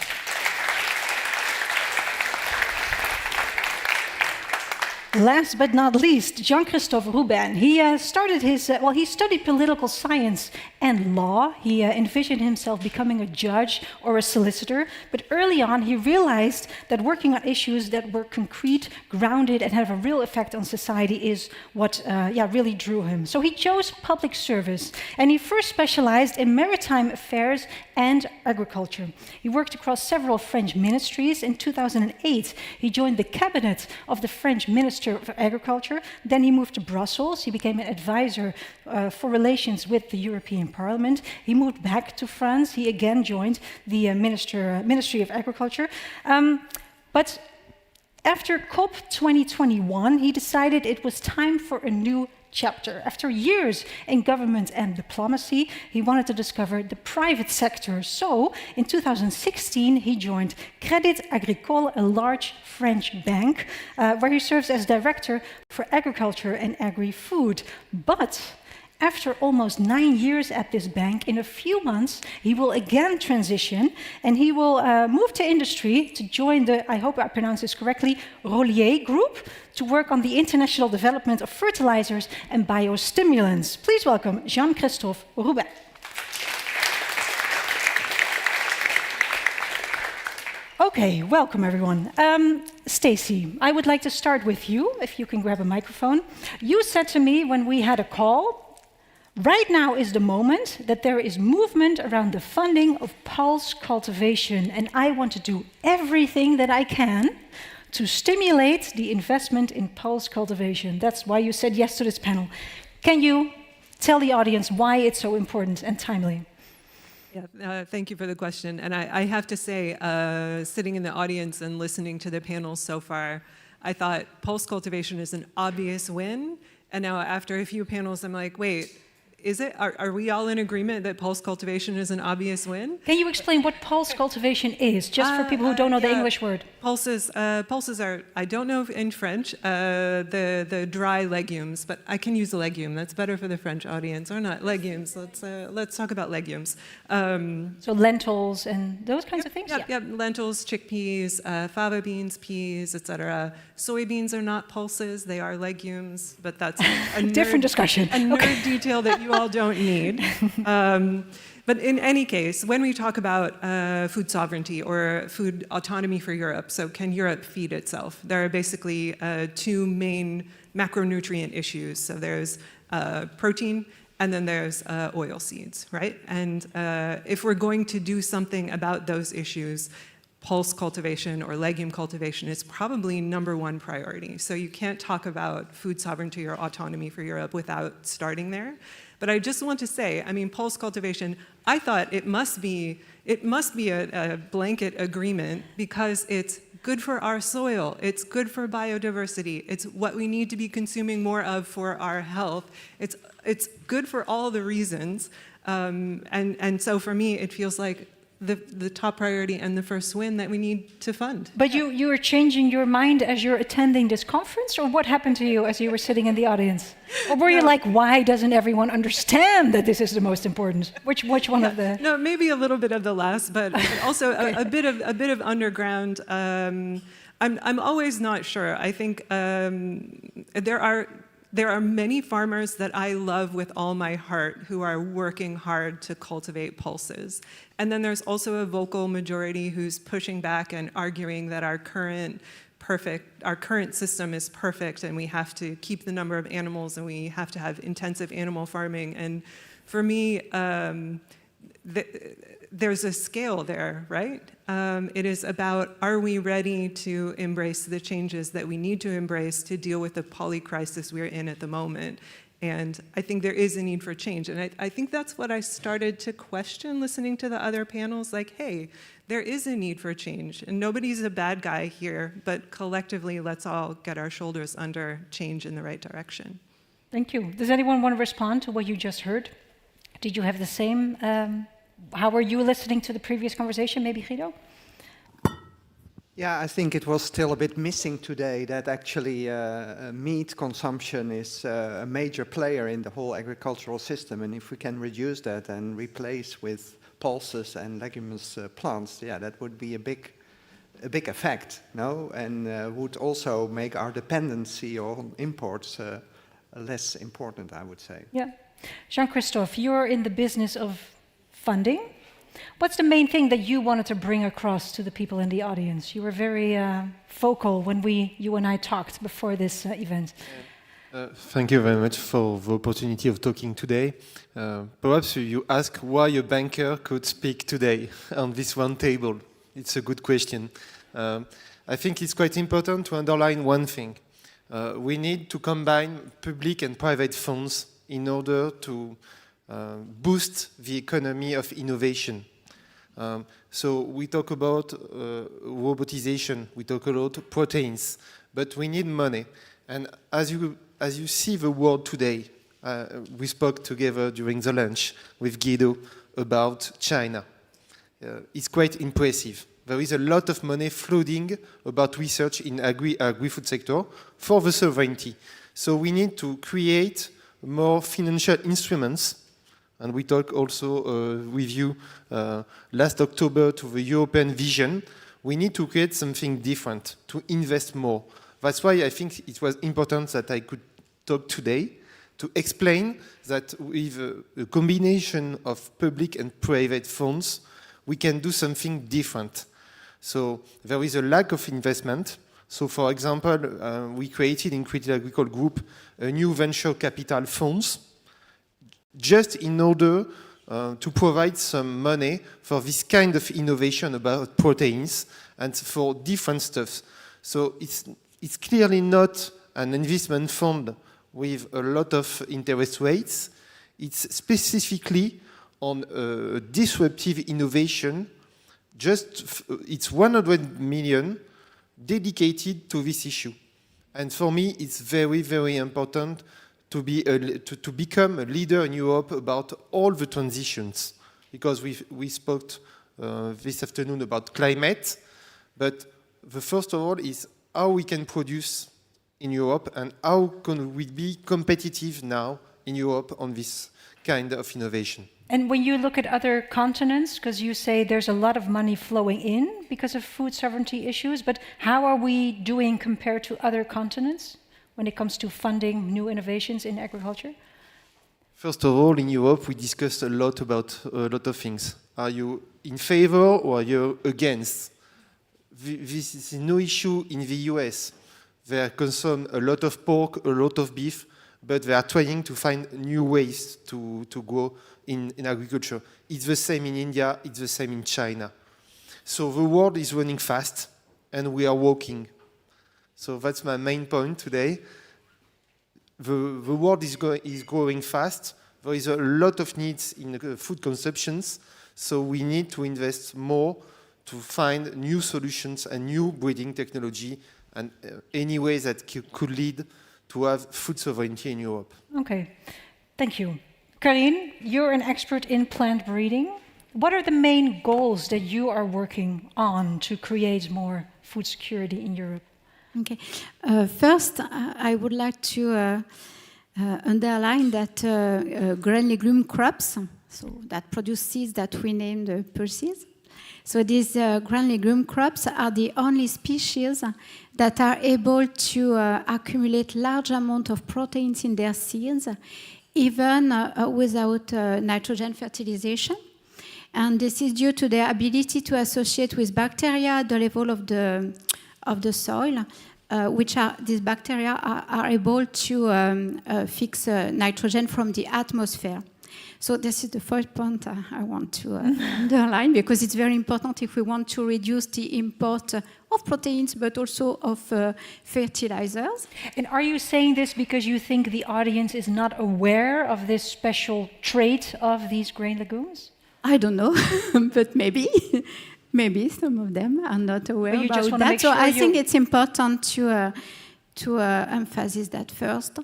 Last but not least, Jean-Christophe Rubin. He studied political science and law. He envisioned himself becoming a judge or a solicitor, but early on he realized that working on issues that were concrete, grounded, and have a real effect on society is what really drew him. So he chose public service, and he first specialized in maritime affairs and agriculture. He worked across several French ministries. In 2008, he joined the cabinet of the French Minister of Agriculture. Then he moved to Brussels. He became an advisor for relations with the European Parliament. He moved back to France. He again joined the Ministry of Agriculture. But after COP 2021, he decided it was time for a new chapter. After years in government and diplomacy, he wanted to discover the private sector. So, in 2016, he joined Crédit Agricole, a large French bank, where he serves as director for agriculture and agri-food. But after almost 9 years at this bank, in a few months, he will again transition and he will move to industry to join the, I hope I pronounce this correctly, Rollier Group, to work on the international development of fertilizers and biostimulants. Please welcome Jean-Christophe Roubin. Okay, welcome everyone. Stacey, I would like to start with you, if you can grab a microphone. You said to me when we had a call, right now is the moment that there is movement around the funding of pulse cultivation, and I want to do everything that I can to stimulate the investment in pulse cultivation. That's why you said yes to this panel. Can you tell the audience why it's so important and timely? Yeah, thank you for the question. And I have to say, sitting in the audience and listening to the panels so far, I thought pulse cultivation is an obvious win. And now after a few panels, I'm like, wait, is it? Are we all in agreement that pulse cultivation is an obvious win? Can you explain what pulse cultivation is, just for people who don't know the English word? Pulses are, I don't know in French, the dry legumes, but I can use a legume. That's better for the French audience, or not? Legumes. Let's talk about legumes. So lentils and those kinds of things? Yep, lentils, chickpeas, fava beans, peas, etc. Soybeans are not pulses, they are legumes, but that's a different discussion. A nerd detail that you all don't need. But in any case, when we talk about food sovereignty or food autonomy for Europe, so can Europe feed itself? There are basically two main macronutrient issues. So there's protein, and then there's oil seeds, right? And if we're going to do something about those issues, pulse cultivation or legume cultivation is probably #1 priority. So you can't talk about food sovereignty or autonomy for Europe without starting there. But I just want to say, I mean, pulse cultivation, I thought it must be a blanket agreement because it's good for our soil, it's good for biodiversity, it's what we need to be consuming more of for our health. It's good for all the reasons. And so for me, it feels like the top priority and the first win that we need to fund. But you are changing your mind as you're attending this conference, or what happened to you as you were sitting in the audience? Or were you like, why doesn't everyone understand that this is the most important? Which one of the? No, maybe a little bit of the last, but also a bit of underground. I'm always not sure. I think there are many farmers that I love with all my heart who are working hard to cultivate pulses. And then there's also a vocal majority who's pushing back and arguing that our current system is perfect and we have to keep the number of animals and we have to have intensive animal farming. And for me, there's a scale there, right? It is about, are we ready to embrace the changes that we need to embrace to deal with the polycrisis we're in at the moment? And I think there is a need for change. And I think that's what I started to question listening to the other panels, like, hey, there is a need for change. And nobody's a bad guy here, but collectively, let's all get our shoulders under change in the right direction. Thank you. Does anyone want to respond to what you just heard? Did you have the same? How were you listening to the previous conversation? Maybe Guido? Yeah, I think it was still a bit missing today that actually meat consumption is a major player in the whole agricultural system. And if we can reduce that and replace with pulses and leguminous plants, yeah, that would be a big effect, no? And would also make our dependency on imports less important, I would say. Yeah. Jean-Christophe, you're in the business of funding. What's the main thing that you wanted to bring across to the people in the audience? You were very vocal when you and I talked before this event. Thank you very much for the opportunity of talking today. Perhaps you ask why a banker could speak today on this round table. It's a good question. I think it's quite important to underline one thing. We need to combine public and private funds in order to boost the economy of innovation. So we talk about robotization, we talk about proteins, but we need money. And as you see the world today, we spoke together during the lunch with Guido about China. It's quite impressive. There is a lot of money flooding about research in agri-food sector for the sovereignty. So we need to create more financial instruments. And we talked also with you last October to the European vision. We need to create something different, to invest more. That's why I think it was important that I could talk today to explain that with a combination of public and private funds, we can do something different. So there is a lack of investment. So for example, we created in Critical Agricole Group a new venture capital funds, just in order to provide some money for this kind of innovation about proteins and for different stuff. So it's clearly not an investment fund with a lot of interest rates. It's specifically on disruptive innovation. It's 100 million dedicated to this issue. And for me, it's very, very important to become a leader in Europe about all the transitions. Because we spoke this afternoon about climate, but the first of all is how we can produce in Europe and how can we be competitive now in Europe on this kind of innovation. And when you look at other continents, because you say there's a lot of money flowing in because of food sovereignty issues, but how are we doing compared to other continents when it comes to funding new innovations in agriculture? First of all, in Europe, we discussed a lot about a lot of things. Are you in favor or are you against? This is no issue in the US. They consume a lot of pork, a lot of beef, but they are trying to find new ways to grow in agriculture. It's the same in India, it's the same in China. So the world is running fast, and we are walking. So that's my main point today. The world is growing fast. There is a lot of needs in food consumptions, so we need to invest more to find new solutions and new breeding technology and any way that could lead to have food sovereignty in Europe. Okay, thank you. Karine, you're an expert in plant breeding. What are the main goals that you are working on to create more food security in Europe? Okay. First, I would like to underline that grain legume crops, so that produce seeds that we named pulses. So these grain legume crops are the only species that are able to accumulate large amount of proteins in their seeds, even without nitrogen fertilization. And this is due to their ability to associate with bacteria at the level of the soil, these bacteria are able to fix nitrogen from the atmosphere. So this is the first point I want to underline, because it's very important if we want to reduce the import of proteins, but also of fertilizers. And are you saying this because you think the audience is not aware of this special trait of these grain legumes? I don't know, but maybe some of them are not aware about that. So I think it's important to emphasize that first.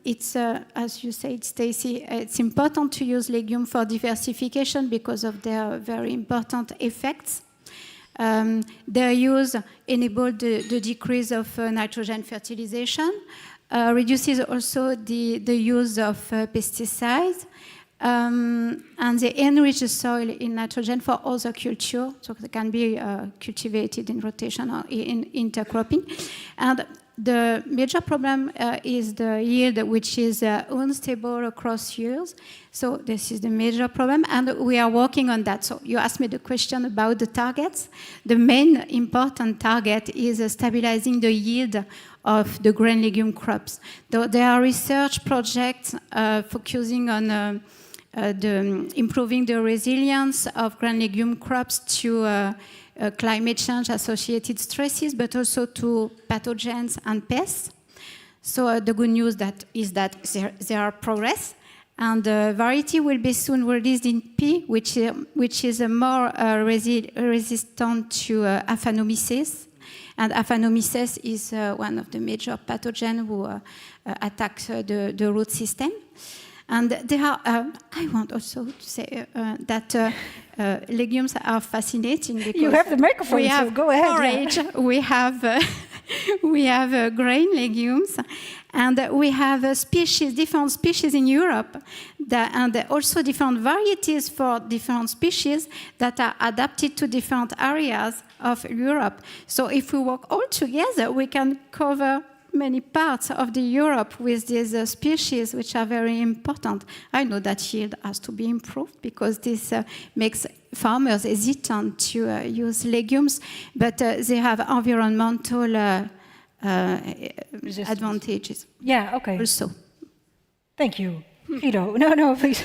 It's, as you said, Stacy, it's important to use legume for diversification because of their very important effects. Their use enables the decrease of nitrogen fertilization, reduces also the use of pesticides, and they enrich the soil in nitrogen for other culture, so they can be cultivated in rotation or in intercropping. And the major problem is the yield, which is unstable across years. So this is the major problem, and we are working on that. So you asked me the question about the targets. The main important target is stabilizing the yield of the grain legume crops. There are research projects focusing on improving the resilience of grain legume crops to climate change associated stresses, but also to pathogens and pests. So the good news is that there are progress, And the variety will be soon released in P, which is a more resistant to Aphanomyces. And Aphanomyces is one of the major pathogens who attacks the root system. And there are, I want also to say that legumes are fascinating because you have the microphone, so go ahead. Forage, yeah. we have grain legumes, and we have different species in Europe, and also different varieties for different species that are adapted to different areas of Europe. So if we work all together, we can cover many parts of the Europe with these species, which are very important. I know that yield has to be improved because this makes farmers hesitant to use legumes, but they have environmental advantages. Yeah, okay. Also. Thank you. Guido, no, please.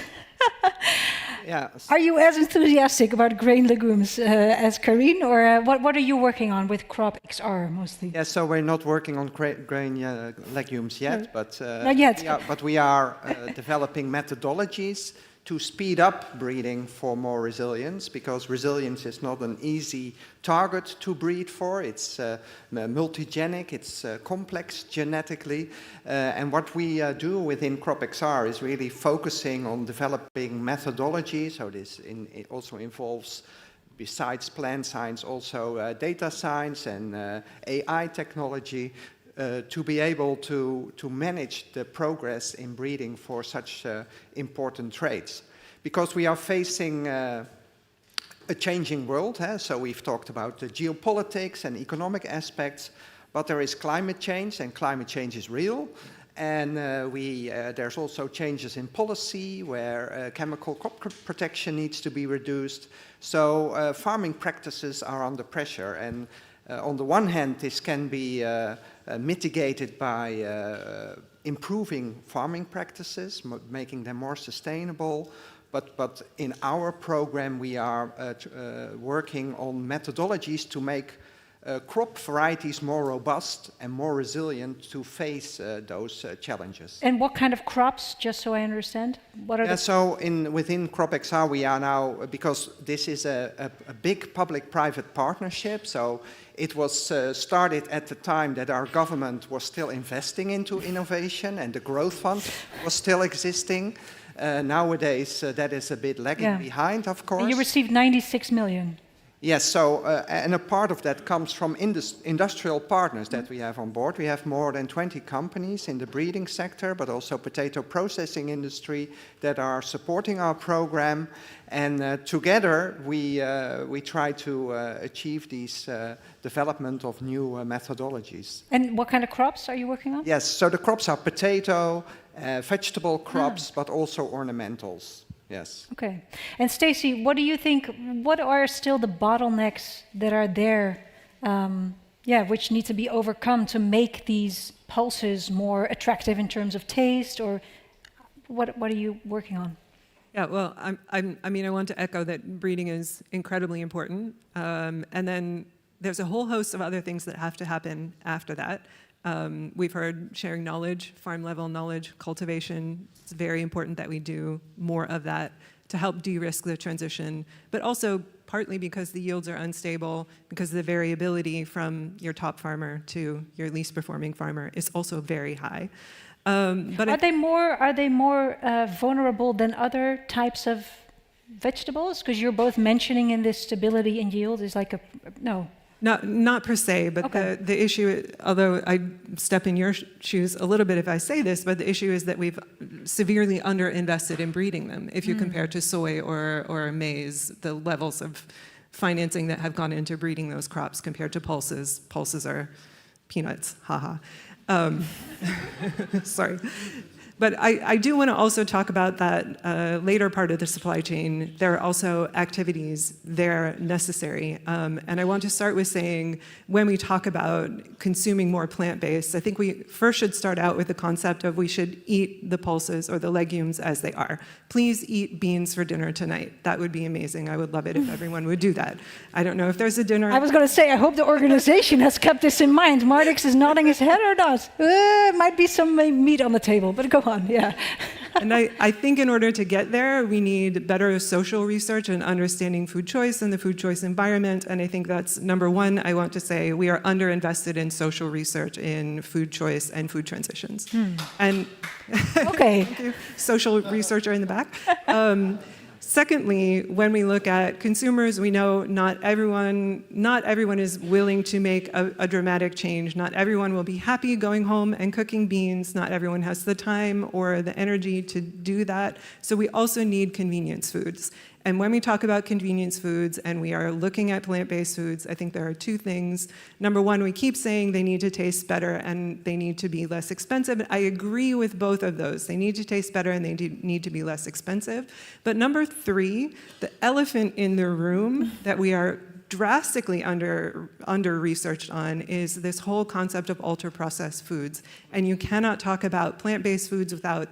Yeah. Are you as enthusiastic about grain legumes as Karine, or what are you working on with Crop XR mostly? Yeah, so we're not working on grain legumes yet, but not yet. We are developing methodologies to speed up breeding for more resilience, because resilience is not an easy target to breed for. It's multigenic, it's complex genetically, and what we do within Crop XR is really focusing on developing methodology. So this it also involves, besides plant science, also data science and AI technology, to be able to manage the progress in breeding for such important traits. Because we are facing a changing world, so we've talked about the geopolitics and economic aspects, but there is climate change, and climate change is real. And there's also changes in policy where chemical crop protection needs to be reduced. So farming practices are under pressure, and on the one hand, this can be mitigated by improving farming practices, making them more sustainable. But in our program, we are working on methodologies to make crop varieties more robust and more resilient to face those challenges. And what kind of crops, just so I understand? What are So within Crop XR, we are now, because this is a big public-private partnership, so it was started at the time that our government was still investing into innovation and the growth fund was still existing. Nowadays, that is a bit lagging behind, of course. And you received 96 million. Yes, so, and a part of that comes from industrial partners that we have on board. We have more than 20 companies in the breeding sector, but also potato processing industry that are supporting our program. And together, we try to achieve these development of new methodologies. And what kind of crops are you working on? Yes, so the crops are potato, vegetable crops, but also ornamentals. Yes. Okay. And Stacey, what do you think, what are still the bottlenecks that are there, which need to be overcome to make these pulses more attractive in terms of taste, or what are you working on? Yeah, well, I want to echo that breeding is incredibly important. And then there's a whole host of other things that have to happen after that. We've heard sharing knowledge, farm-level knowledge, cultivation. It's very important that we do more of that to help de-risk the transition, but also partly because the yields are unstable, because the variability from your top farmer to your least performing farmer is also very high. But are they more vulnerable than other types of vegetables? Because you're both mentioning in this stability and yield is like no. Not per se, but okay. The issue, although I step in your shoes a little bit if I say this, but the issue is that we've severely underinvested in breeding them. If you compare to soy or maize, the levels of financing that have gone into breeding those crops compared to pulses. Pulses are peanuts, haha. Sorry. But I do want to also talk about that later part of the supply chain. There are also activities there necessary. And I want to start with saying, when we talk about consuming more plant-based, I think we first should start out with the concept of we should eat the pulses or the legumes as they are. Please eat beans for dinner tonight. That would be amazing. I would love it if everyone would do that. I don't know if there's a dinner. I was going to say, I hope the organization has kept this in mind. Mardix is nodding his head or not? Might be some meat on the table, but go on. Yeah. And I think in order to get there, we need better social research and understanding food choice and the food choice environment. And I think that's number one. I want to say we are underinvested in social research in food choice and food transitions. And okay, social researcher in the back. Secondly, when we look at consumers, we know not everyone is willing to make a dramatic change. Not everyone will be happy going home and cooking beans. Not everyone has the time or the energy to do that. So we also need convenience foods. And when we talk about convenience foods and we are looking at plant-based foods, I think there are two things. Number one, we keep saying they need to taste better and they need to be less expensive. I agree with both of those. They need to taste better and they need to be less expensive. But number three, the elephant in the room that we are drastically under-researched on is this whole concept of ultra-processed foods. And you cannot talk about plant-based foods without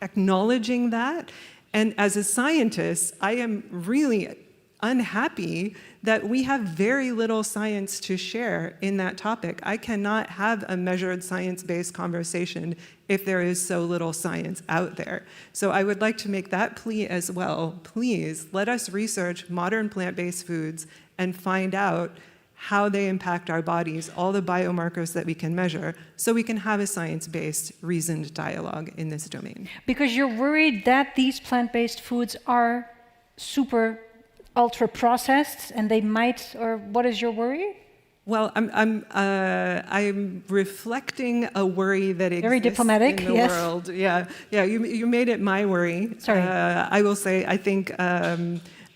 acknowledging that. And as a scientist, I am really unhappy that we have very little science to share in that topic. I cannot have a measured science-based conversation if there is so little science out there. So I would like to make that plea as well. Please let us research modern plant-based foods and find out how they impact our bodies, all the biomarkers that we can measure, so we can have a science-based, reasoned dialogue in this domain. Because you're worried that these plant-based foods are super ultra-processed and they might, or what is your worry? Well, I'm reflecting a worry that exists very diplomatic, in the yes. world. Yeah, you made it my worry. Sorry. I will say, I think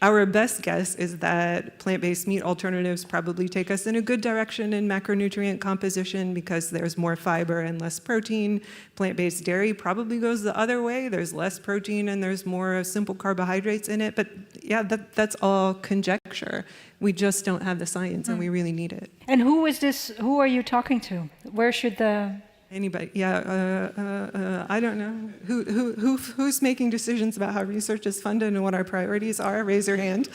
our best guess is that plant-based meat alternatives probably take us in a good direction in macronutrient composition because there's more fiber and less protein. Plant-based dairy probably goes the other way. There's less protein and there's more simple carbohydrates in it. But yeah, that's all conjecture. We just don't have the science and we really need it. And who is this? Who are you talking to? Where should the... Anybody? Yeah, I don't know. Who's making decisions about how research is funded and what our priorities are? Raise your hand.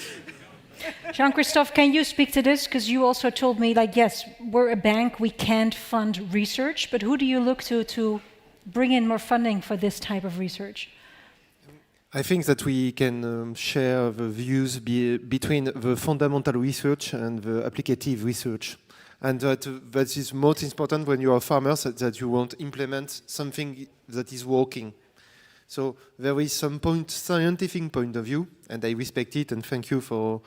Jean-Christophe, can you speak to this? Because you also told me, like, yes, we're a bank, we can't fund research, but who do you look to bring in more funding for this type of research? I think that we can share the views between the fundamental research and the applicative research. And that is most important when you are farmers, that you want to implement something that is working. So there is some scientific point of view, and I respect it, and thank you for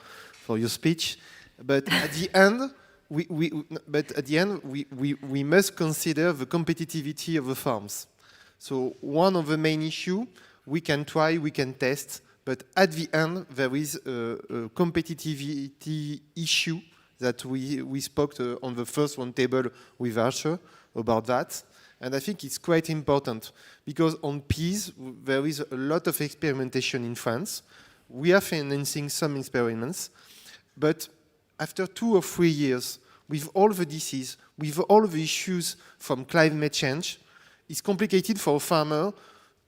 your speech. But at the end, we must consider the competitivity of the farms. So one of the main issues, we can try, we can test, but at the end, there is a competitivity issue that we spoke on the first one table with Archer about that. And I think it's quite important because on peas, there is a lot of experimentation in France. We are financing some experiments, but after 2 or 3 years, with all the disease, with all the issues from climate change, it's complicated for a farmer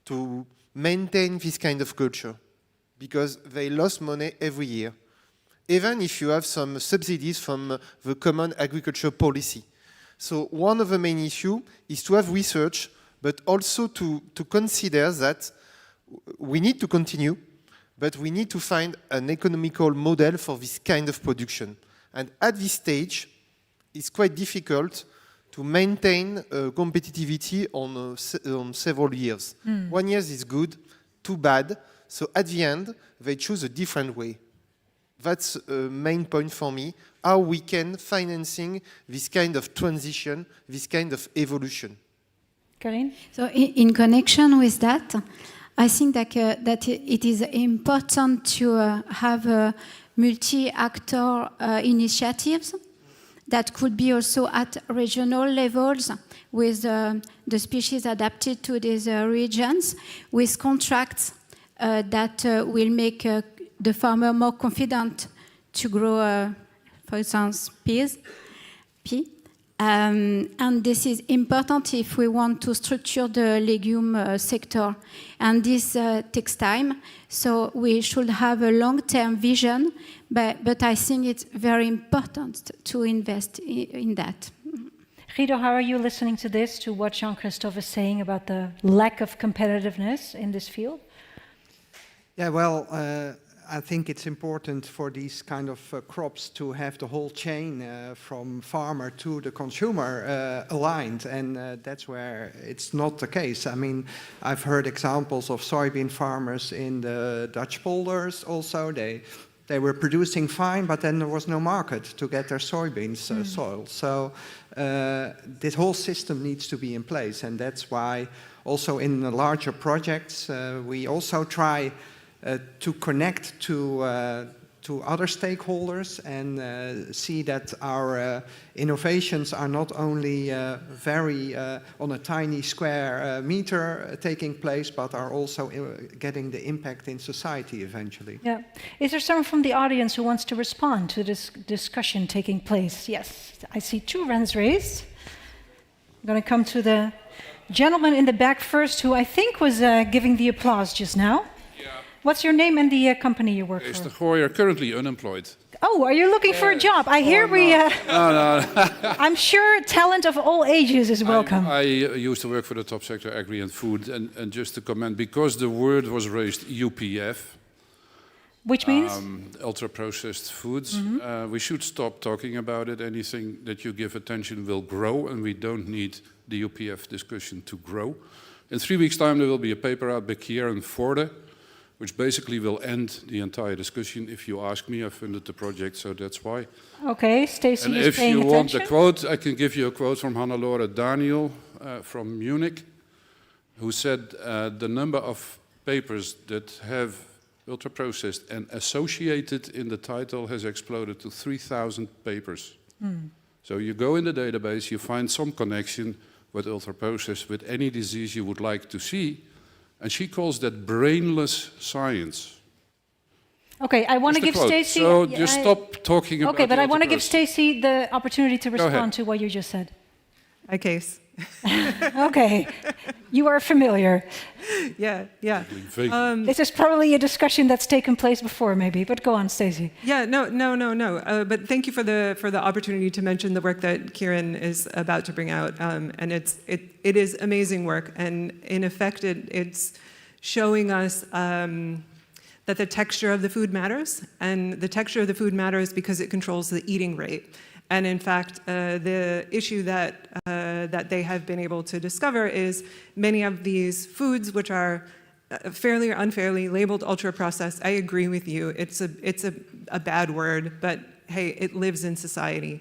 to maintain this kind of culture because they lost money every year. Even if you have some subsidies from the Common Agriculture Policy. So one of the main issues is to have research, but also to consider that we need to continue, but we need to find an economical model for this kind of production. And at this stage, it's quite difficult to maintain competitivity on several years. 1 year is good, 2 bad, so at the end, they choose a different way. That's a main point for me, how we can financing this kind of transition, this kind of evolution. Karine? So in connection with that, I think that it is important to have multi-actor initiatives that could be also at regional levels with the species adapted to these regions, with contracts that will make the farmer more confident to grow, for instance, pea. And this is important if we want to structure the legume sector. And this takes time, so we should have a long-term vision, but I think it's very important to invest in that. Guido, how are you listening to this, to what Jean-Christophe is saying about the lack of competitiveness in this field? Yeah, well, I think it's important for these kind of crops to have the whole chain from farmer to the consumer aligned, and that's where it's not the case. I mean, I've heard examples of soybean farmers in the Dutch polders also. They were producing fine, but then there was no market to get their soybeans soiled. So this whole system needs to be in place, and that's why also in the larger projects we also try to connect to other stakeholders and see that our innovations are not only very on a tiny square meter taking place, but are also getting the impact in society eventually. Yeah. Is there someone from the audience who wants to respond to this discussion taking place? Yes, I see 2 hands raised. I'm going to come to the gentleman in the back first, who I think was giving the applause just now. What's your name and the company you work for? Mr. Gooyer, currently unemployed. Oh, are you looking for a job? I hear No. I'm sure talent of all ages is welcome. I used to work for the top sector, agri and food, and just to comment, because the word was raised, UPF. Which means? Ultra-processed foods. We should stop talking about it. Anything that you give attention will grow, and we don't need the UPF discussion to grow. In 3 weeks' time, there will be a paper out by Kier and Forde, which basically will end the entire discussion. If you ask me, I funded the project, so that's why. Okay, Stacey is paying attention. And if you want the quote, I can give you a quote from Hannelore Daniel from Munich, who said the number of papers that have ultra-processed and associated in the title has exploded to 3,000 papers. So you go in the database, you find some connection with ultra-processed, with any disease you would like to see, and she calls that brainless science. Okay, I want to give Stacey... So just stop talking about... Okay, but I want to give Stacey the opportunity to respond to what you just said. A case. Okay, you are familiar. Yeah. This is probably a discussion that's taken place before, maybe. But go on, Stacey. Yeah, no. But thank you for the opportunity to mention the work that Kieran is about to bring out, and it is amazing work, and in effect, it's showing us that the texture of the food matters, and the texture of the food matters because it controls the eating rate. And in fact, the issue that they have been able to discover is many of these foods, which are fairly or unfairly labeled ultra-processed. I agree with you. It's a bad word, but hey, it lives in society.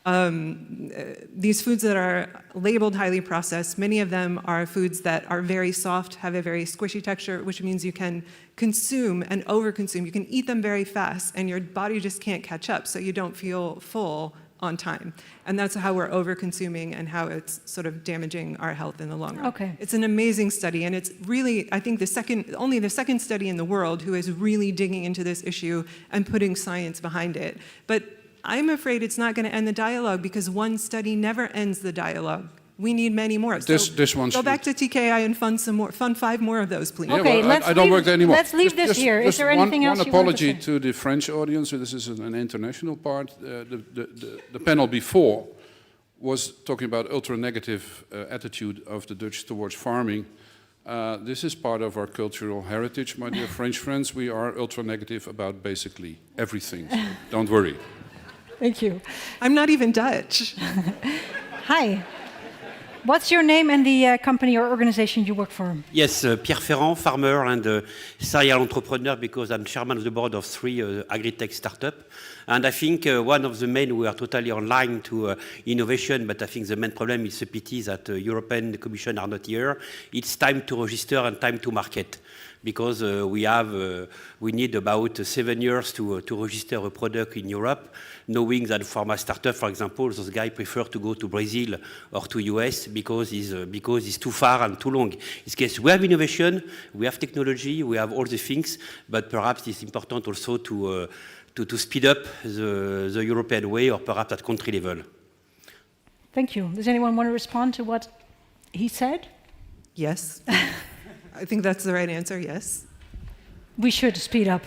These foods that are labeled highly processed, many of them are foods that are very soft, have a very squishy texture, which means you can consume and overconsume. You can eat them very fast, and your body just can't catch up, so you don't feel full on time. And that's how we're over-consuming and how it's sort of damaging our health in the long run. Okay. It's an amazing study, and it's really, I think, only the second study in the world who is really digging into this issue and putting science behind it. But I'm afraid it's not going to end the dialogue, because one study never ends the dialogue. We need many more. This one go back to TKI and fund 5 more of those, please. Yeah, okay, well, I don't work there anymore. Let's leave this here. Is there anything else you want to say? One apology to the French audience. So this is an international part. The panel before was talking about ultra-negative attitude of the Dutch towards farming. This is part of our cultural heritage, my dear French friends. We are ultra-negative about basically everything. So don't worry. Thank you. I'm not even Dutch. Hi. What's your name and the company or organization you work for? Yes, Pierre Ferrand, farmer and serial entrepreneur, because I'm chairman of the board of 3 agri-tech startups. And I think one of the main, we are totally online to innovation, but I think the main problem is the pity that the European Commission are not here. It's time to register and time to market, because we need about 7 years to register a product in Europe, knowing that for my startup, for example, those guys prefer to go to Brazil or to US because it's too far and too long. In this case, we have innovation, we have technology, we have all the things, but perhaps it's important also to speed up the European way, or perhaps at country level. Thank you. Does anyone want to respond to what he said? Yes. I think that's the right answer, yes. We should speed up.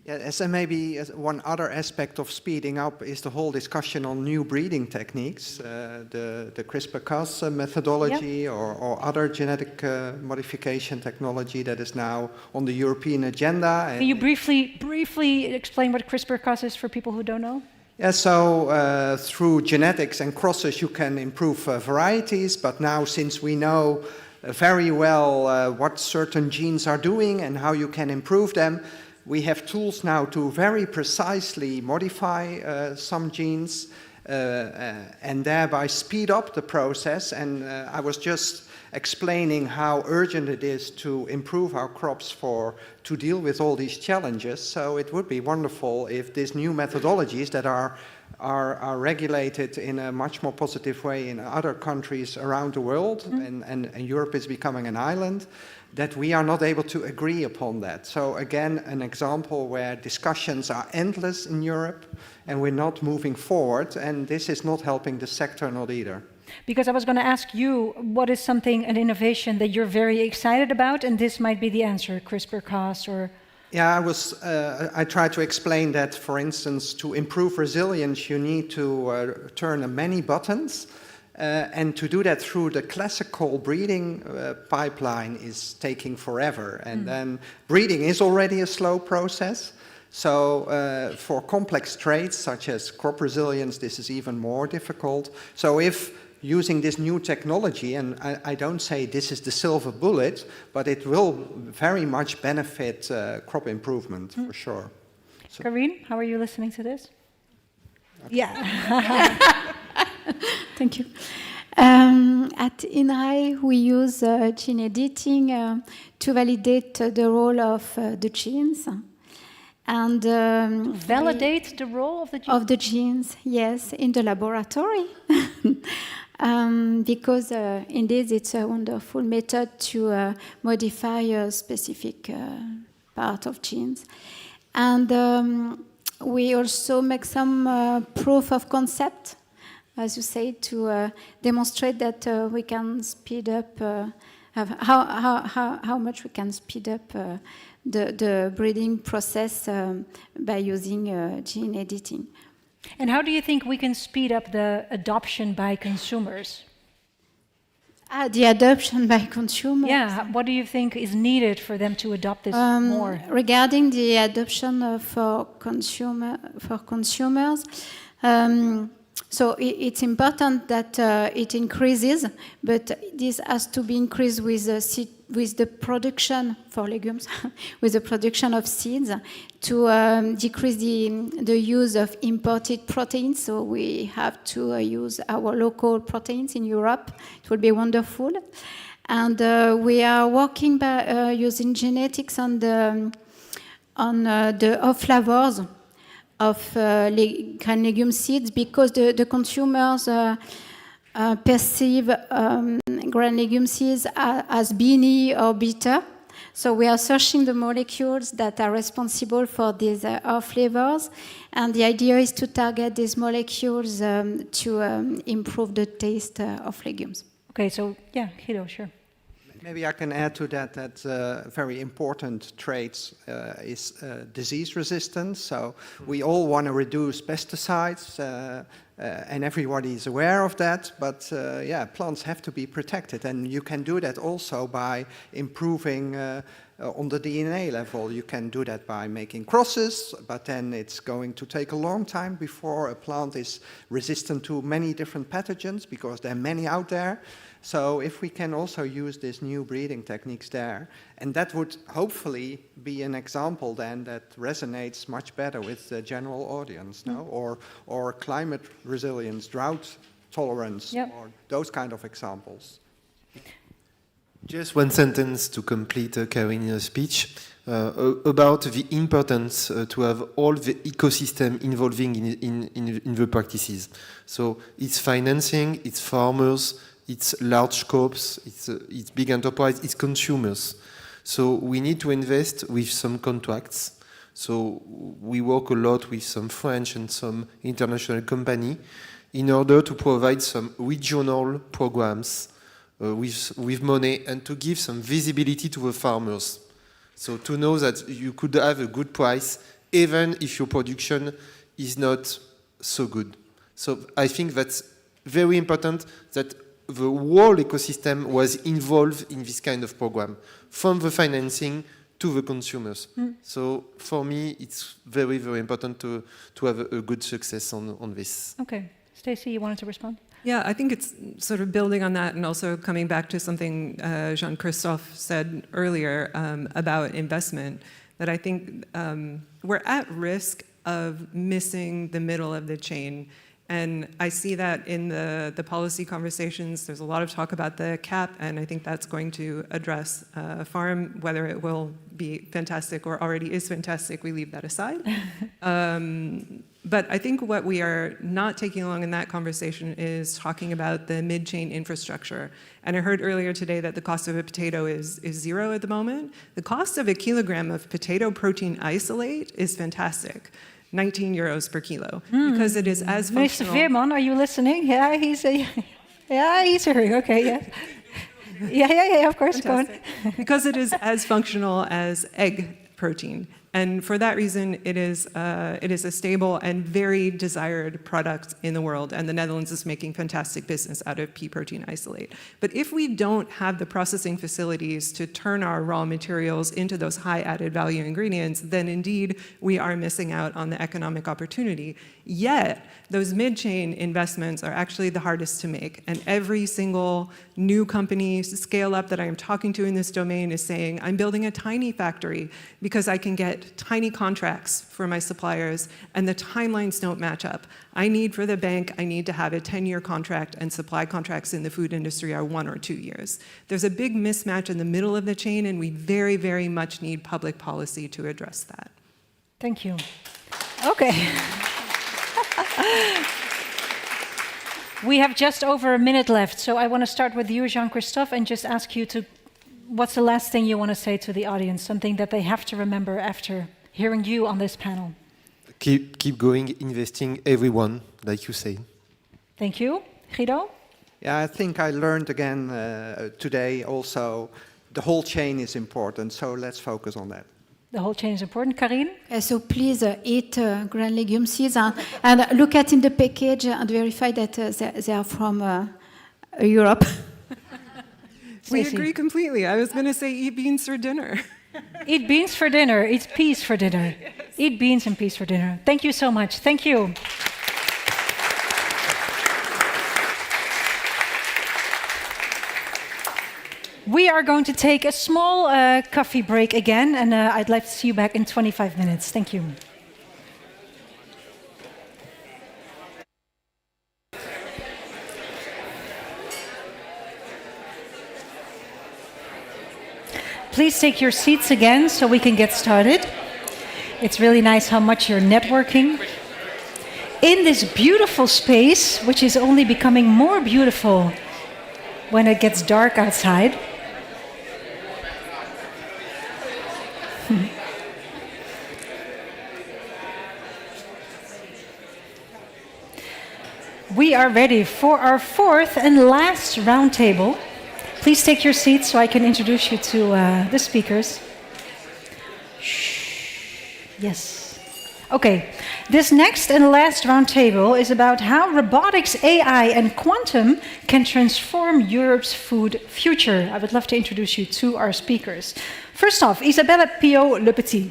Yes, and maybe one other aspect of speeding up is the whole discussion on new breeding techniques, the CRISPR-Cas methodology, or other genetic modification technology that is now on the European agenda. Can you briefly explain what CRISPR-Cas is for people who don't know? Yeah, so through genetics and crosses you can improve varieties, but now since we know very well what certain genes are doing and how you can improve them, we have tools now to very precisely modify some genes and thereby speed up the process. And I was just explaining how urgent it is to improve our crops to deal with all these challenges. So it would be wonderful if these new methodologies that are regulated in a much more positive way in other countries around the world, and Europe is becoming an island, that we are not able to agree upon that. So again, an example where discussions are endless in Europe and we're not moving forward, and this is not helping the sector, not either. Because I was going to ask you, what is an innovation that you're very excited about, and this might be the answer, CRISPR-Cas or... Yeah, I tried to explain that, for instance, to improve resilience, you need to turn many buttons. And to do that through the classical breeding pipeline is taking forever. And then breeding is already a slow process. So for complex traits such as crop resilience, this is even more difficult. So if using this new technology, and I don't say this is the silver bullet, but it will very much benefit crop improvement for sure. So. Karine, how are you listening to this? Okay. Yeah. Thank you. At INRAE, we use gene editing to validate the role of the genes. And validate the role of the genes? Of the genes, yes, in the laboratory. Because indeed it's a wonderful method to modify a specific part of genes. And we also make some proof of concept, as you say, to demonstrate that we can speed up, how much we can speed up the breeding process by using gene editing. And how do you think we can speed up the adoption by consumers? The adoption by consumers? Yeah, what do you think is needed for them to adopt this more? Regarding the adoption for consumers, so it's important that it increases, but this has to be increased with the production for legumes, with the production of seeds, to decrease the use of imported proteins. So we have to use our local proteins in Europe. It would be wonderful. And we are working by using genetics on the off-flavors of green legume seeds, because the consumers perceive green legume seeds as beany or bitter. So we are searching the molecules that are responsible for these off-flavors, and the idea is to target these molecules to improve the taste of legumes. Okay, so yeah, Guido, sure. Maybe I can add to that very important trait is disease resistance. So we all want to reduce pesticides, and everybody is aware of that. But yeah, plants have to be protected, and you can do that also by improving on the DNA level. You can do that by making crosses, but then it's going to take a long time before a plant is resistant to many different pathogens, because there are many out there. So if we can also use these new breeding techniques there, and that would hopefully be an example then that resonates much better with the general audience, no? Or climate resilience, drought tolerance, or those kind of examples. Just one sentence to complete Karine's speech about the importance to have all the ecosystem involving in the practices. So it's financing, it's farmers, it's large scopes, it's big enterprise, it's consumers. So we need to invest with some contracts. So we work a lot with some French and some international company in order to provide some regional programs with money and to give some visibility to the farmers. So to know that you could have a good price even if your production is not so good. So I think that's very important that the whole ecosystem was involved in this kind of program, from the financing to the consumers. So for me, it's very, very important to have a good success on this. Okay. Stacey, you wanted to respond? Yeah, I think it's sort of building on that and also coming back to something Jean-Christophe said earlier about investment, that I think we're at risk of missing the middle of the chain. And I see that in the policy conversations. There's a lot of talk about the cap, and I think that's going to address farm, whether it will be fantastic or already is fantastic, we leave that aside. But I think what we are not taking along in that conversation is talking about the mid-chain infrastructure. And I heard earlier today that the cost of a potato is 0 at the moment. The cost of a kilogram of potato protein isolate is fantastic. 19 euros per kilo, because it is as functional. Mr. Veerman, are you listening? Yeah, he's hearing. Okay, yeah. Yeah, of course, go on. Because it is as functional as egg protein. And for that reason, it is a stable and very desired product in the world, and the Netherlands is making fantastic business out of pea protein isolate. But if we don't have the processing facilities to turn our raw materials into those high added value ingredients, then indeed we are missing out on the economic opportunity. Yet, those mid-chain investments are actually the hardest to make. And every single new company, scale-up that I am talking to in this domain is saying, I'm building a tiny factory because I can get tiny contracts for my suppliers, and the timelines don't match up. I need for the bank, I need to have a 10-year contract, and supply contracts in the food industry are 1 or 2 years. There's a big mismatch in the middle of the chain, and we very, very much need public policy to address that. Thank you. Okay. We have just over a minute left, so I want to start with you, Jean-Christophe, and just ask you to, what's the last thing you want to say to the audience, something that they have to remember after hearing you on this panel? Keep going, investing, everyone, like you say. Thank you. Guido? Yeah, I think I learned again today also the whole chain is important, so let's focus on that. The whole chain is important. Karine? So please eat green legume seeds and look at in the package and verify that they are from Europe. We agree completely. I was going to say eat beans for dinner. Eat beans for dinner. Eat peas for dinner. Yes. Eat beans and peas for dinner. Thank you so much. Thank you. We are going to take a small coffee break again, and I'd like to see you back in 25 minutes. Thank you. Please take your seats again so we can get started. It's really nice how much you're networking in this beautiful space, which is only becoming more beautiful when it gets dark outside. We are ready for our fourth and last roundtable. Please take your seats so I can introduce you to the speakers. Yes. Okay. This next and last roundtable is about how robotics, AI, and quantum can transform Europe's food future. I would love to introduce you to our speakers. First off, Isabelle Piot-Lepetit.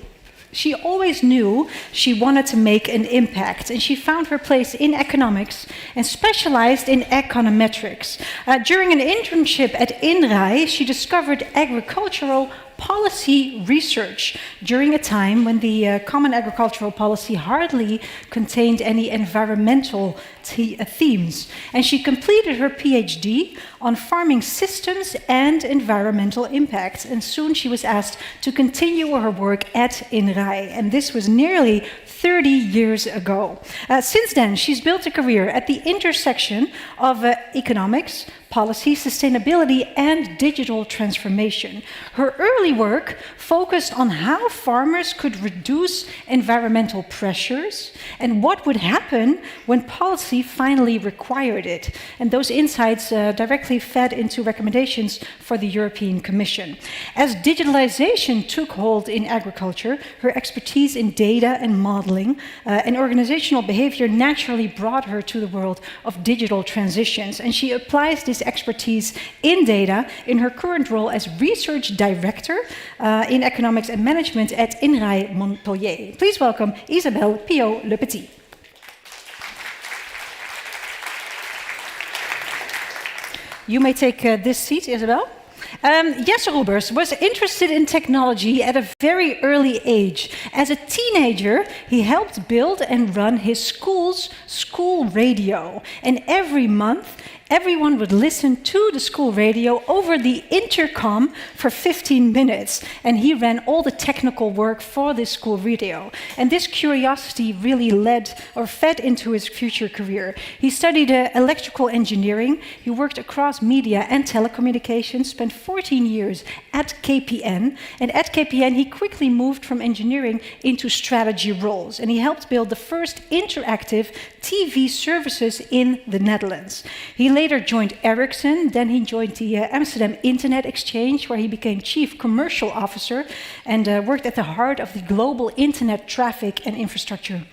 She always knew she wanted to make an impact, and she found her place in economics and specialized in econometrics. During an internship at INRAE, she discovered agricultural policy research during a time when the Common Agricultural Policy hardly contained any environmental themes. And she completed her PhD on farming systems and environmental impact. And soon she was asked to continue her work at INRAE. And this was nearly 30 years ago. Since then, she's built a career at the intersection of economics, policy, sustainability, and digital transformation. Her early work focused on how farmers could reduce environmental pressures and what would happen when policy finally required it. And those insights directly fed into recommendations for the European Commission. As digitalization took hold in agriculture, her expertise in data and modeling and organizational behavior naturally brought her to the world of digital transitions. And she applies this expertise in data in her current role as research director in economics and management at INRAE Montpellier. Please welcome Isabelle Piot-Lepetit. You may take this seat, Isabelle. Jesse Roebers was interested in technology at a very early age. As a teenager, he helped build and run his school's school radio. And every month, everyone would listen to the school radio over the intercom for 15 minutes. And he ran all the technical work for this school radio. And this curiosity really led or fed into his future career. He studied electrical engineering. He worked across media and telecommunications, spent 14 years at KPN. And at KPN, he quickly moved from engineering into strategy roles. And he helped build the first interactive TV services in the Netherlands. He later joined Ericsson, then he joined the Amsterdam Internet Exchange, where he became Chief Commercial Officer and worked at the heart of the global internet traffic and infrastructure.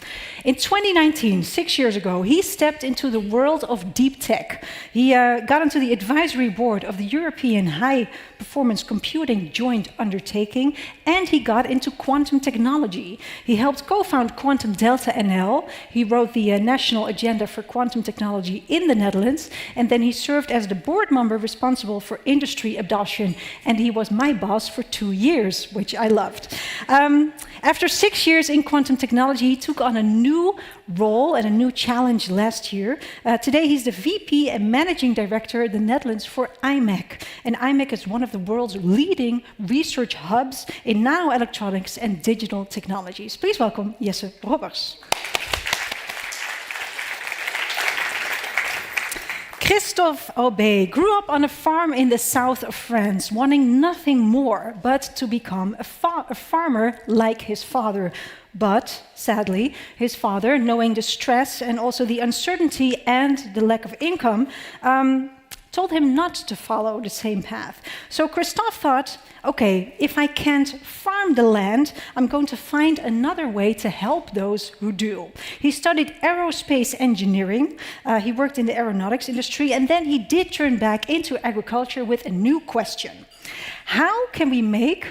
In 2019, 6 years ago, he stepped into the world of deep tech. He got onto the advisory board of the European High Performance Computing Joint Undertaking, and he got into quantum technology. He helped co-found Quantum Delta NL. He wrote the national agenda for quantum technology in the Netherlands, and then he served as the board member responsible for industry adoption, and he was my boss for 2 years, which I loved. After 6 years in quantum technology, he took on a new role and a new challenge last year. Today, he's the VP and Managing Director in the Netherlands for IMEC. And IMEC is one of the world's leading research hubs in nanoelectronics and digital technologies. Please welcome Jesse Roebers. Christophe Aubé grew up on a farm in the south of France, wanting nothing more but to become a farmer like his father. But, sadly, his father, knowing the stress and also the uncertainty and the lack of income, told him not to follow the same path. So Christophe thought, okay, if I can't farm the land, I'm going to find another way to help those who do. He studied aerospace engineering, he worked in the aeronautics industry, and then he did turn back into agriculture with a new question. How can we make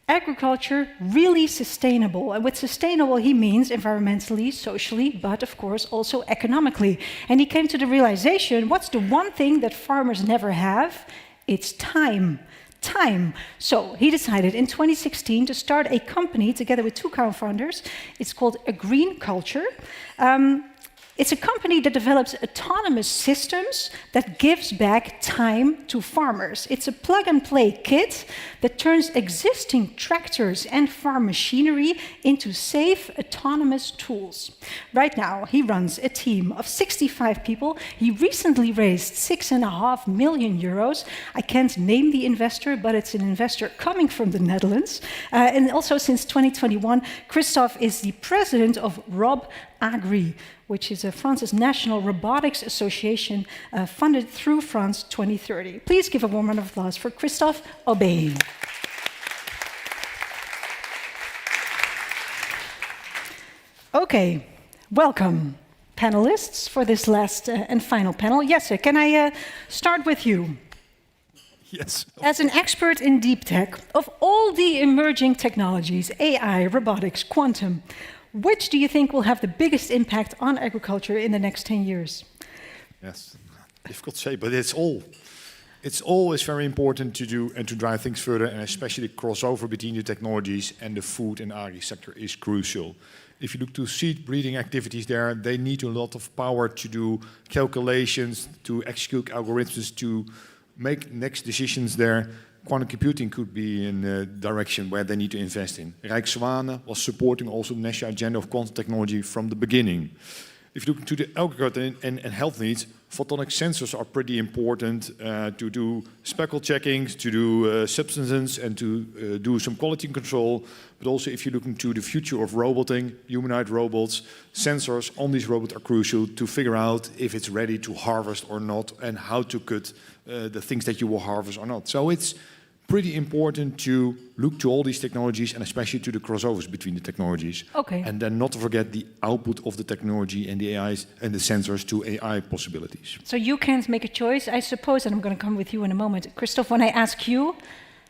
agriculture really sustainable? And with sustainable, he means environmentally, socially, but of course also economically. And he came to the realization, what's the one thing that farmers never have? It's time. Time. So he decided in 2016 to start a company together with two co-founders. It's called A Green Culture. It's a company that develops autonomous systems that gives back time to farmers. It's a plug-and-play kit that turns existing tractors and farm machinery into safe, autonomous tools. Right now, he runs a team of 65 people. He recently raised 6.5 million euros. I can't name the investor, but it's an investor coming from the Netherlands. And also since 2021, Christophe is the president of Rob Agri, which is France's National Robotics Association, funded through France 2030. Please give a warm round of applause for Christophe Aubé. Okay, welcome, panelists, for this last and final panel. Jesse, can I start with you? Yes. As an expert in deep tech, of all the emerging technologies, AI, robotics, quantum, which do you think will have the biggest impact on agriculture in the next 10 years? Yes, difficult to say, but it's all. It's always very important to do and to drive things further, and especially the crossover between the technologies and the food and agri sector is crucial. If you look to seed breeding activities there, they need a lot of power to do calculations, to execute algorithms, to make next decisions there. Quantum computing could be in a direction where they need to invest in. Rijkswane was supporting also the national agenda of quantum technology from the beginning. if you look to the agriculture and health needs, photonic sensors are pretty important to do speckle checkings, to do substances, and to do some quality control. But also, if you look into the future of roboting, humanoid robots, sensors on these robots are crucial to figure out if it's ready to harvest or not, and how to cut the things that you will harvest or not. So it's pretty important to look to all these technologies and especially to the crossovers between the technologies. Okay. And then not to forget the output of the technology and the AIs and the sensors to AI possibilities. So you can't make a choice, I suppose, and I'm going to come with you in a moment. Christophe, when I ask you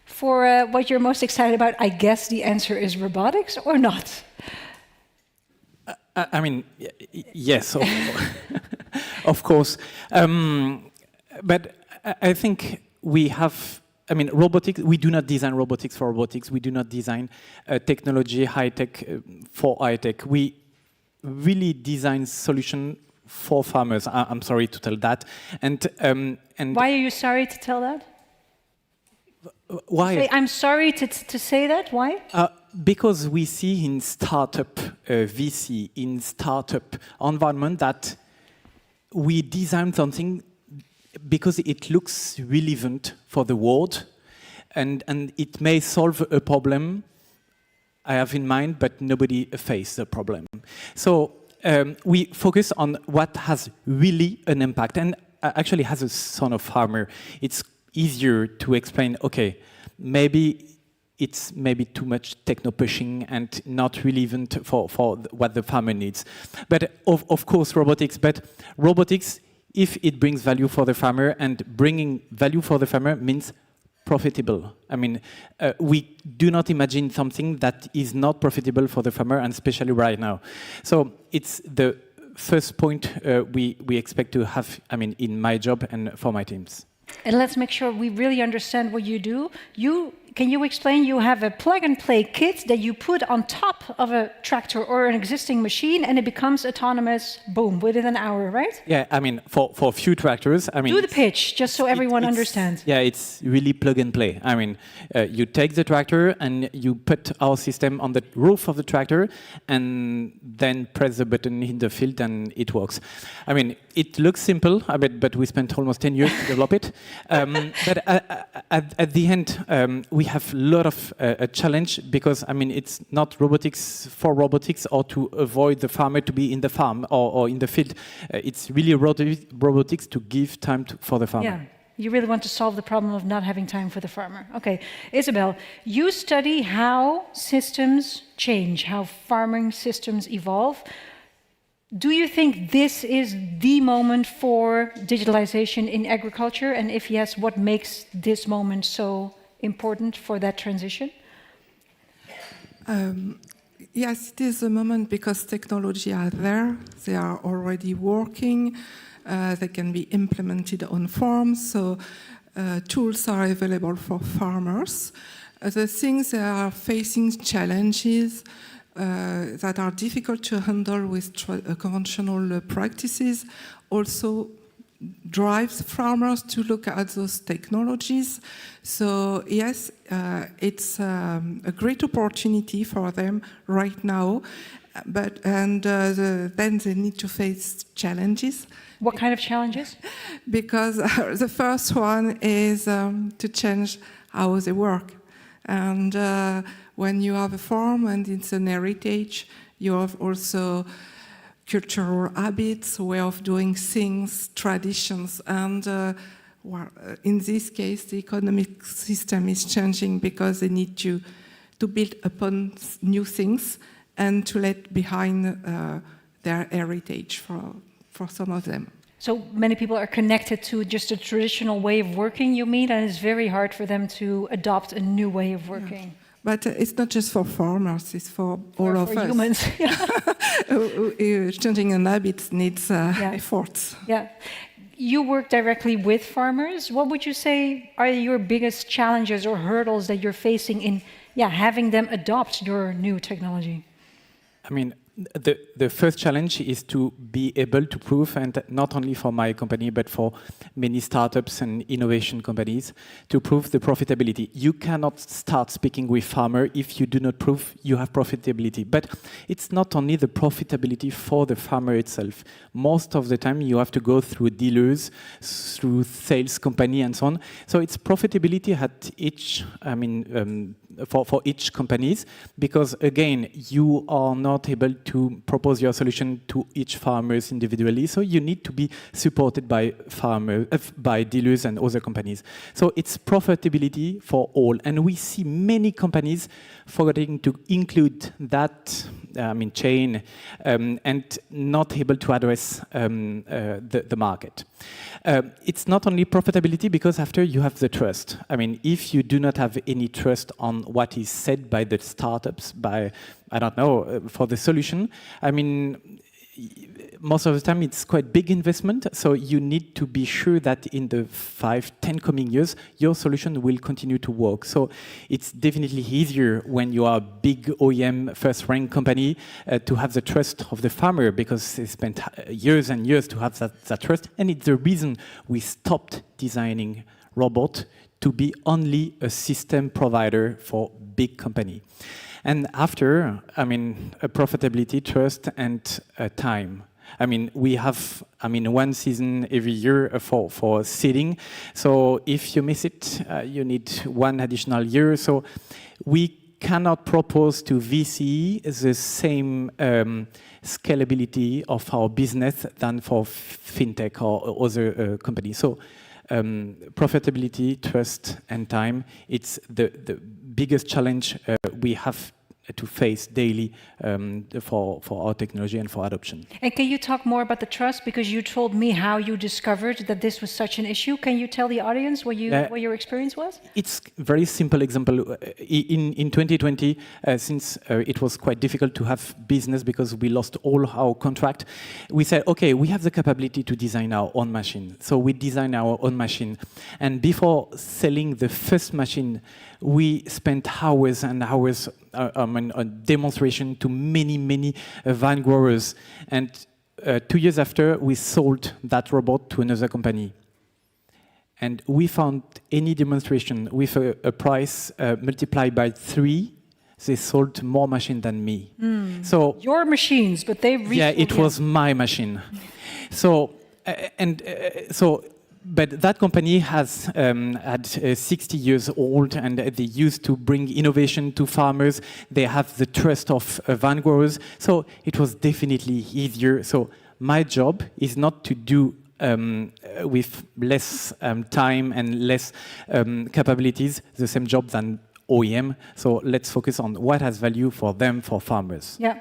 for what you're most excited about, I guess the answer is robotics or not? I mean, yes, of course. But I think we have, I mean, robotics, we do not design robotics for robotics. We do not design technology, high-tech for high-tech. We really design solutions for farmers. I'm sorry to tell that. And why are you sorry to tell that? Why? I'm sorry to say that. Why? Because we see in startup VC, in startup environment that we design something because it looks relevant for the world, and it may solve a problem I have in mind, but nobody faces the problem. So we focus on what has really an impact. And actually, as a son of farmer, it's easier to explain, okay, maybe it's too much techno-pushing and not relevant for what the farmer needs. But of course, robotics, if it brings value for the farmer, and bringing value for the farmer means profitable. I mean, we do not imagine something that is not profitable for the farmer, and especially right now. So it's the first point we expect to have, I mean, in my job and for my teams. And let's make sure we really understand what you do. Can you explain? You have a plug-and-play kit that you put on top of a tractor or an existing machine, and it becomes autonomous, boom, within an hour, right? Yeah, I mean, for a few tractors, I mean... Do the pitch, just so everyone understands. Yeah, it's really plug-and-play. I mean, you take the tractor and you put our system on the roof of the tractor and then press the button in the field and it works. I mean, it looks simple, but we spent almost 10 years to develop it. But at the end, we have a lot of challenge because, I mean, it's not robotics for robotics or to avoid the farmer to be in the farm or in the field. It's really robotics to give time for the farmer. Yeah, you really want to solve the problem of not having time for the farmer. Okay, Isabel, you study how systems change, how farming systems evolve. Do you think this is the moment for digitalization in agriculture? And if yes, what makes this moment so important for that transition? Yes, it is a moment because technology are there. They are already working. They can be implemented on farms. So tools are available for farmers. The things they are facing challenges that are difficult to handle with conventional practices also drives farmers to look at those technologies. So yes, it's a great opportunity for them right now, then they need to face challenges. What kind of challenges? Because the first one is to change how they work. And when you have a farm and it's an heritage, you have also cultural habits, way of doing things, traditions, and in this case, the economic system is changing because they need to build upon new things and to let behind their heritage for some of them. So many people are connected to just a traditional way of working, you mean, and it's very hard for them to adopt a new way of working. Yeah. But it's not just for farmers, it's for all of us. Humans. Changing an habit needs efforts. Yeah. You work directly with farmers. What would you say are your biggest challenges or hurdles that you're facing in having them adopt your new technology? I mean, the first challenge is to be able to prove, and not only for my company, but for many startups and innovation companies, to prove the profitability. You cannot start speaking with farmer if you do not prove you have profitability. But it's not only the profitability for the farmer itself. Most of the time, you have to go through dealers, through sales company, and so on. So it's profitability at each, for each companies, because again, you are not able to propose your solution to each farmers individually, so you need to be supported by by dealers and other companies. So it's profitability for all, and we see many companies forgetting to include that chain and not able to address the market. It's not only profitability, because after you have the trust. I mean, if you do not have any trust on what is said by the startups, by, I don't know, for the solution, I mean, most of the time it's quite big investment, so you need to be sure that in the 5-10 coming years, your solution will continue to work. So it's definitely easier when you are a big OEM first-rank company to have the trust of the farmer, because they spent years and years to have that trust, and it's the reason we stopped designing robot to be only a system provider for big company. And after, I mean, profitability, trust, and time. I mean, we have, one season every year for seeding. So if you miss it, you need one additional year. So we cannot propose to VC the same scalability of our business than for fintech or other companies. So profitability, trust, and time, it's the biggest challenge we have to face daily for our technology and for adoption. And can you talk more about the trust? Because you told me how you discovered that this was such an issue. Can you tell the audience what your experience was? It's a very simple example. In 2020, since it was quite difficult to have business because we lost all our contract, we said, okay, we have the capability to design our own machine. So we designed our own machine. And before selling the first machine, we spent hours and hours on demonstration to many vine growers. And 2 years after, we sold that robot to another company. And we found any demonstration with a price multiplied by 3, they sold more machine than me. So your machines, but they yeah, it was my machine. So but that company has had 60 years old, and they used to bring innovation to farmers. They have the trust of vine growers. So it was definitely easier. So my job is not to do with less time and less capabilities the same job than OEM. So let's focus on what has value for them, for farmers. Yeah.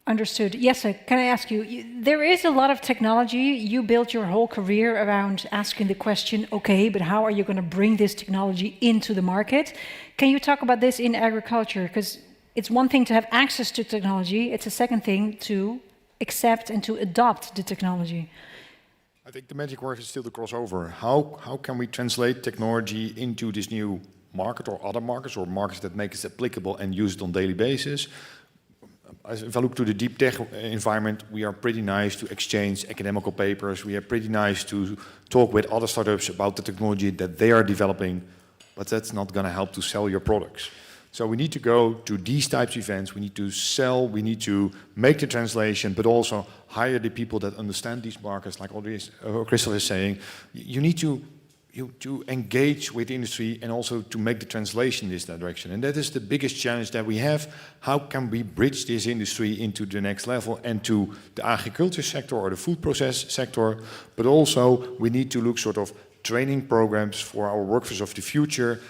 Understood. Yes, can I ask you, there is a lot of technology. You built your whole career around asking the question, okay, but how are you going to bring this technology into the market? Can you talk about this in agriculture? Because it's one thing to have access to technology. It's a second thing to accept and to adopt the technology. I think the magic word is still the crossover. How can we translate technology into this new market or other markets, or markets that make it applicable and use it on a daily basis? If I look to the deep tech environment, we are pretty nice to exchange academical papers. We are pretty nice to talk with other startups about the technology that they are developing, but that's not going to help to sell your products. So we need to go to these types of events. We need to sell, we need to make the translation, but also hire the people that understand these markets, like Crystal is saying. You need to engage with industry and also to make the translation in this direction. And that is the biggest challenge that we have. How can we bridge this industry into the next level and to the agriculture sector or the food process sector? But also we need to look sort of training programs for our workforce of the future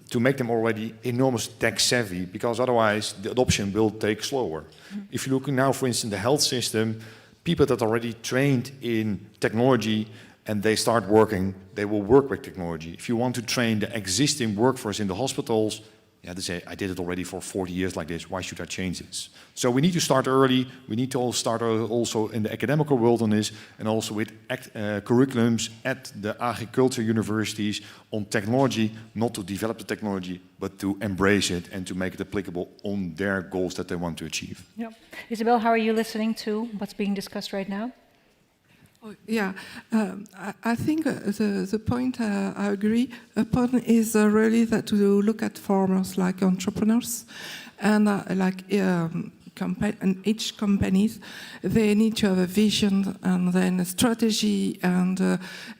to make them already enormous tech savvy, because otherwise the adoption will take slower. If you're looking now, for instance, the health system, people that are already trained in technology and they start working, they will work with technology. If you want to train the existing workforce in the hospitals, Yeah, they say, I did it already for 40 years like this, why should I change this? So we need to start early. We need to all start also in the academical world on this, and also with curriculums at the agriculture universities on technology, not to develop the technology, but to embrace it and to make it applicable on their goals that they want to achieve. Yeah. Isabel, how are you listening to what's being discussed right now? Yeah, I think the point I agree upon is really that to look at farmers like entrepreneurs and and each companies, they need to have a vision and then a strategy, and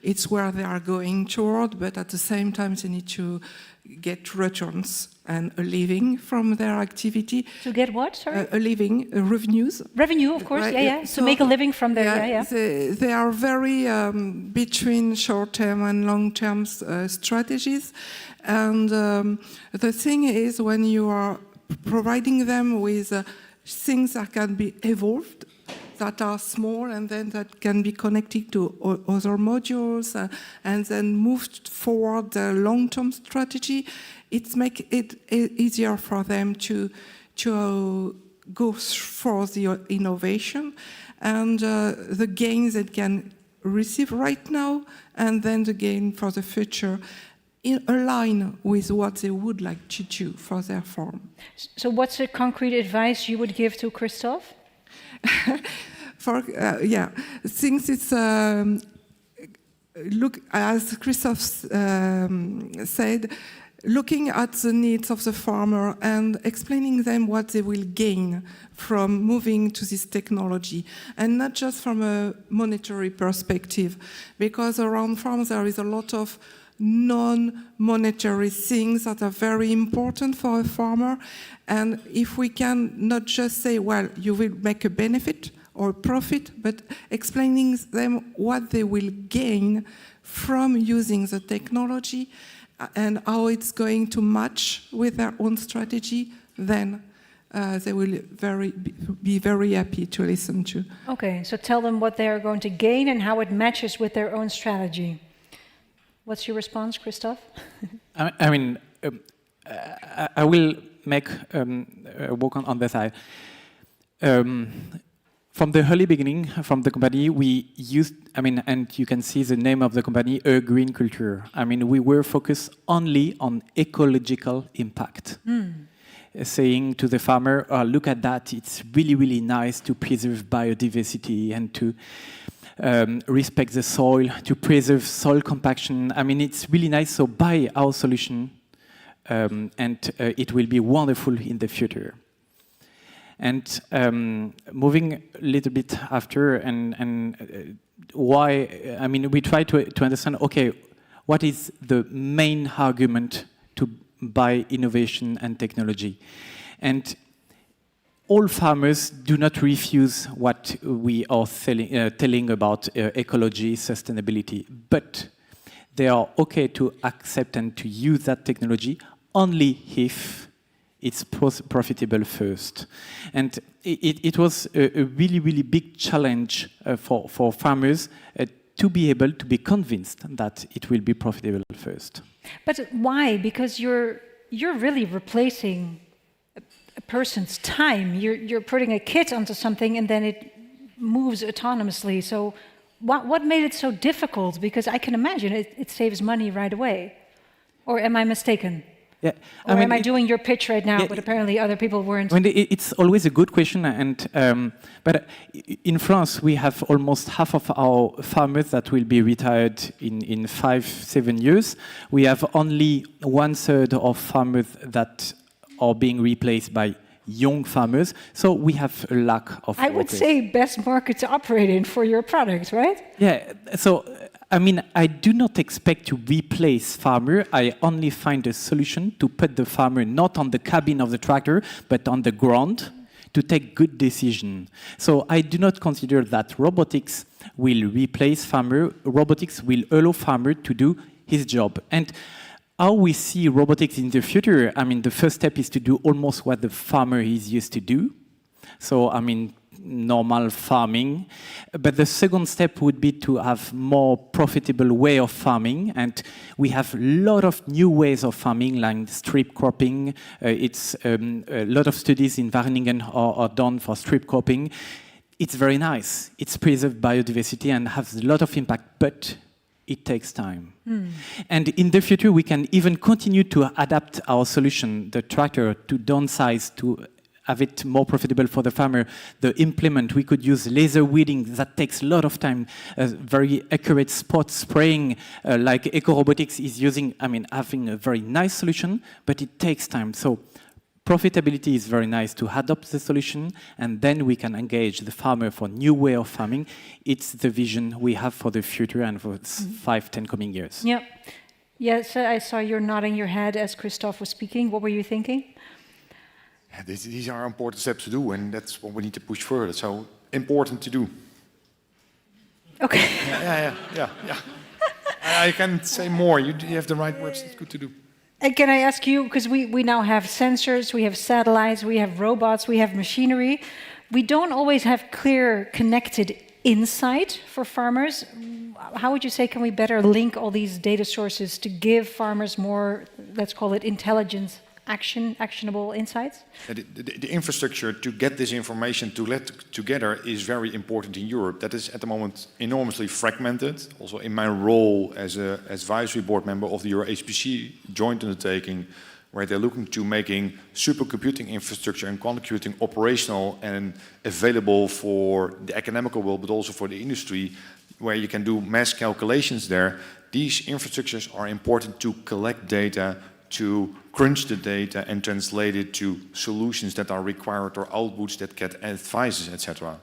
it's where they are going toward, but at the same time they need to get returns and a living from their activity. To get what, sorry? A living, revenues. Revenue, of course, Right, yeah. so to make a living from there, yeah. They are very between short-term and long-term strategies. And the thing is, when you are providing them with things that can be evolved, that are small and then that can be connected to other modules and then moved forward the long-term strategy, it makes it easier for them to go for the innovation and the gains that can receive right now and then the gain for the future align with what they would like to do for their farm. So what's the concrete advice you would give to Christophe? Since it's look, as Christophe said, looking at the needs of the farmer and explaining them what they will gain from moving to this technology, and not just from a monetary perspective, because around farms there is a lot of non-monetary things that are very important for a farmer, and if we can not just say, well, you will make a benefit or profit, but explaining them what they will gain from using the technology and how it's going to match with their own strategy, then they will be very happy to listen to. Okay, so tell them what they are going to gain and how it matches with their own strategy. What's your response, Christophe? I mean, I will make a work on the side. From the early beginning, from the company, we used, and you can see the name of the company, A Green Culture. I mean, we were focused only on ecological impact. Saying to the farmer, oh, look at that, it's really, really nice to preserve biodiversity and to respect the soil, to preserve soil compaction. I mean, it's really nice, so buy our solution and it will be wonderful in the future. And moving a little bit after, and why, I mean, we try to understand, okay, what is the main argument to buy innovation and technology? And all farmers do not refuse what we are telling about ecology, sustainability, but they are okay to accept and to use that technology only if it's profitable first. And it was a really, really big challenge for farmers to be able to be convinced that it will be profitable first. But why? Because you're really replacing a person's time. You're putting a kit onto something and then it moves autonomously. So what made it so difficult? Because I can imagine it saves money right away. Or am I mistaken? Yeah, or am I doing your pitch right now, but apparently other people weren't? I mean, it's always a good question, and but in France we have almost half of our farmers that will be retired in 5-7 years. We have only 1/3 of farmers that are being replaced by young farmers, so we have a lack of I would say best market to operate in for your product, right? Yeah, so I mean, I do not expect to replace farmer. I only find a solution to put the farmer not on the cabin of the tractor, but on the ground to take good decision. So I do not consider that robotics will replace farmer. Robotics will allow farmer to do his job. And how we see robotics in the future, I mean, the first step is to do almost what the farmer is used to do. So, I mean, normal farming. But the second step would be to have more profitable way of farming. And we have a lot of new ways of farming, like strip cropping. It's a lot of studies in Wageningen are done for strip cropping. It's very nice. It's preserved biodiversity and has a lot of impact, but it takes time. And in the future, we can even continue to adapt our solution, the tractor, to downsize, to have it more profitable for the farmer. The implement, we could use laser weeding, that takes a lot of time, very accurate spot spraying, like Eco-Robotics is using, having a very nice solution, but it takes time. So profitability is very nice to adopt the solution, and then we can engage the farmer for new way of farming. It's the vision we have for the future and for 5-10 coming years. Yeah. Yes, I saw you nodding your head as Christophe was speaking. What were you thinking? Yeah, these are important steps to do, and that's what we need to push further. So important to do. Okay. Yeah. I can't say more. You have the right words. It's good to do. And can I ask you, because we now have sensors, we have satellites, we have robots, we have machinery. We don't always have clear connected insight for farmers. How would you say can we better link all these data sources to give farmers more, let's call it intelligence, actionable insights? The infrastructure to get this information to let together is very important in Europe. That is at the moment enormously fragmented. Also in my role as an advisory board member of the Euro-HPC joint undertaking, where they're looking to making supercomputing infrastructure and quantum computing operational and available for the academical world, but also for the industry, where you can do mass calculations there. These infrastructures are important to collect data, to crunch the data and translate it to solutions that are required or outputs that get advices, etc.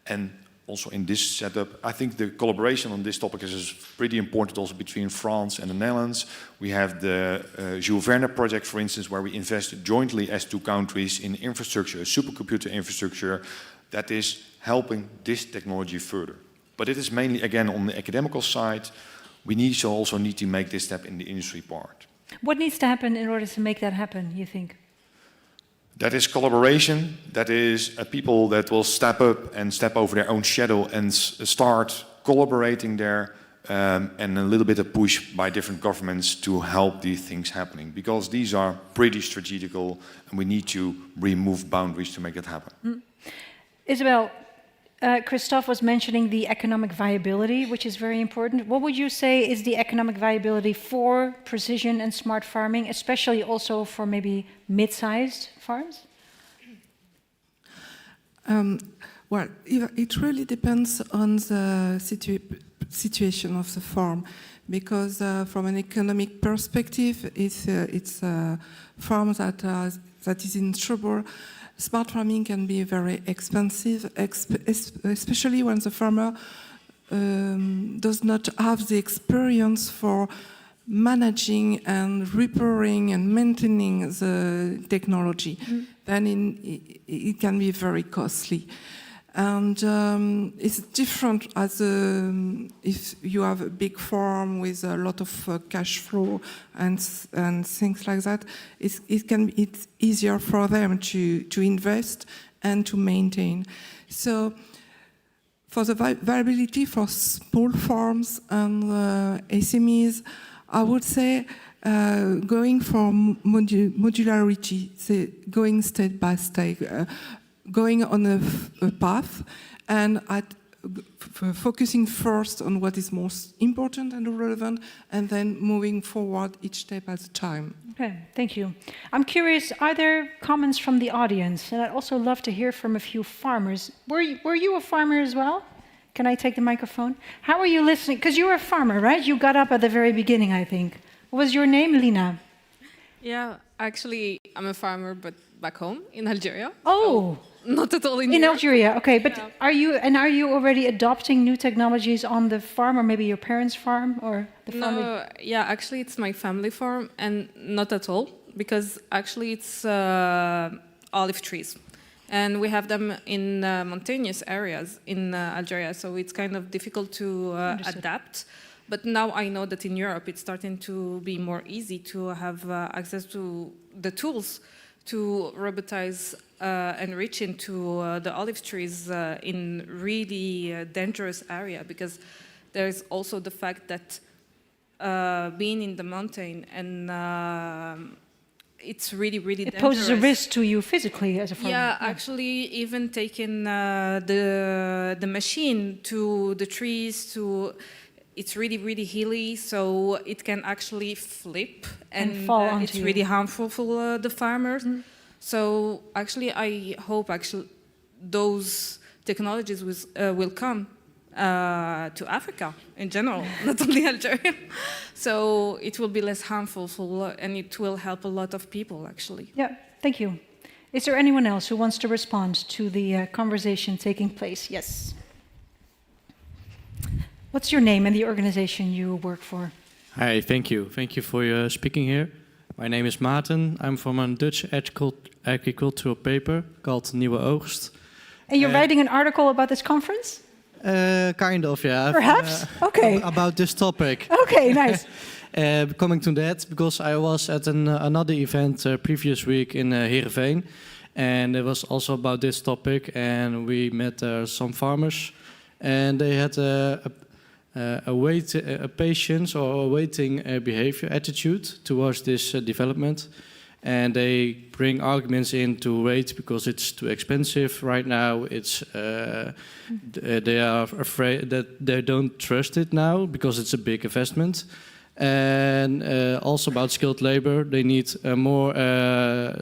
And also in this setup, I think the collaboration on this topic is pretty important also between France and the Netherlands. We have the Jules Verne project, for instance, where we invest jointly as two countries in infrastructure, a supercomputer infrastructure that is helping this technology further. But it is mainly, again, on the academical side. We also need to make this step in the industry part. What needs to happen in order to make that happen, you think? That is collaboration. That is people that will step up and step over their own shadow and start collaborating there, and a little bit of push by different governments to help these things happening, because these are pretty strategical and we need to remove boundaries to make that happen. Isabel, Christophe was mentioning the economic viability, which is very important. What would you say is the economic viability for precision and smart farming, especially also for maybe mid-sized farms? Well, it really depends on the situation of the farm, because from an economic perspective, it's a farm that is in trouble. Smart farming can be very expensive, especially when the farmer does not have the experience for managing and repairing and maintaining the technology. Then it can be very costly. And it's different as if you have a big farm with a lot of cash flow and things like that. It's easier for them to invest and to maintain. So for the viability for small farms and SMEs, I would say going for modularity, going step by step. Going on a path and focusing first on what is most important and relevant, and then moving forward each step at a time. Okay, thank you. I'm curious, are there comments from the audience? And I'd also love to hear from a few farmers. Were you a farmer as well? Can I take the microphone? How are you listening? Because you were a farmer, right? You got up at the very beginning, I think. What was your name, Lina? Yeah, actually, I'm a farmer, but back home in Algeria. Oh! Not at all in Europe. Algeria, okay. But yeah. Are you already adopting new technologies on the farm, or maybe your parents' farm, or the family? No, yeah, actually it's my family farm, and not at all, because actually it's olive trees. And we have them in mountainous areas in Algeria, so it's kind of difficult to adapt. But now I know that in Europe it's starting to be more easy to have access to the tools to robotize and reach into the olive trees in really dangerous area, because there's also the fact that being in the mountain and it's really, really dangerous. It poses a risk to you physically as a farmer. Yeah, actually, even taking the machine to the trees, it's really, really hilly, so it can actually flip and fall onto it's you. really harmful for the farmers. So actually, I hope those technologies will come to Africa in general, not only Algeria. So it will be less harmful and it will help a lot of people, actually. Yeah, thank you. Is there anyone else who wants to respond to the conversation taking place? Yes. What's your name and the organization you work for? Hi, thank you. Thank you for your speaking here. My name is Maarten. I'm from a Dutch agricultural paper called Nieuwe Oogst. And you're writing an article about this conference? Kind of, yeah. Perhaps? Okay. About this topic. Okay, nice. Coming to that, because I was at another event previous week in Heerenveen, and it was also about this topic, and we met some farmers, and they had a patience or a waiting behavior attitude towards this development, and they bring arguments in to wait because it's too expensive right now. It's they are afraid that they don't trust it now because it's a big investment, and also about skilled labor. They need more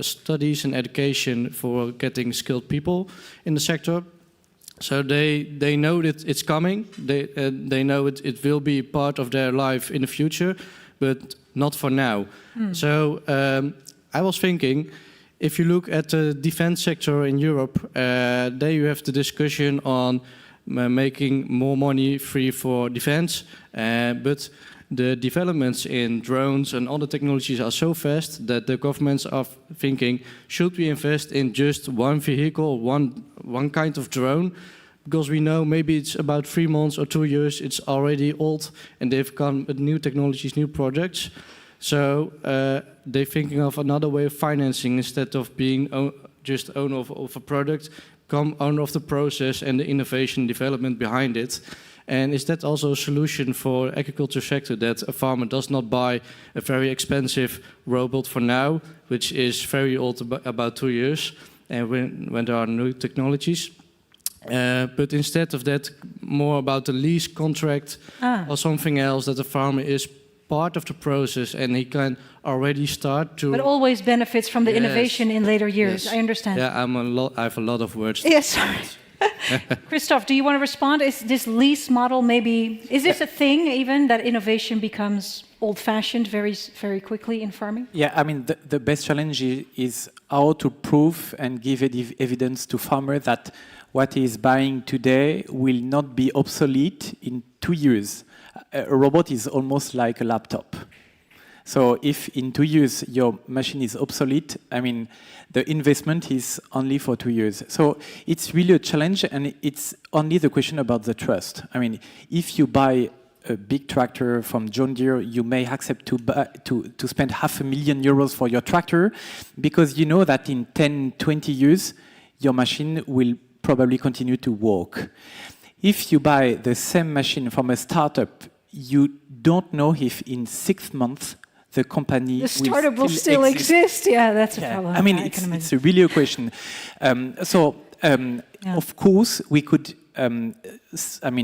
studies and education for getting skilled people in the sector. So they know that it's coming. They know it will be part of their life in the future, but not for now. So I was thinking, if you look at the defense sector in Europe, there you have the discussion on making more money free for defense, but the developments in drones and other technologies are so fast that the governments are thinking, should we invest in just one vehicle, one kind of drone? Because we know maybe it's about 3 months or 2 years, it's already old, and they've come with new technologies, new projects. So they're thinking of another way of financing instead of being just owner of a product, become owner of the process and the innovation development behind it. And is that also a solution for agriculture sector, that a farmer does not buy a very expensive robot for now, which is very old, about 2 years, and when there are new technologies, but instead of that, more about the lease contract or something else, that the farmer is part of the process and he can already start to... But always benefits from the innovation in later years, Yes. I understand. Yeah, I have a lot of words. Yes, sorry. Christophe, do you want to respond? Is this lease model maybe... Is this a thing even, that innovation becomes old-fashioned very, very quickly in farming? Yeah, I mean, the best challenge is how to prove and give evidence to farmer that what he is buying today will not be obsolete in 2 years. A robot is almost like a laptop. So if in 2 years your machine is obsolete, I mean, the investment is only for 2 years. So it's really a challenge, and it's only the question about the trust. I mean, if you buy a big tractor from John Deere, you may accept to spend €500,000 for your tractor, because you know that in 10, 20 years, your machine will probably continue to work. If you buy the same machine from a startup, you don't know if in 6 months the company The startup will still exist. Yeah, that's a problem. I mean, it's really a question. Of course, we could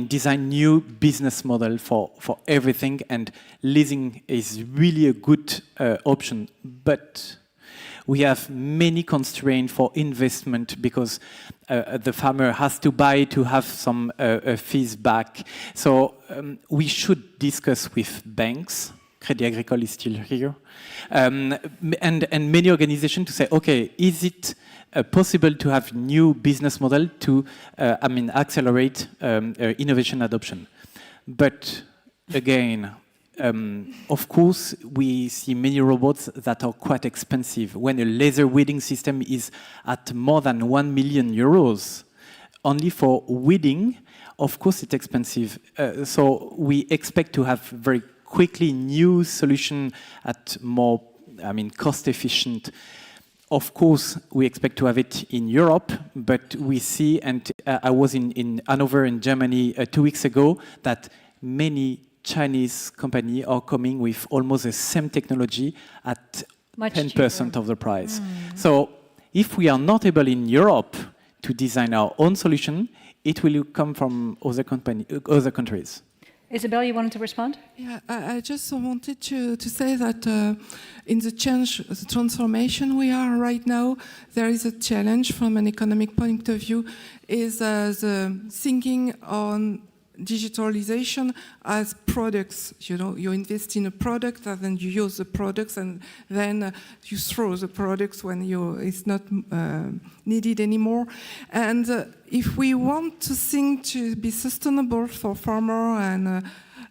design new business model for everything, and leasing is really a good option. But we have many constraints for investment because the farmer has to buy to have some fees back. So we should discuss with banks. Crédit Agricole is still here, and many organizations to say, okay, is it possible to have new business model to accelerate innovation adoption? But again, of course, we see many robots that are quite expensive. When a laser weeding system is at more than €1 million, only for weeding, of course it's expensive. So we expect to have very quickly new solution at more, cost efficient. of course, we expect to have it in Europe, but we see, and I was in Hanover in Germany 2 weeks ago, that many Chinese companies are coming with almost the same technology at Much 10% of the price. So if we are not able in Europe to design our own solution, it will come from other countries. Isabel, you wanted to respond? Yeah, I just wanted to say that in the transformation we are right now, there is a challenge from an economic point of view, is the thinking on digitalization as products. You know, you invest in a product and then you use the products and then you throw the products when it's not needed anymore. And if we want to think to be sustainable for farmer and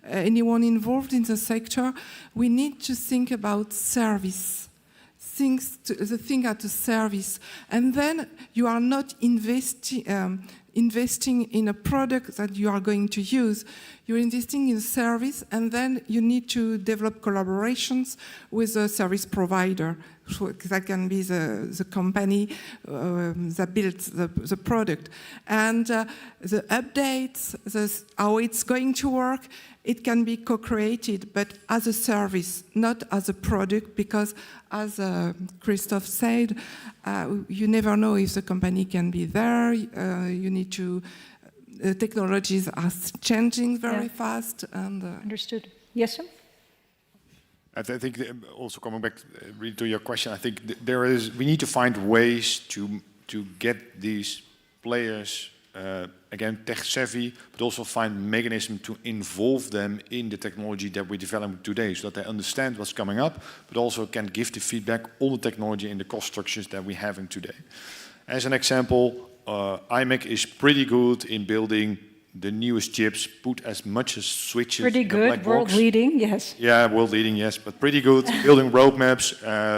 anyone involved in the sector, we need to think about service. The thing at the service. And then you are not investing in a product that you are going to use. You're investing in a service, and then you need to develop collaborations with a service provider. So that can be the company that builds the product. And the updates, how it's going to work, it can be co-created, but as a service, not as a product, because as Christophe said, you never know if the company can be there. You need to, technologies are changing very fast. And Understood. Yes, sir? I think also coming back really to your question, I think we need to find ways to get these players again tech savvy, but also find mechanism to involve them in the technology that we're developing today, so that they understand what's coming up, but also can give the feedback on the technology and the cost structures that we're having today. As an example, IMEC is pretty good in building the newest chips, put as much as switches. Pretty good, world leading, yes. Yeah, world leading, yes, but pretty good building roadmaps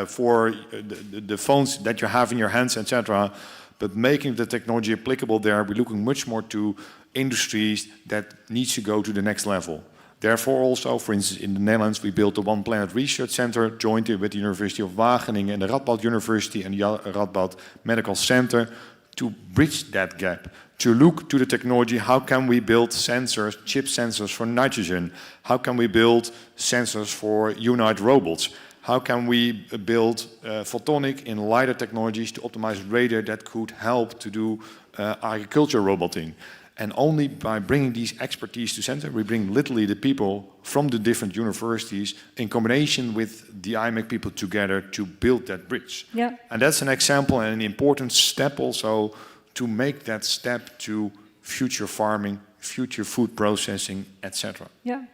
for the phones that you have in your hands, etc. But making the technology applicable there, we're looking much more to industries that needs to go to the next level. Therefore also, for instance, in the Netherlands, we built the One Planet Research Center jointly with the University of Wageningen and the Radboud University and the Radboud Medical Center to bridge that gap, to look to the technology. How can we build sensors, chip sensors for nitrogen? How can we build sensors for humanoid robots? How can we build photonic in lighter technologies to optimize radar that could help to do agriculture roboting? And only by bringing these expertise to center, we bring literally the people from the different universities in combination with the IMEC people together to build that bridge. Yeah. And that's an example and an important step also to make that step to future farming, future food processing, etc. Yeah,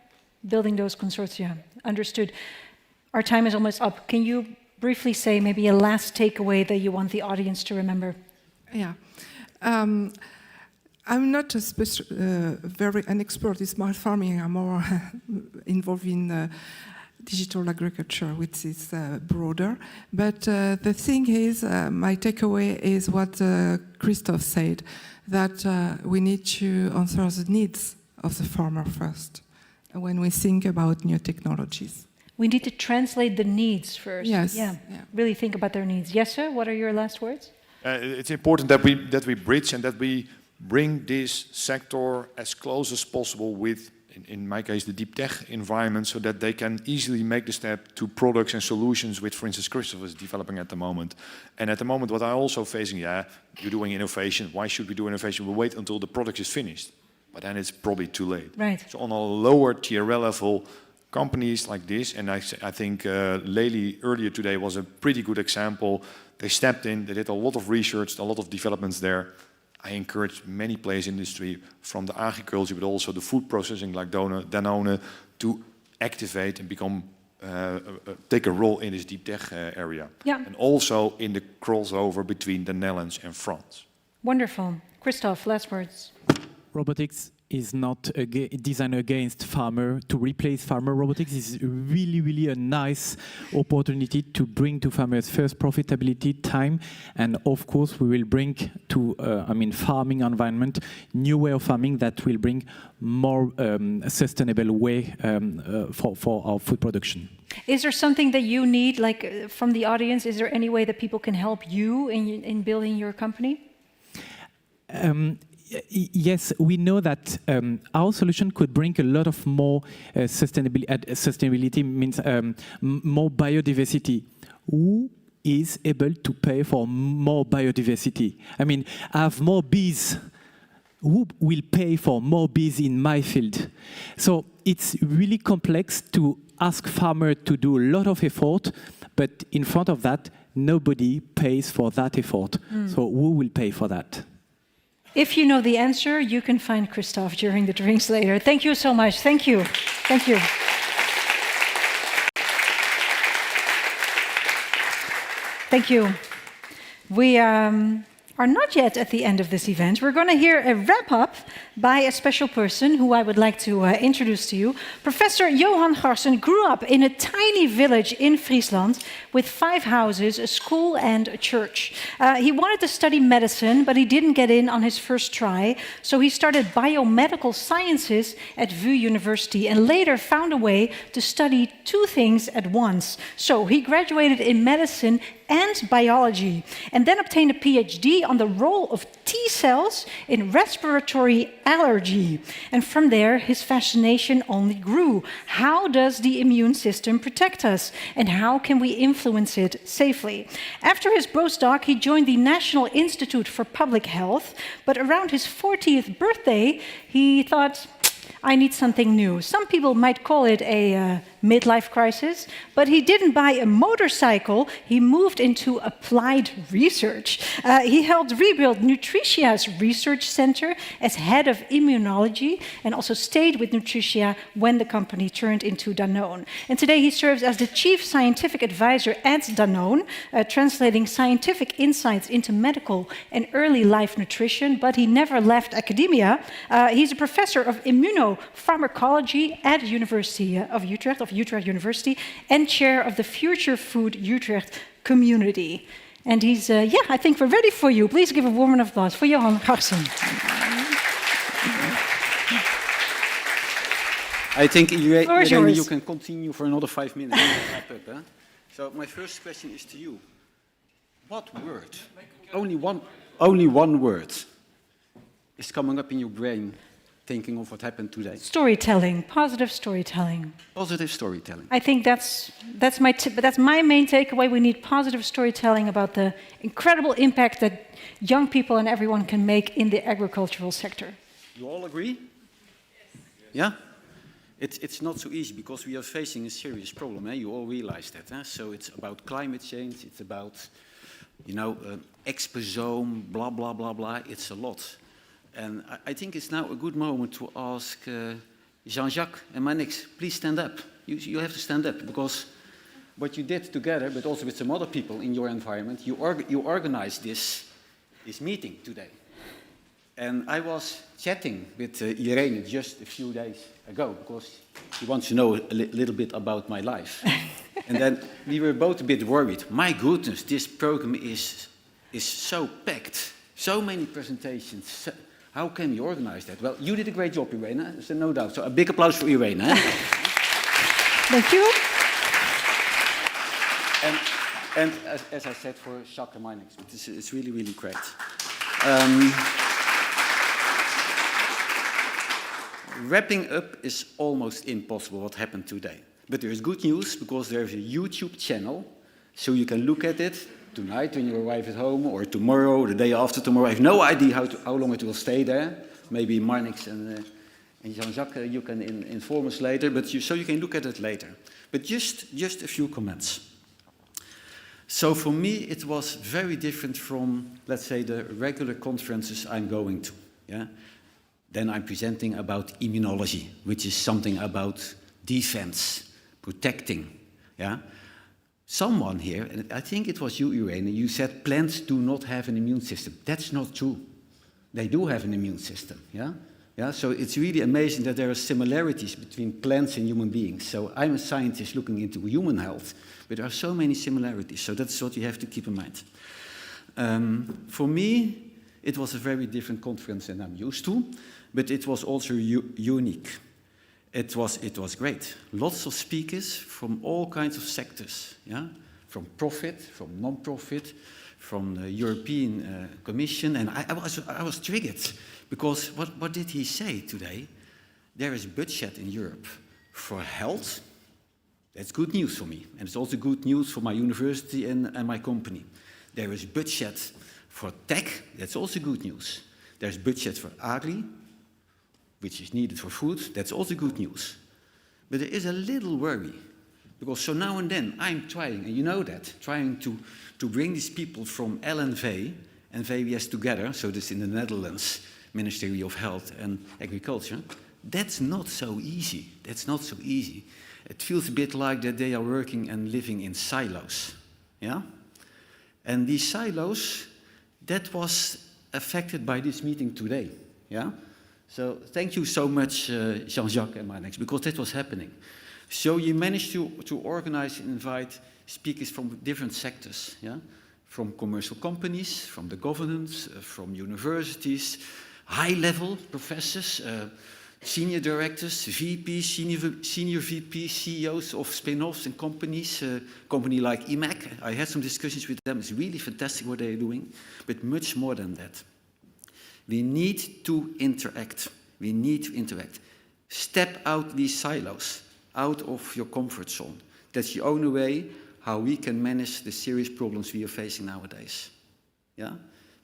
building those consortia. Understood. Our time is almost up. Can you briefly say maybe a last takeaway that you want the audience to remember? Yeah. I'm not an expert in smart farming. I'm more involved in digital agriculture, which is broader. But the thing is, my takeaway is what Christophe said, that we need to answer the needs of the farmer first when we think about new technologies. We need to translate the needs first. Yes. Yeah. Really think about their needs. Yes, sir? What are your last words? It's important that we bridge and that we bring this sector as close as possible with, in my case, the deep tech environment, so that they can easily make the step to products and solutions which, for instance, Christophe is developing at the moment. And at the moment, what I'm also facing, you're doing innovation. Why should we do innovation? We'll wait until the product is finished. But then it's probably too late. Right. So on a lower TRL level, companies like this, and I think Lely earlier today was a pretty good example. They stepped in, they did a lot of research, a lot of developments there. I encourage many players in the industry, from the agriculture, but also the food processing like Danone, to activate and become, take a role in this deep tech area. Yeah. And also in the crossover between the Netherlands and France. Wonderful. Christophe, last words. Robotics is not designed against farmer to replace farmer robotics. Is really, really a nice opportunity to bring to farmers first profitability, time, and of course we will bring to farming environment new way of farming that will bring more sustainable way for our food production. Is there something that you need, like from the audience? Is there any way that people can help you in building your company? Yes, we know that our solution could bring a lot of more sustainability means more biodiversity. Who is able to pay for more biodiversity? I mean, I have more bees. Who will pay for more bees in my field? So it's really complex to ask farmers to do a lot of effort, but in front of that, nobody pays for that effort. So who will pay for that? If you know the answer, you can find Christophe during the drinks later. Thank you so much. Thank you. Thank you. Thank you. We are not yet at the end of this event. We're going to hear a wrap-up by a special person who I would like to introduce to you. Professor Johan Garssen grew up in a tiny village in Friesland with 5 houses, a school and a church. He wanted to study medicine, but he didn't get in on his first try, so he started biomedical sciences at VU University and later found a way to study 2 things at once. So he graduated in medicine and biology, and then obtained a PhD on the role of T cells in respiratory allergy. And from there, his fascination only grew. How does the immune system protect us? And how can we influence it safely? After his postdoc, he joined the National Institute for Public Health, but around his 40th birthday, he thought, I need something new. Some people might call it a midlife crisis, but he didn't buy a motorcycle. He moved into applied research. He helped rebuild Nutritia's research center as head of immunology and also stayed with Nutritia when the company turned into Danone. And today he serves as the chief scientific advisor at Danone, translating scientific insights into medical and early life nutrition, but he never left academia. He's a professor of immunopharmacology at University of Utrecht University, and chair of the Future Food Utrecht community. And he's, I think we're ready for you. Please give a warm applause for Johan Garssen. I think Irene, you can continue for another 5 minutes. So my first question is to you. What word, only one word, is coming up in your brain thinking of what happened today? Storytelling, positive storytelling. Positive storytelling. I think that's my main takeaway. We need positive storytelling about the incredible impact that young people and everyone can make in the agricultural sector. You all agree? Yeah? It's not so easy because we are facing a serious problem. You all realize that. So it's about climate change. It's about, exposome, blah, blah, blah, blah. It's a lot. And I think it's now a good moment to ask Jean-Jacques and Manix, please stand up. You have to stand up because what you did together, but also with some other people in your environment, you organized this meeting today. And I was chatting with Irene just a few days ago because she wants to know a little bit about my life. And then we were both a bit worried. My goodness, this program is so packed, so many presentations. How can we organize that? Well, you did a great job, Irene, so no doubt. So a big applause for Irene. Thank you. And as I said, for Jacques and Meinix, it's really, really great. Wrapping up is almost impossible what happened today. But there is good news because there is a YouTube channel, so you can look at it tonight when you arrive at home, or tomorrow, or the day after tomorrow. I have no idea how long it will stay there. Maybe Marnix and Jean-Jacques, you can inform us later, but so you can look at it later. But just a few comments. So for me, it was very different from, let's say, the regular conferences I'm going to. Yeah? Then I'm presenting about immunology, which is something about defense, protecting. Yeah? Someone here, and I think it was you, Irene, you said plants do not have an immune system. That's not true. They do have an immune system, yeah? Yeah, so it's really amazing that there are similarities between plants and human beings. So I'm a scientist looking into human health, but there are so many similarities. So that's what you have to keep in mind. For me, it was a very different conference than I'm used to, but it was also unique. It was great. Lots of speakers from all kinds of sectors, yeah? From profit, from non-profit, from the European Commission, and I was triggered, because what did he say today? There is budget in Europe for health. That's good news for me, and it's also good news for my university and my company. There is budget for tech. That's also good news. There's budget for agri, which is needed for food. That's also good news. But there is a little worry, because so now and then I'm trying, and you know that, trying to bring these people from LNV and VWS together, so this in the Netherlands, Ministry of Health and Agriculture. That's not so easy. That's not so easy. It feels a bit like that they are working and living in silos. Yeah? And these silos, that was affected by this meeting today. Yeah? So thank you so much, Jean-Jacques and Marnix, because that was happening. So you managed to organize and invite speakers from different sectors, yeah? From commercial companies, from the governance, from universities, high-level professors, senior directors, VPs, senior VPs, CEOs of spin-offs and companies, company like EMAC. I had some discussions with them. It's really fantastic what they're doing, but much more than that. We need to interact. We need to interact. Step out these silos, out of your comfort zone. That's the only way how we can manage the serious problems we are facing nowadays. Yeah?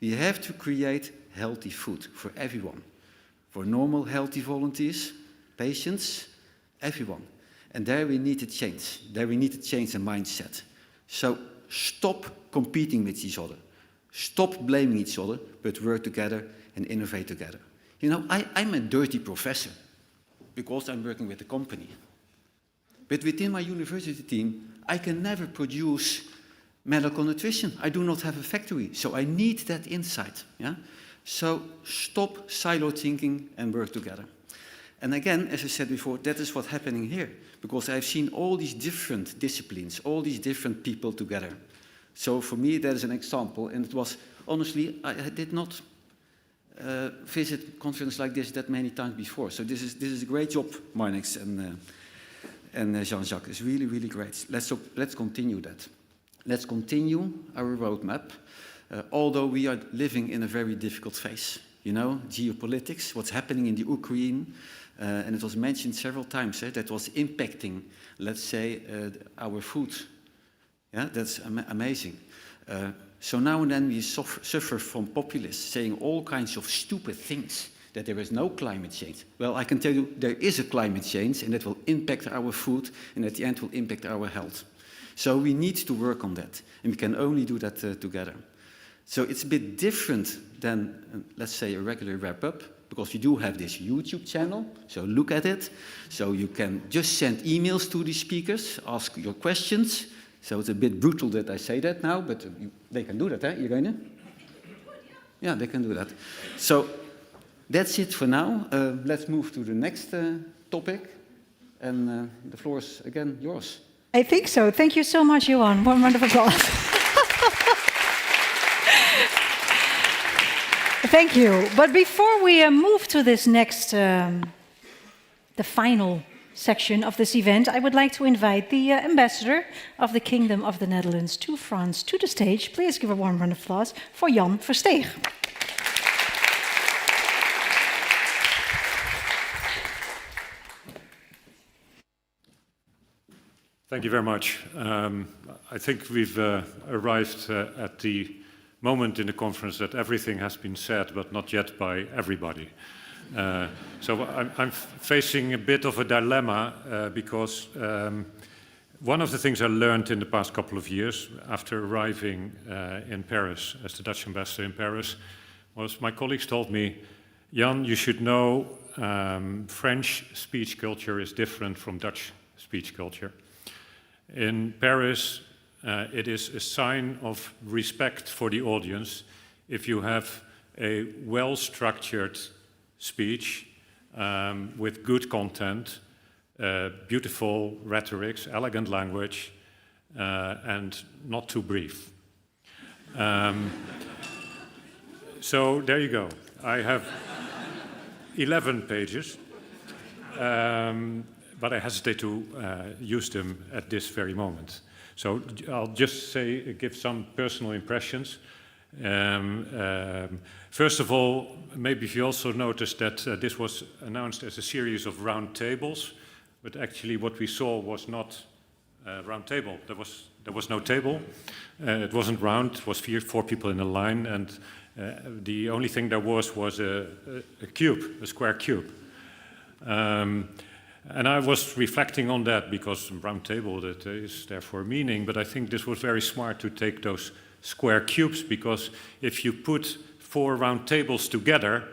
We have to create healthy food for everyone. For normal, healthy volunteers, patients, everyone. And there we need to change. There we need to change the mindset. So stop competing with each other. Stop blaming each other, but work together and innovate together. You know, I'm a dirty professor because I'm working with a company. But within my university team, I can never produce medical nutrition. I do not have a factory, so I need that insight. Yeah? So stop silo thinking and work together. And again, as I said before, that is what's happening here, because I've seen all these different disciplines, all these different people together. So for me, that is an example, and it was, honestly, I did not visit a conference like this that many times before. So this is a great job, Marnix and Jean-Jacques. It's really, really great. Let's continue that. Let's continue our roadmap, although we are living in a very difficult phase. You know, geopolitics, what's happening in the Ukraine, and it was mentioned several times, that was impacting, let's say, our food. Yeah, that's amazing. So now and then we suffer from populists saying all kinds of stupid things, that there is no climate change. Well, I can tell you there is a climate change, and that will impact our food, and at the end will impact our health. So we need to work on that, and we can only do that together. So it's a bit different than, let's say, a regular wrap-up, because we do have this YouTube channel, so look at it. So you can just send emails to the speakers, ask your questions. So it's a bit brutal that I say that now, but they can do that, eh, Irene? Yeah, they can do that. So that's it for now. Let's move to the next topic, and the floor is again yours. I think so. Thank you so much, Johan. One round of applause. Thank you. But before we move to this next, the final section of this event, I would like to invite the ambassador of the Kingdom of the Netherlands to France to the stage. Please give a warm round of applause for Jan Versteeg. Thank you very much. I think we've arrived at the moment in the conference that everything has been said, but not yet by everybody. So I'm facing a bit of a dilemma because one of the things I learned in the past couple of years after arriving in Paris as the Dutch ambassador in Paris was my colleagues told me, Jan, you should know French speech culture is different from Dutch speech culture. In Paris, it is a sign of respect for the audience if you have a well-structured speech with good content, beautiful rhetorics, elegant language, and not too brief. So there you go. I have 11 pages, but I hesitate to use them at this very moment. So I'll just give some personal impressions. First of all, maybe if you also noticed that this was announced as a series of round tables, but actually what we saw was not a round table. There was no table. It wasn't round. It was four people in a line, and the only thing there was a cube, a square cube. And I was reflecting on that because round table, that is therefore meaning, but I think this was very smart to take those square cubes, because if you put 4 round tables together,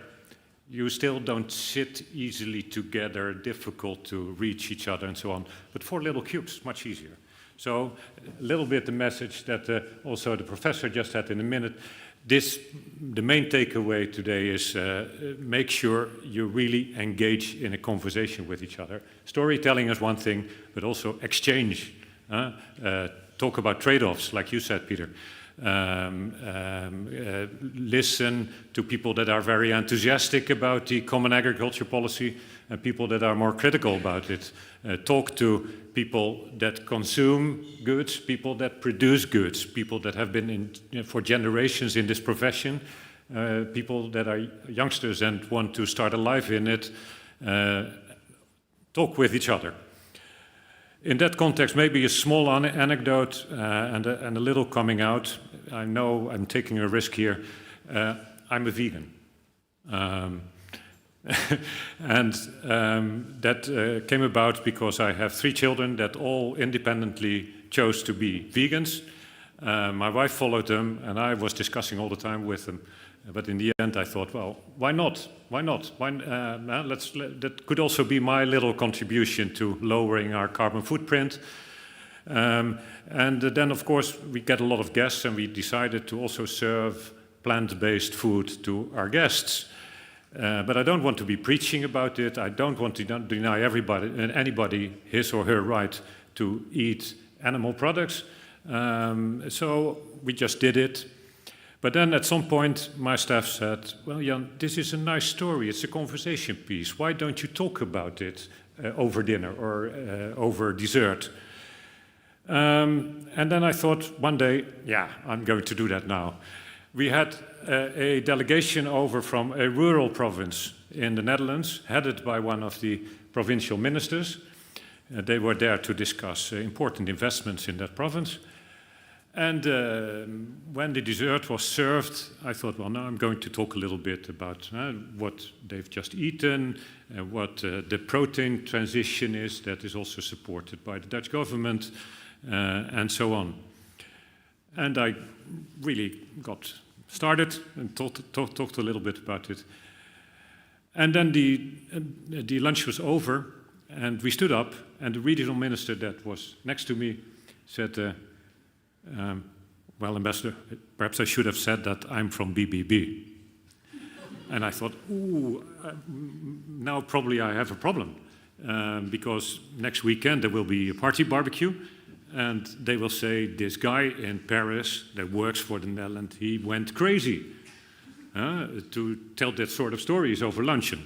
you still don't sit easily together, difficult to reach each other and so on. But 4 little cubes, much easier. So a little bit the message that also the professor just had in a minute. The main takeaway today is make sure you really engage in a conversation with each other. Storytelling is one thing, but also exchange. Talk about trade-offs, like you said, Peter. Listen to people that are very enthusiastic about the common agriculture policy and people that are more critical about it. Talk to people that consume goods, people that produce goods, people that have been for generations in this profession, people that are youngsters and want to start a life in it. Talk with each other. In that context, maybe a small anecdote and a little coming out. I know I'm taking a risk here. I'm a vegan. And that came about because I have 3 children that all independently chose to be vegans. My wife followed them, and I was discussing all the time with them. But in the end, I thought, well, why not? Why not? That could also be my little contribution to lowering our carbon footprint. And then, of course, we get a lot of guests, and we decided to also serve plant-based food to our guests. But I don't want to be preaching about it. I don't want to deny anybody his or her right to eat animal products. So we just did it. But then at some point, my staff said, well, Jan, this is a nice story. It's a conversation piece. Why don't you talk about it over dinner or over dessert? And then I thought one day, yeah, I'm going to do that now. We had a delegation over from a rural province in the Netherlands, headed by one of the provincial ministers. They were there to discuss important investments in that province. And when the dessert was served, I thought, well, now I'm going to talk a little bit about what they've just eaten, what the protein transition is that is also supported by the Dutch government, and so on. And I really got started and talked a little bit about it. And then the lunch was over, and we stood up, and the regional minister that was next to me said, well, Ambassador, perhaps I should have said that I'm from BBB. And I thought, ooh, now probably I have a problem, because next weekend there will be a party barbecue, and they will say, this guy in Paris that works for the Netherlands, he went crazy to tell that sort of stories over luncheon.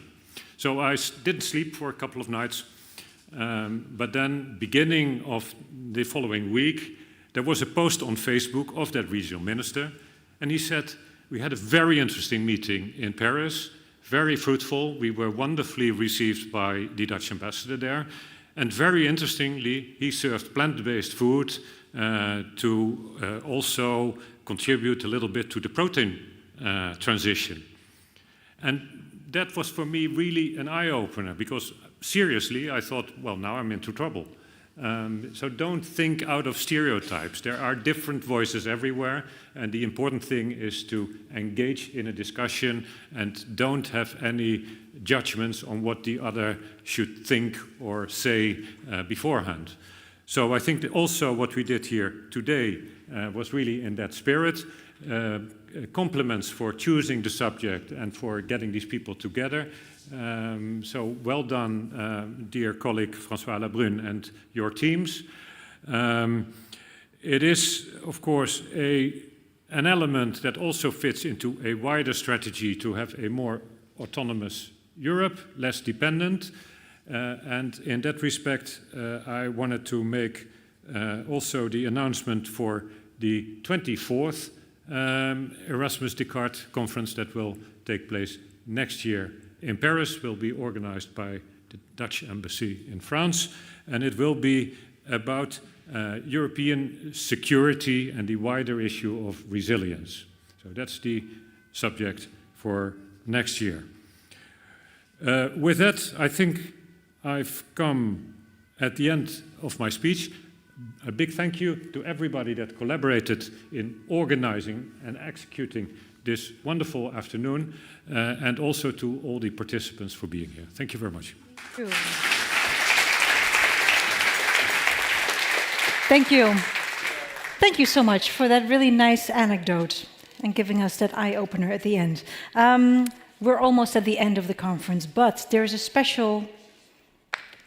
So I didn't sleep for a couple of nights, but then beginning of the following week, there was a post on Facebook of that regional minister, and he said, we had a very interesting meeting in Paris, very fruitful. We were wonderfully received by the Dutch ambassador there, and very interestingly, he served plant-based food to also contribute a little bit to the protein transition. And that was for me really an eye-opener, because seriously, I thought, well, now I'm into trouble. So don't think out of stereotypes. There are different voices everywhere, and the important thing is to engage in a discussion and don't have any judgments on what the other should think or say beforehand. So I think that also what we did here today was really in that spirit. Compliments for choosing the subject and for getting these people together. So well done, dear colleague François Labrune and your teams. It is, of course, an element that also fits into a wider strategy to have a more autonomous Europe, less dependent. And in that respect, I wanted to make also the announcement for the 24th Erasmus-Descartes conference that will take place next year in Paris, will be organized by the Dutch Embassy in France, and it will be about European security and the wider issue of resilience. So that's the subject for next year. With that, I think I've come at the end of my speech. A big thank you to everybody that collaborated in organizing and executing this wonderful afternoon, and also to all the participants for being here. Thank you very much. Thank you. Thank you so much for that really nice anecdote and giving us that eye-opener at the end. We're almost at the end of the conference, but there's a special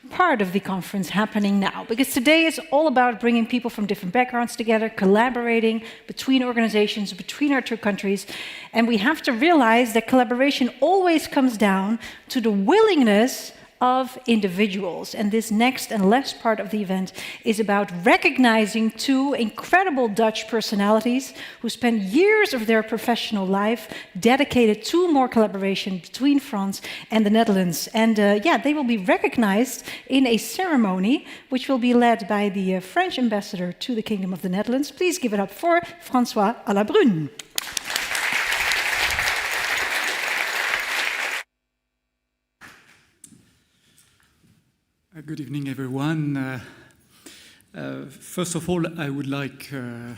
part of the conference happening now, because today is all about bringing people from different backgrounds together, collaborating between organizations, between our two countries. And we have to realize that collaboration always comes down to the willingness of individuals. And this next and last part of the event is about recognizing two incredible Dutch personalities who spent years of their professional life dedicated to more collaboration between France and the Netherlands. And they will be recognized in a ceremony which will be led by the French ambassador to the Kingdom of the Netherlands. Please give it up for François Labrune. Good evening, everyone. First of all, I would like to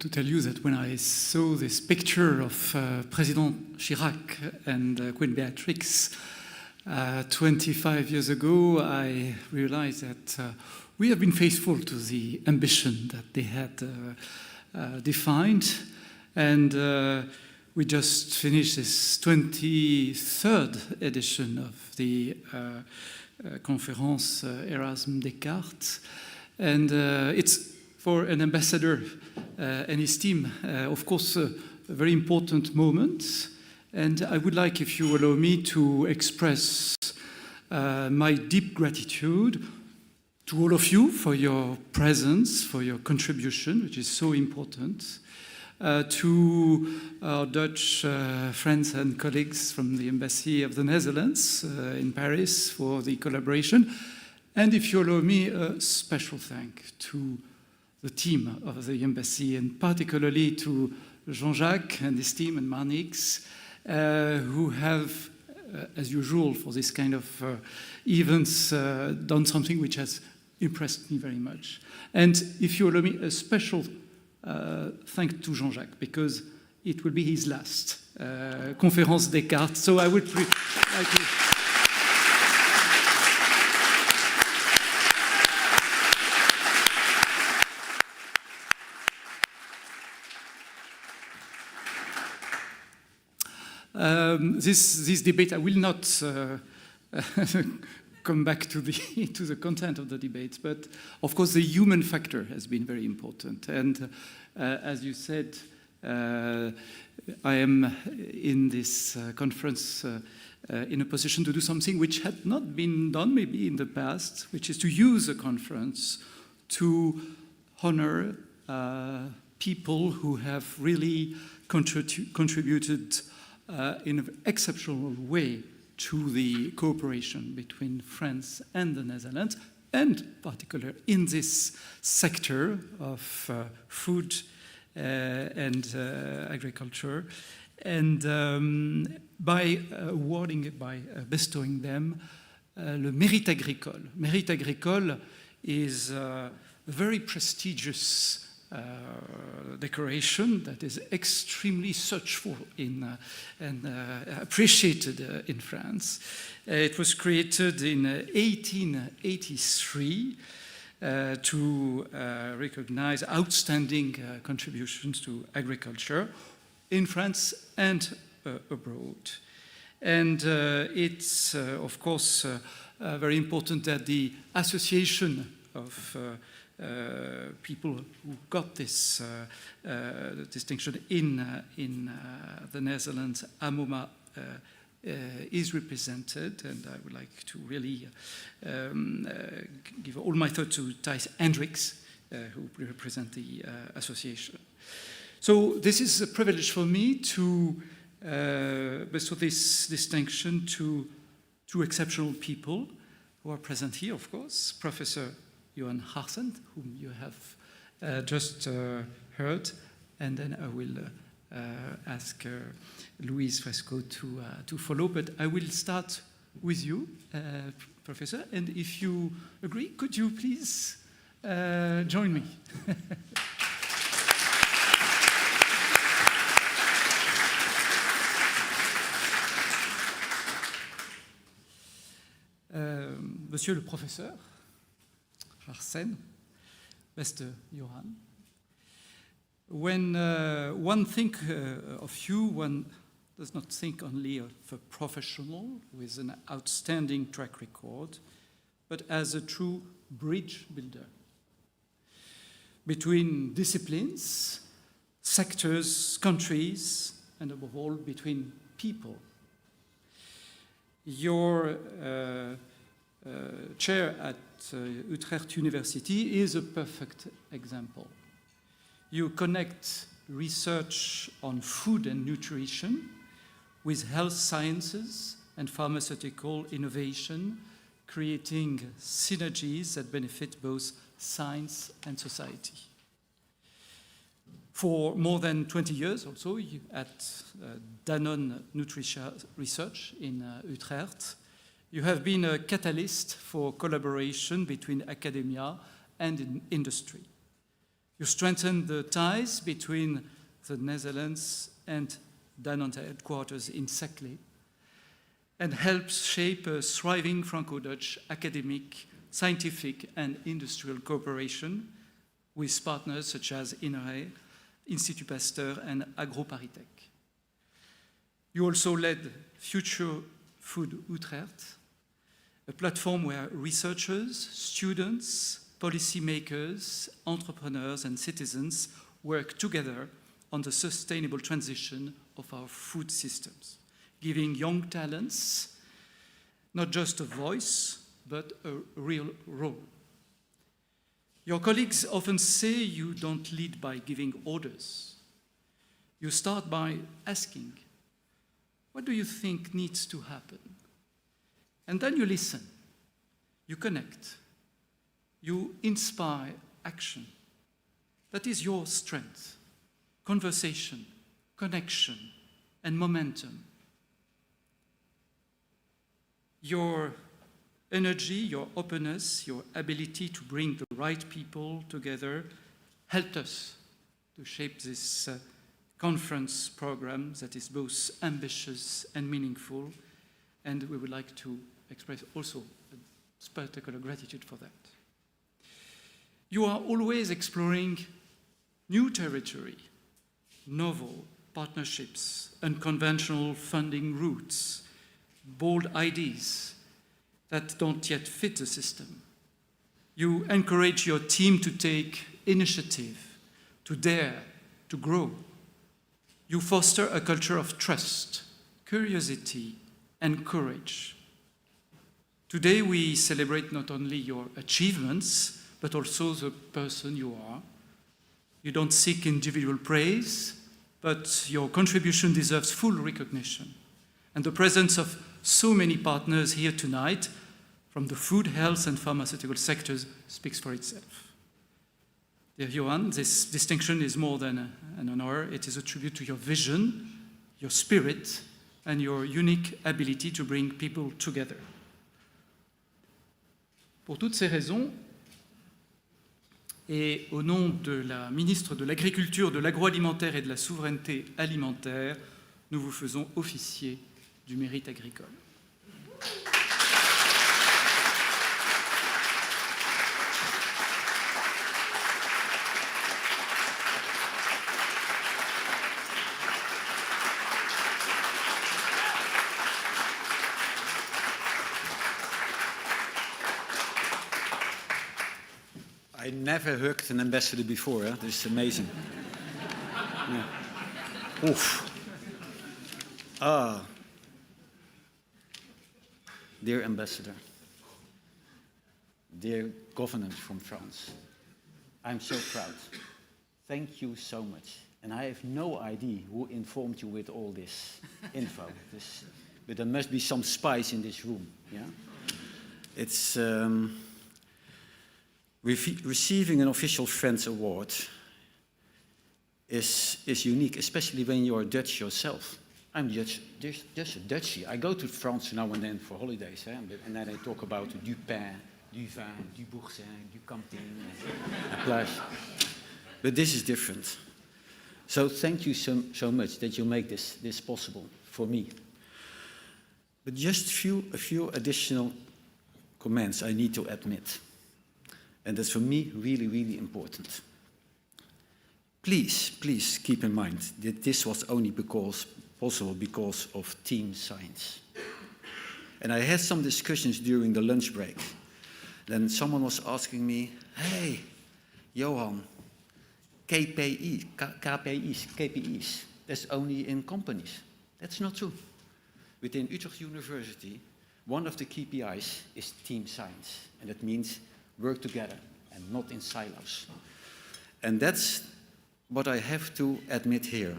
tell you that when I saw this picture of President Chirac and Queen Beatrix 25 years ago, I realized that we have been faithful to the ambition that they had defined. And we just finished this 23rd edition of the conference Erasmus-Descartes, and it's for an ambassador and his team, of course, a very important moment. And I would like, if you allow me, to express my deep gratitude to all of you for your presence, for your contribution, which is so important. To our Dutch friends and colleagues from the Embassy of the Netherlands in Paris for the collaboration. And if you allow me, a special thank to the team of the Embassy, and particularly to Jean-Jacques and his team and Marnix, who have, as usual for this kind of events, done something which has impressed me very much. And if you allow me, a special thank to Jean-Jacques, because it will be his last Conférence Descartes. So I would like to... This debate, I will not come back to the content of the debate, but of course the human factor has been very important. And as you said, I am in this conference in a position to do something which had not been done maybe in the past, which is to use a conference to honor people who have really contributed in an exceptional way to the cooperation between France and the Netherlands, and particularly in this sector of food and agriculture. And by bestowing them le Mérite Agricole. Mérite Agricole is a very prestigious decoration that is extremely searched for and appreciated in France. It was created in 1883 to recognize outstanding contributions to agriculture in France and abroad. And it's, of course, very important that the association of people who got this distinction in the Netherlands, AMOMA, is represented, and I would like to really give all my thought to Thijs Hendricks, who represent the association. So this is a privilege for me to bestow this distinction to two exceptional people who are present here, of course, Professor Johan Harsent, whom you have just heard, and then I will ask Louise Fresco to follow, but I will start with you, Professor, and if you agree, could you please join me? Monsieur le professeur, Arsène, beste Johan, when one thinks of you, one does not think only of a professional with an outstanding track record, but as a true bridge builder between disciplines, sectors, countries, and above all, between people. Your chair at Utrecht University is a perfect example. You connect research on food and nutrition with health sciences and pharmaceutical innovation, creating synergies that benefit both science and society. For more than 20 years also at Danone Nutrition Research in Utrecht, you have been a catalyst for collaboration between academia and industry. You strengthened the ties between the Netherlands and Danone headquarters in Saclay and helped shape a thriving Franco-Dutch academic, scientific and industrial cooperation with partners such as INRAE, Institut Pasteur and AgroParisTech. You also led Future Food Utrecht, a platform where researchers, students, policymakers, entrepreneurs and citizens work together on the sustainable transition of our food systems, giving young talents not just a voice, but a real role. Your colleagues often say you don't lead by giving orders. You start by asking, what do you think needs to happen? And then you listen, you connect, you inspire action. That is your strength, conversation, connection, and momentum. Your energy, your openness, your ability to bring the right people together helped us to shape this conference program that is both ambitious and meaningful, and we would like to express also a particular gratitude for that. You are always exploring new territory, novel partnerships, unconventional funding routes, bold ideas that don't yet fit the system. You encourage your team to take initiative, to dare, to grow. You foster a culture of trust, curiosity, and courage. Today we celebrate not only your achievements, but also the person you are. You don't seek individual praise, but your contribution deserves full recognition. And the presence of so many partners here tonight from the food, health, and pharmaceutical sectors speaks for itself. Dear Johan, this distinction is more than an honor. It is a tribute to your vision, your spirit, and your unique ability to bring people together. Pour toutes ces raisons, et au nom de la ministre de l'Agriculture, de l'Agroalimentaire et de la Souveraineté alimentaire, nous vous faisons officier du mérite agricole. I never hugged an ambassador before. Huh? This is amazing. Yeah. Oof. Dear ambassador, dear governor from France, I'm so proud. Thank you so much. And I have no idea who informed you with all this info. But there must be some spice in this room. Yeah? It's receiving an official Friends Award is unique, especially when you are Dutch yourself. I'm just a Dutchie. I go to France now and then for holidays, and then I talk about du pain, du vin, du boursin, du camping, la plage. But this is different. So thank you so much that you make this possible for me. But just a few additional comments I need to admit. And that's for me really, really important. Please keep in mind that this was only possible because of team science. And I had some discussions during the lunch break. Then someone was asking me, hey, Johan, KPIs, that's only in companies. That's not true. Within Utrecht University, one of the KPIs is team science. And that means work together and not in silos. And that's what I have to admit here.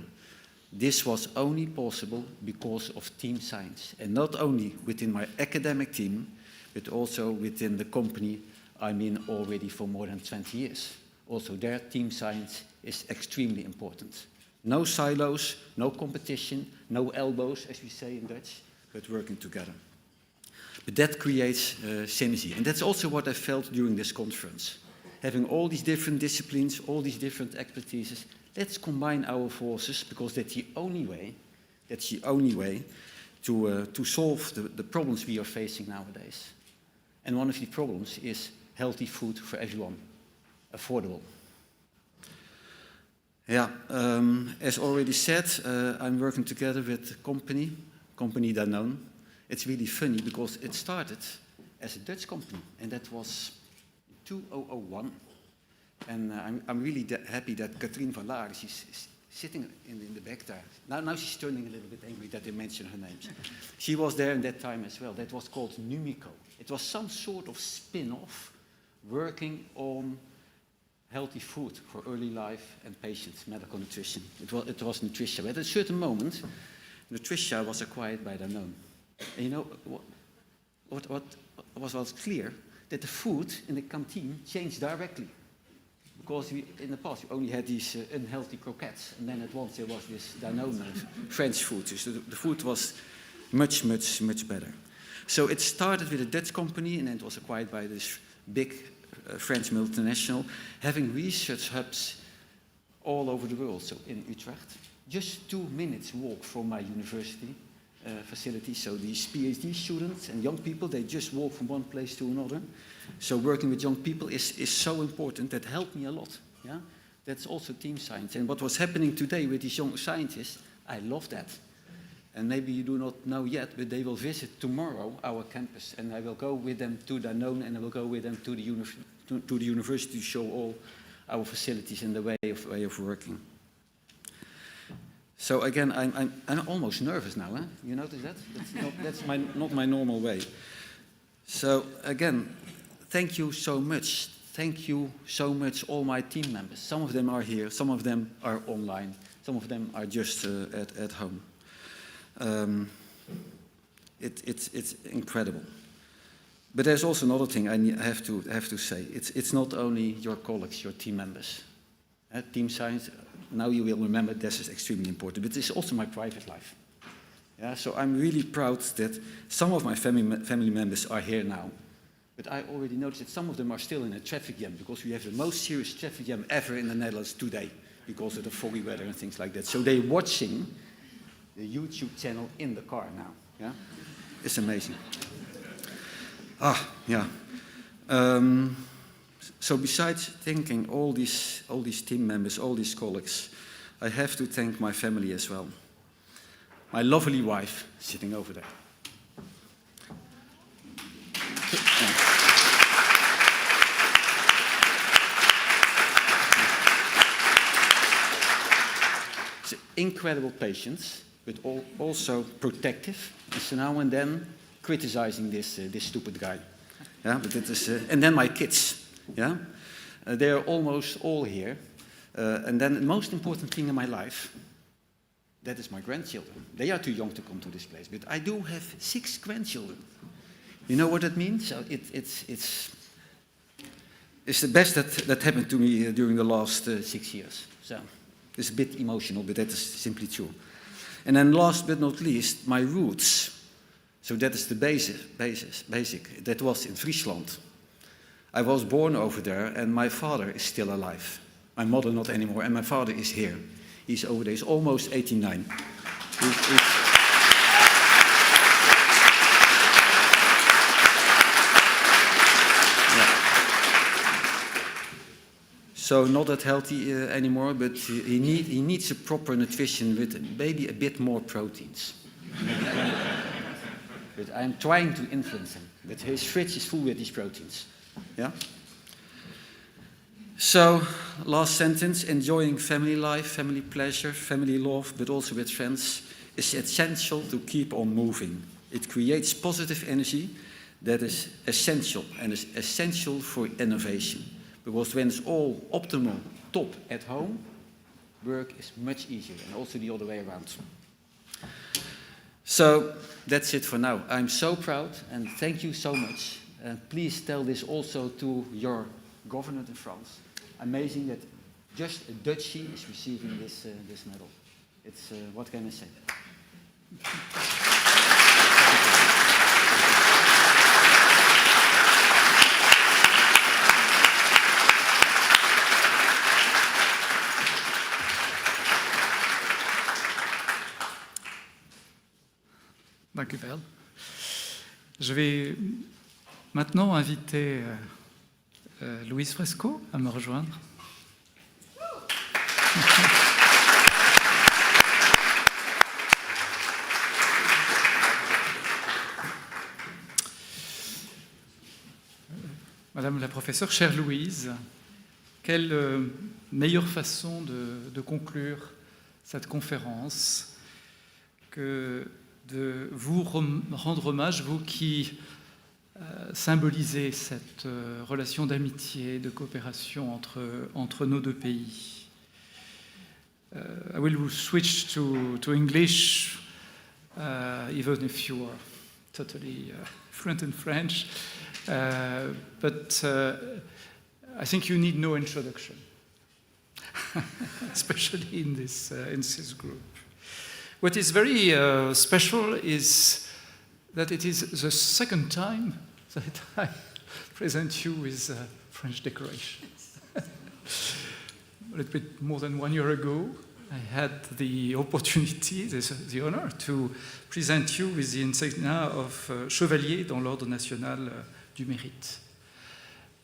This was only possible because of team science. And not only within my academic team, but also within the company I'm in already for more than 20 years. Also their team science is extremely important. No silos, no competition, no elbows, as we say in Dutch, but working together. But that creates synergy. And that's also what I felt during this conference. Having all these different disciplines, all these different expertises, let's combine our forces, because that's the only way to solve the problems we are facing nowadays. And one of the problems is healthy food for everyone, affordable. Yeah, as already said, I'm working together with a company Danone. It's really funny because it started as a Dutch company, and that was 2001. And I'm really happy that Katrien van Laar, she's sitting in the back there. Now she's turning a little bit angry that they mention her names. She was there in that time as well. That was called Numico. It was some sort of spin-off working on healthy food for early life and patients, medical nutrition. It was Nutritia. But at a certain moment, Nutritia was acquired by Danone. And you know what was clear? That the food in the canteen changed directly. Because in the past we only had these unhealthy croquettes, and then at once there was this Danone French food. So the food was much better. So it started with a Dutch company, and then it was acquired by this big French multinational, having research hubs all over the world. So in Utrecht, just 2 minutes walk from my university facility. So these PhD students and young people, they just walk from one place to another. So working with young people is so important. That helped me a lot. Yeah? That's also team science. And what was happening today with these young scientists, I love that. And maybe you do not know yet, but they will visit tomorrow our campus, and I will go with them to Danone, and I will go with them to the university to show all our facilities and the way of working. So again, I'm almost nervous now. Huh? You notice that? That's not my normal way. So again, thank you so much. Thank you so much, all my team members. Some of them are here, some of them are online, some of them are just at home. It's incredible. But there's also another thing I have to say. It's not only your colleagues, your team members. Team science, now you will remember this is extremely important, but it's also my private life. Yeah, so I'm really proud that some of my family members are here now. But I already noticed that some of them are still in a traffic jam, because we have the most serious traffic jam ever in the Netherlands today, because of the foggy weather and things like that. So they're watching the YouTube channel in the car now. Yeah, it's amazing. Yeah. So besides thanking all these team members, all these colleagues, I have to thank my family as well. My lovely wife sitting over there. incredible patience, but also protective, and so now and then criticizing this stupid guy. Yeah, but it is, and then my kids. Yeah, they are almost all here, and then the most important thing in my life, that is my grandchildren. They are too young to come to this place, but I do have 6 grandchildren. You know what that means? So it's the best that happened to me during the last 6 years. So it's a bit emotional, but that is simply true. And then last but not least, my roots. So that is the basic. That was in Friesland. I was born over there, and my father is still alive. My mother not anymore, and my father is here. He's over there. He's almost 89. So not that healthy anymore, but he needs a proper nutrition with maybe a bit more proteins. But I'm trying to influence him. But his fridge is full with these proteins. Yeah? So, last sentence, enjoying family life, family pleasure, family love, but also with friends, is essential to keep on moving. It creates positive energy that is essential, and is essential for innovation. Because when it's all optimal, top at home, work is much easier, and also the other way around. So, that's it for now. I'm so proud, and thank you so much. Please tell this also to your government in France. Amazing that just a Dutchie is receiving this medal. It's, what can I say? Dank u wel. Je vais maintenant inviter Louise Fresco à me rejoindre. Madame la professeure, chère Louise, quelle meilleure façon de conclure cette conférence que de vous rendre hommage, vous qui symbolisez cette relation d'amitié, de coopération entre nos deux pays. I will switch to English, even if you are totally fluent in French, but I think you need no introduction, especially in this group. What is very special is that it is the second time that I present you with French decorations. A little bit more than 1 year ago, I had the opportunity, the honor, to present you with the insignia of Chevalier dans l'Ordre National du Mérite.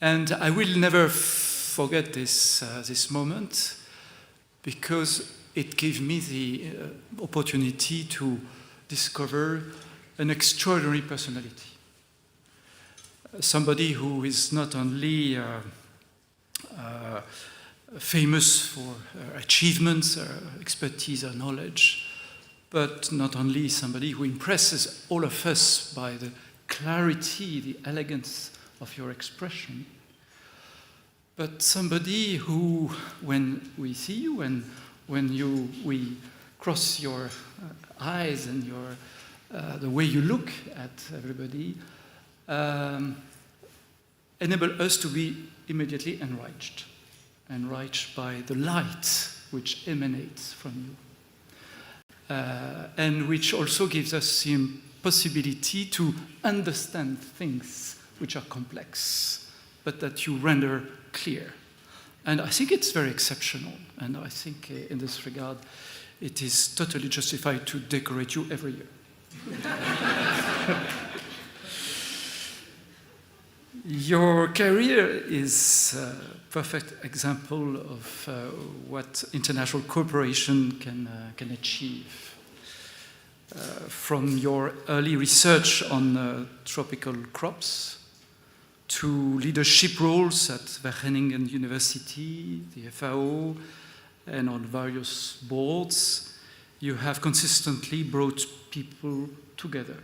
And I will never forget this moment, because it gave me the opportunity to discover an extraordinary personality. Somebody who is not only famous for achievements, expertise, or knowledge, but not only somebody who impresses all of us by the clarity, the elegance of your expression, but somebody who, when we see you and when we cross your eyes and the way you look at everybody, enable us to be immediately enraged by the light which emanates from you, and which also gives us the possibility to understand things which are complex, but that you render clear. And I think it's very exceptional, and I think in this regard it is totally justified to decorate you every year. Your career is a perfect example of what international cooperation can achieve. From your early research on tropical crops to leadership roles at Wageningen University, the FAO, and on various boards, you have consistently brought people together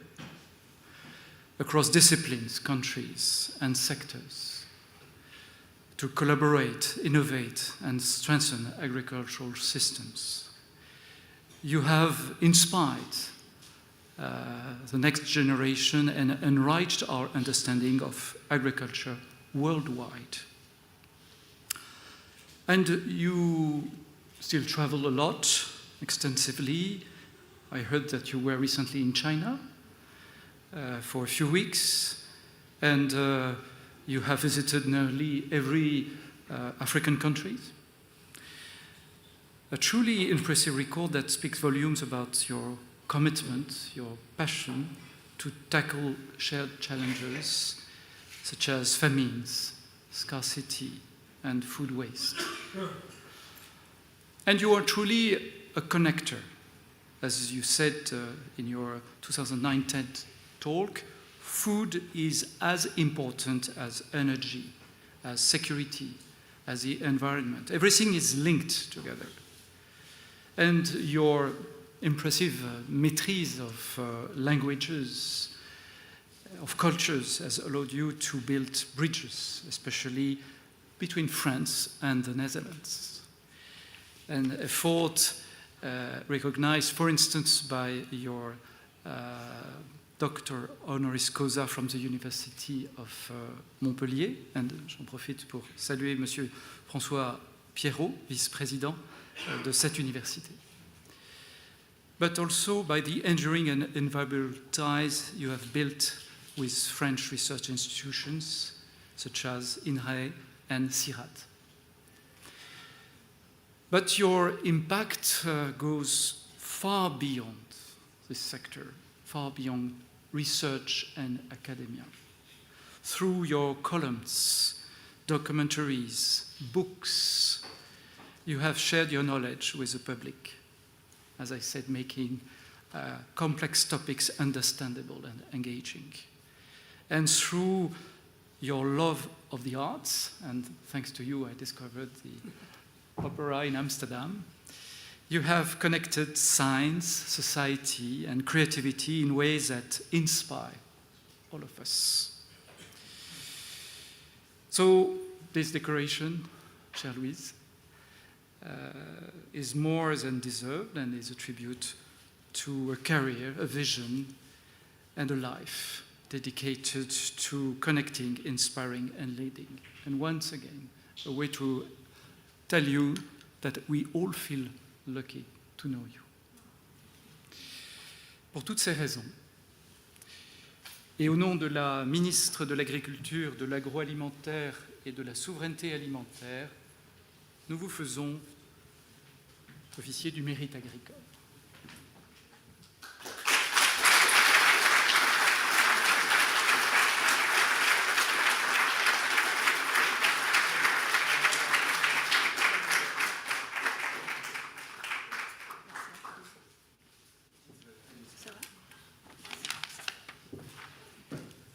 across disciplines, countries, and sectors to collaborate, innovate, and strengthen agricultural systems. You have inspired the next generation and enriched our understanding of agriculture worldwide. And you still travel a lot, extensively. I heard that you were recently in China for a few weeks, and you have visited nearly every African country. A truly impressive record that speaks volumes about your commitment, your passion to tackle shared challenges such as famines, scarcity, and food waste. And you are truly a connector. As you said in your 2009 TED talk, food is as important as energy, as security, as the environment. Everything is linked together. And your impressive maîtrise of languages, of cultures, has allowed you to build bridges, especially between France and the Netherlands. An effort recognized, for instance, by your Doctor honoris causa from the University of Montpellier, and j'en profite pour saluer Monsieur François Pierrot, vice-président de cette université. But also by the enduring and invaluable ties you have built with French research institutions such as INRAE and CIRAD. But your impact goes far beyond this sector, far beyond research and academia. Through your columns, documentaries, books, you have shared your knowledge with the public, as I said, making complex topics understandable and engaging. And through your love of the arts, and thanks to you I discovered the opera in Amsterdam, you have connected science, society, and creativity in ways that inspire all of us. So this decoration, chère Louise, is more than deserved and is a tribute to a career, a vision, and a life dedicated to connecting, inspiring, and leading. And once again, a way to tell you that we all feel lucky to know you. Pour toutes ces raisons, et au nom de la ministre de l'Agriculture, de l'Agroalimentaire et de la Souveraineté alimentaire, nous vous faisons officier du mérite agricole.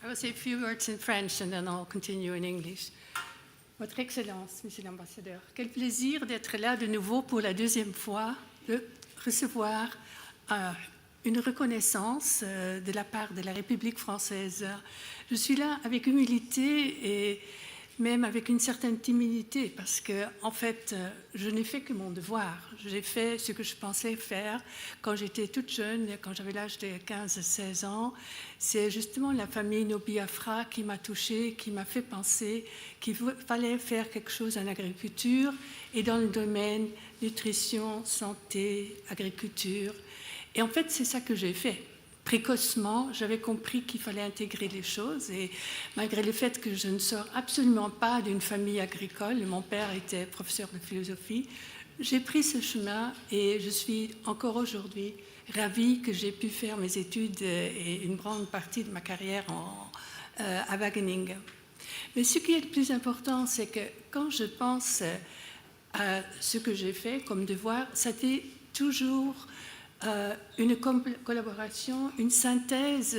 I will say a few words in French and then I'll continue in English. Votre Excellence, Monsieur l'Ambassadeur, quel plaisir d'être là de nouveau pour la deuxième fois, de recevoir une reconnaissance de la part de la République française. Je suis là avec humilité et même avec une certaine timidité parce que, en fait, je n'ai fait que mon devoir. J'ai fait ce que je pensais faire quand j'étais toute jeune, quand j'avais l'âge de 15-16 ans. C'est justement la famille Nobiafra qui m'a touchée, qui m'a fait penser qu'il fallait faire quelque chose en agriculture et dans le domaine nutrition, santé, agriculture. Et en fait, c'est ça que j'ai fait. Précocement, j'avais compris qu'il fallait intégrer les choses et malgré le fait que je ne sors absolument pas d'une famille agricole, mon père était professeur de philosophie, j'ai pris ce chemin et je suis encore aujourd'hui ravie que j'ai pu faire mes études et une grande partie de ma carrière à Wageningen. Mais ce qui est le plus important, c'est que quand je pense à ce que j'ai fait comme devoir, c'était toujours une collaboration, une synthèse,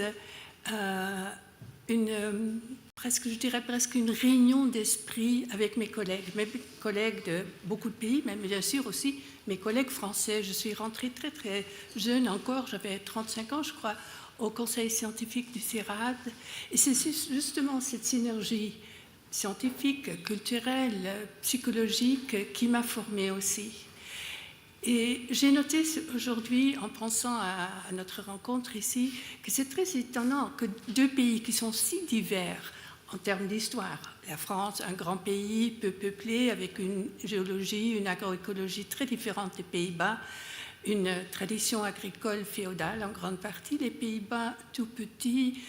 une presque, je dirais presque une réunion d'esprit avec mes collègues de beaucoup de pays, mais bien sûr aussi mes collègues français. Je suis rentrée très très jeune encore, j'avais 35 ans je crois, au conseil scientifique du CIRAD. Et c'est justement cette synergie scientifique, culturelle, psychologique qui m'a formée aussi. Et j'ai noté aujourd'hui, en pensant à notre rencontre ici, que c'est très étonnant que deux pays qui sont si divers en termes d'histoire, la France, un grand pays peu peuplé, avec une géologie, une agroécologie très différente des Pays-Bas, une tradition agricole féodale en grande partie, les Pays-Bas tout petits,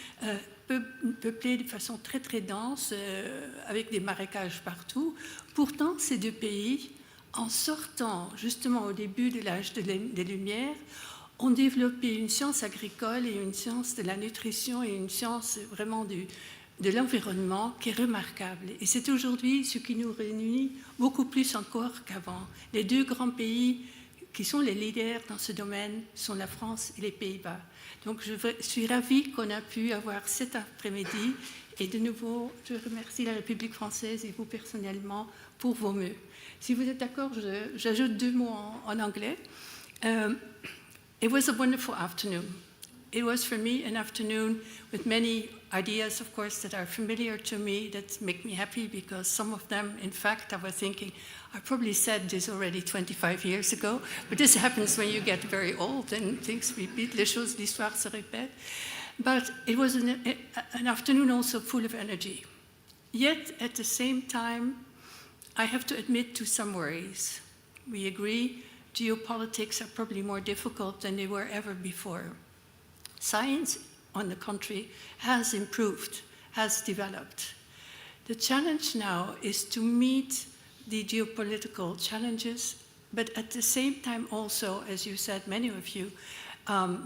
peuplés de façon très très dense, avec des marécages partout. Pourtant, ces deux pays, en sortant justement au début de l'âge des Lumières, ont développé une science agricole et une science de la nutrition et une science vraiment de l'environnement qui est remarquable. Et c'est aujourd'hui ce qui nous réunit beaucoup plus encore qu'avant. Les deux grands pays qui sont les leaders dans ce domaine sont la France et les Pays-Bas. Donc je suis ravie qu'on a pu avoir cet après-midi. Et de nouveau, je remercie la République française et vous personnellement pour vos mots. Si vous êtes d'accord, j'ajoute deux mots en anglais. It was a wonderful afternoon. It was for me an afternoon with many ideas, of course, that are familiar to me, that make me happy, because some of them, in fact, I was thinking, I probably said this already 25 years ago, but this happens when you get very old and things repeat, l'histoire se répète. But it was an afternoon also full of energy. Yet, at the same time, I have to admit to some worries. We agree geopolitics are probably more difficult than they were ever before. Science, on the contrary, has improved, has developed. The challenge now is to meet the geopolitical challenges, but at the same time also, as you said, many of you,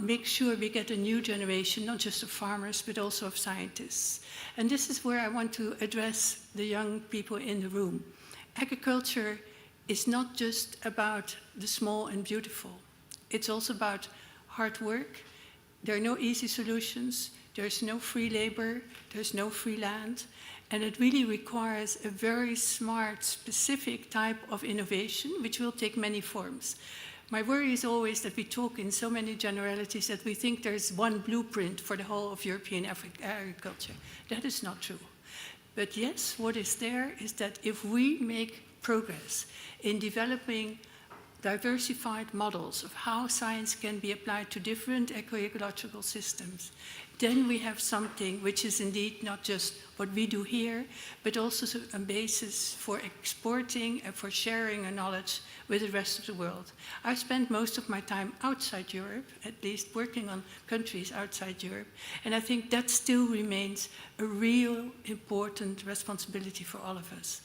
make sure we get a new generation, not just of farmers, but also of scientists. And this is where I want to address the young people in the room. Agriculture is not just about the small and beautiful. It's also about hard work. There are no easy solutions. There's no free labor. There's no free land. And it really requires a very smart, specific type of innovation, which will take many forms. My worry is always that we talk in so many generalities that we think there's one blueprint for the whole of European agriculture. That is not true. But yes, what is there is that if we make progress in developing diversified models of how science can be applied to different eco-ecological systems, then we have something which is indeed not just what we do here, but also a basis for exporting and for sharing our knowledge with the rest of the world. I've spent most of my time outside Europe, at least working on countries outside Europe, and I think that still remains a real important responsibility for all of us.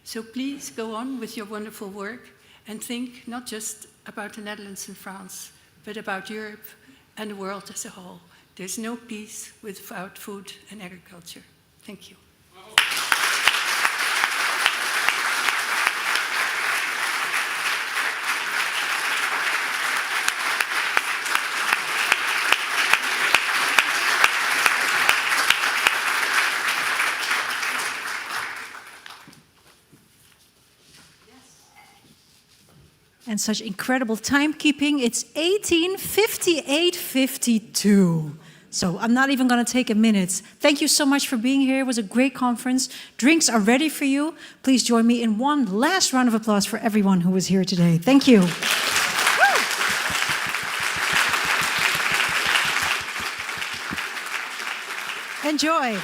So please go on with your wonderful work and think not just about the Netherlands and France, but about Europe and the world as a whole. There's no peace without food and agriculture. Thank you. And such incredible timekeeping. It's 18:58:52. So I'm not even going to take a minute. Thank you so much for being here. It was a great conference. Drinks are ready for you. Please join me in one last round of applause for everyone who was here today. Thank you. Enjoy.